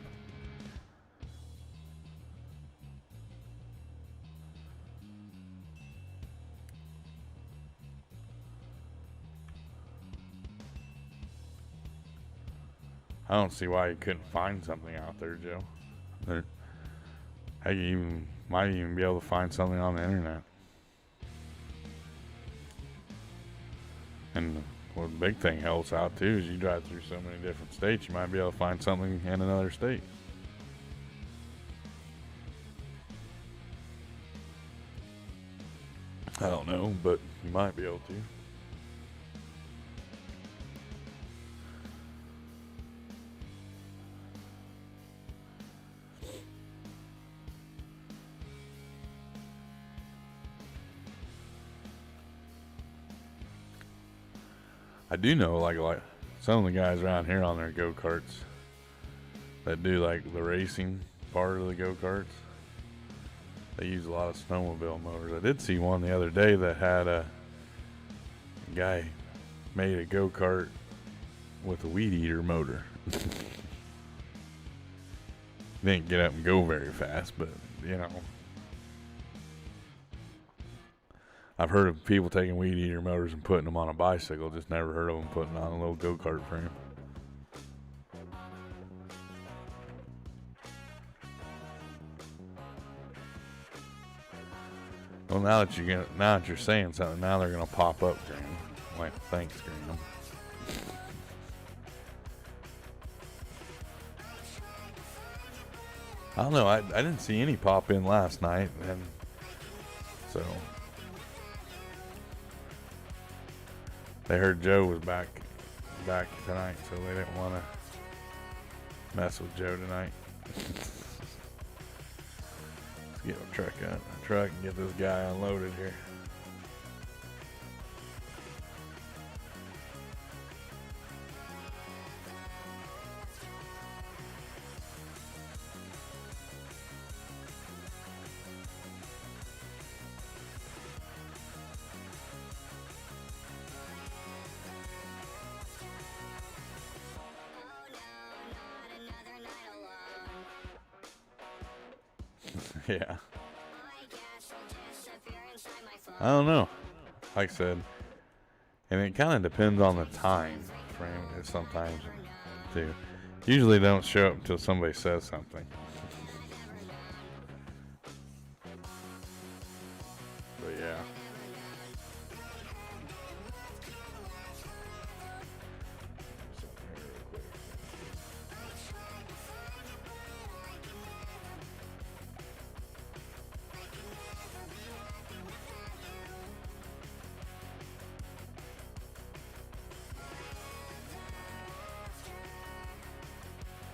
I don't see why you couldn't find something out there, Joe. You might even be able to find something on the internet. And the big thing helps out too is you drive through so many different states, you might be able to find something in another state. I don't know, but you might be able to. I do know like some of the guys around here on their go-karts that do like the racing part of the go-karts, they use a lot of snowmobile motors. I did see one the other day that had a guy made a go-kart with a weed eater motor. Didn't get up and go very fast, but I've heard of people taking weed eater motors and putting them on a bicycle, just never heard of them putting on a little go-kart frame. Well, now that you're saying something, now they're gonna pop up, Graham. Like, thanks, Graham. I don't know. I didn't see any pop in last night, and so they heard Joe was back tonight, so they didn't want to mess with Joe tonight. Let's get a truck and get this guy unloaded here. Yeah. I don't know. Like I said, and it kind of depends on the time frame sometimes too. Usually they don't show up until somebody says something. But yeah.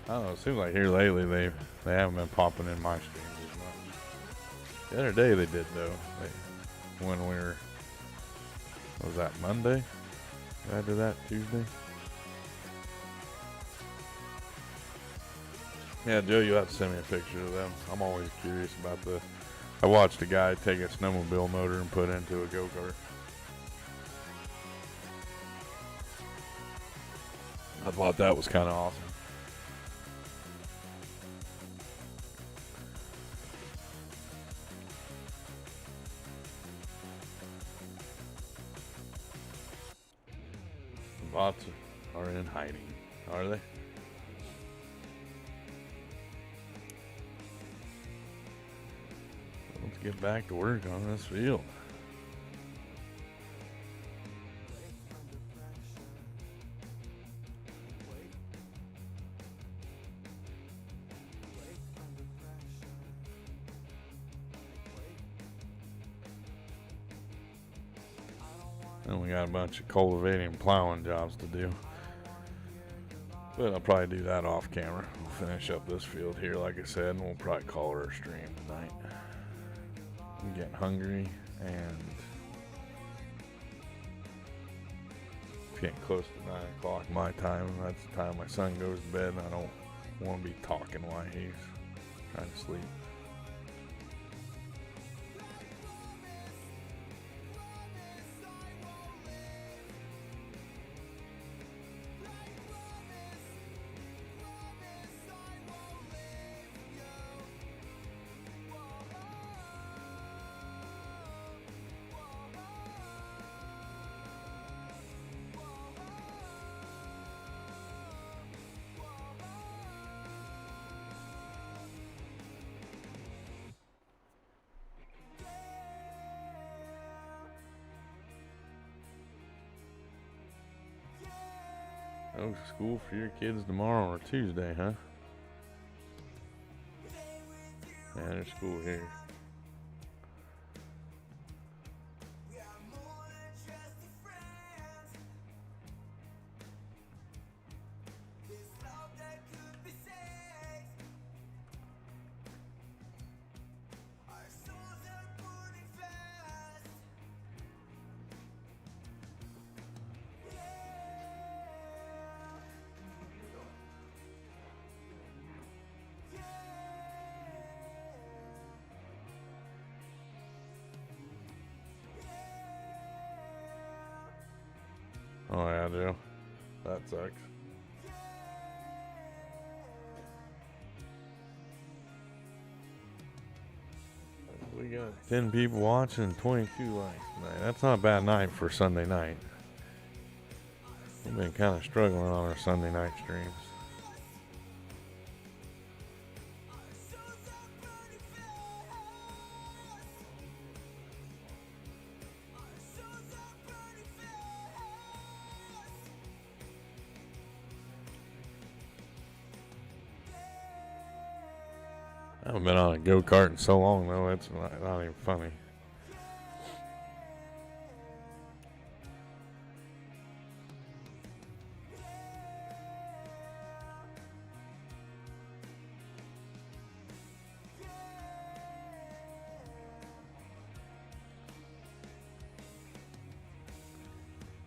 I don't know. It seems like here lately they haven't been popping in my streams as much. The other day they did though. When we were, what was that, Monday? After that, Tuesday? Yeah, Joe, you have to send me a picture of them. I'm always curious about I watched a guy take a snowmobile motor and put it into a go-kart. I thought that was kind of awesome. The bots are in hiding, are they? Let's get back to work on this field. And we got a bunch of cultivating and plowing jobs to do. But I'll probably do that off camera. We'll finish up this field here, like I said, and we'll probably call it our stream tonight. I'm getting hungry, and it's getting close to 9 o'clock my time. That's the time my son goes to bed, and I don't want to be talking while he's trying to sleep. Oh, school for your kids tomorrow or Tuesday, huh? Yeah, there's school here. Oh yeah, Joe. That sucks. We got 10 people watching, 22 likes tonight. That's not a bad night for Sunday night. We've been kind of struggling on our Sunday night streams. I haven't been on a go-kart in so long, though. It's not even funny.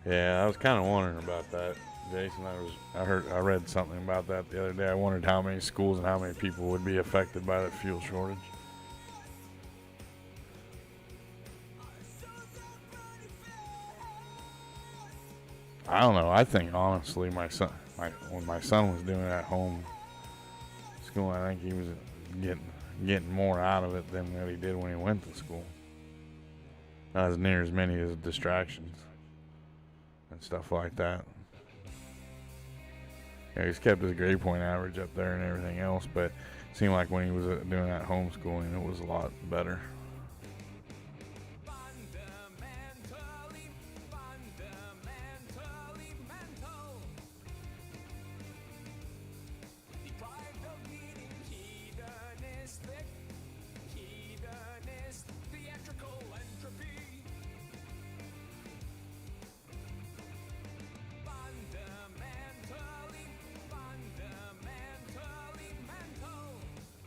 Yeah, I was kind of wondering about that, Jason. I read something about that the other day. I wondered how many schools and how many people would be affected by that fuel shortage. I don't know. I think honestly, when my son was doing it at home school, I think he was getting more out of it than what he did when he went to school. Not as near as many as distractions and stuff like that. Yeah, he's kept his grade point average up there and everything else, but it seemed like when he was doing that homeschooling, it was a lot better.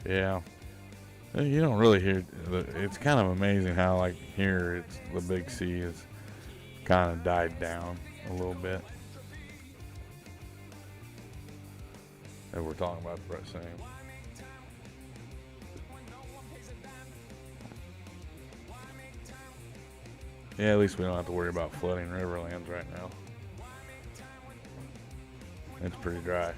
Yeah. You don't really hear. It's kind of amazing how, like, here, it's the Big C has kind of died down a little bit. And we're talking about the same. Yeah, at least we don't have to worry about flooding Riverlands right now. It's pretty dry.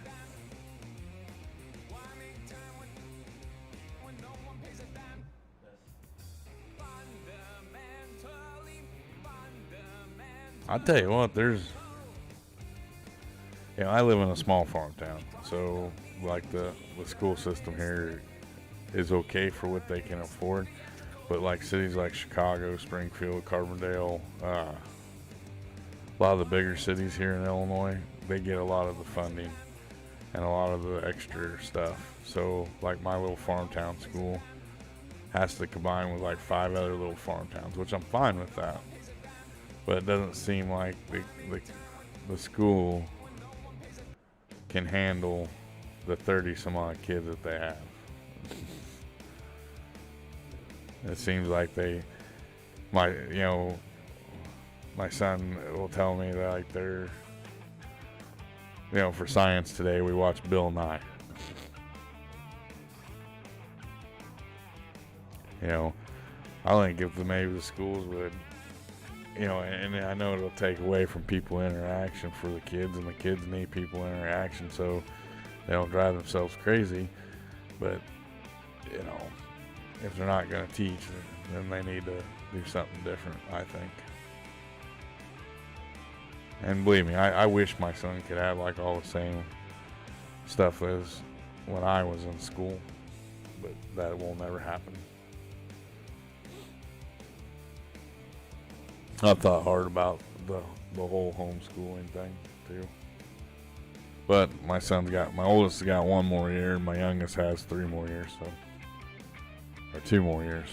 I'll tell you what, I live in a small farm town, so like the school system here is okay for what they can afford, but like cities like Chicago, Springfield, Carbondale, a lot of the bigger cities here in Illinois, they get a lot of the funding and a lot of the extra stuff. So like my little farm town school has to combine with like 5 other little farm towns, which I'm fine with that. But it doesn't seem like the school can handle the 30 some odd kids that they have. It seems like my son will tell me that, like, they're, for science today we watched Bill Nye. I think if maybe the schools would, and I know it'll take away from people interaction for the kids, and the kids need people interaction so they don't drive themselves crazy. But, if they're not going to teach, then they need to do something different, I think. And believe me, I wish my son could have like all the same stuff as when I was in school, but that will never happen. I've thought hard about the whole homeschooling thing too. But my oldest has got 1 more year, and my youngest has 3 more years, or 2 more years.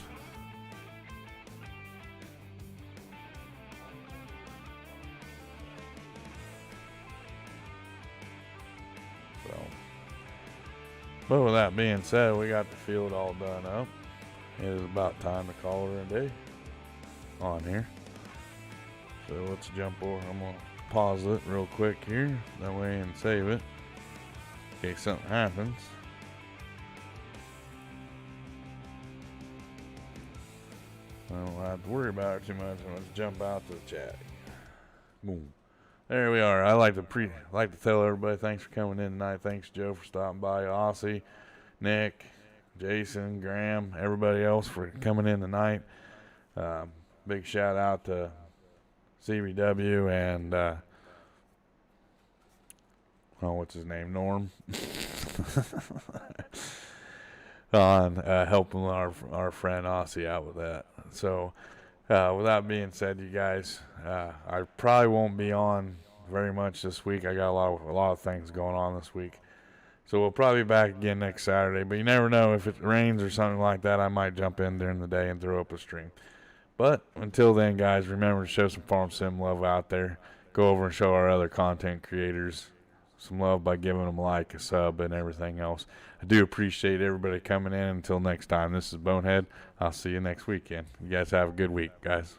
So, but with that being said, we got the field all done up. It is about time to call it a day on here. So let's jump over. I'm going to pause it real quick here, that way, and save it in case something happens. I don't have to worry about it too much. Let's jump out to the chat. Boom. There we are. I like to tell everybody thanks for coming in tonight. Thanks, Joe, for stopping by. Aussie, Nick, Jason, Graham, everybody else for coming in tonight. Big shout out to CBW and what's his name, Norm, on helping our friend Aussie out with that. So with that being said, you guys, I probably won't be on very much this week. I got a lot of things going on this week, so we'll probably be back again next Saturday. But you never know, if it rains or something like that, I might jump in during the day and throw up a stream. But until then, guys, remember to show some farm sim love out there. Go over and show our other content creators some love by giving them a like, a sub, and everything else. I do appreciate everybody coming in. Until next time, this is Bonehead. I'll see you next weekend. You guys have a good week, guys.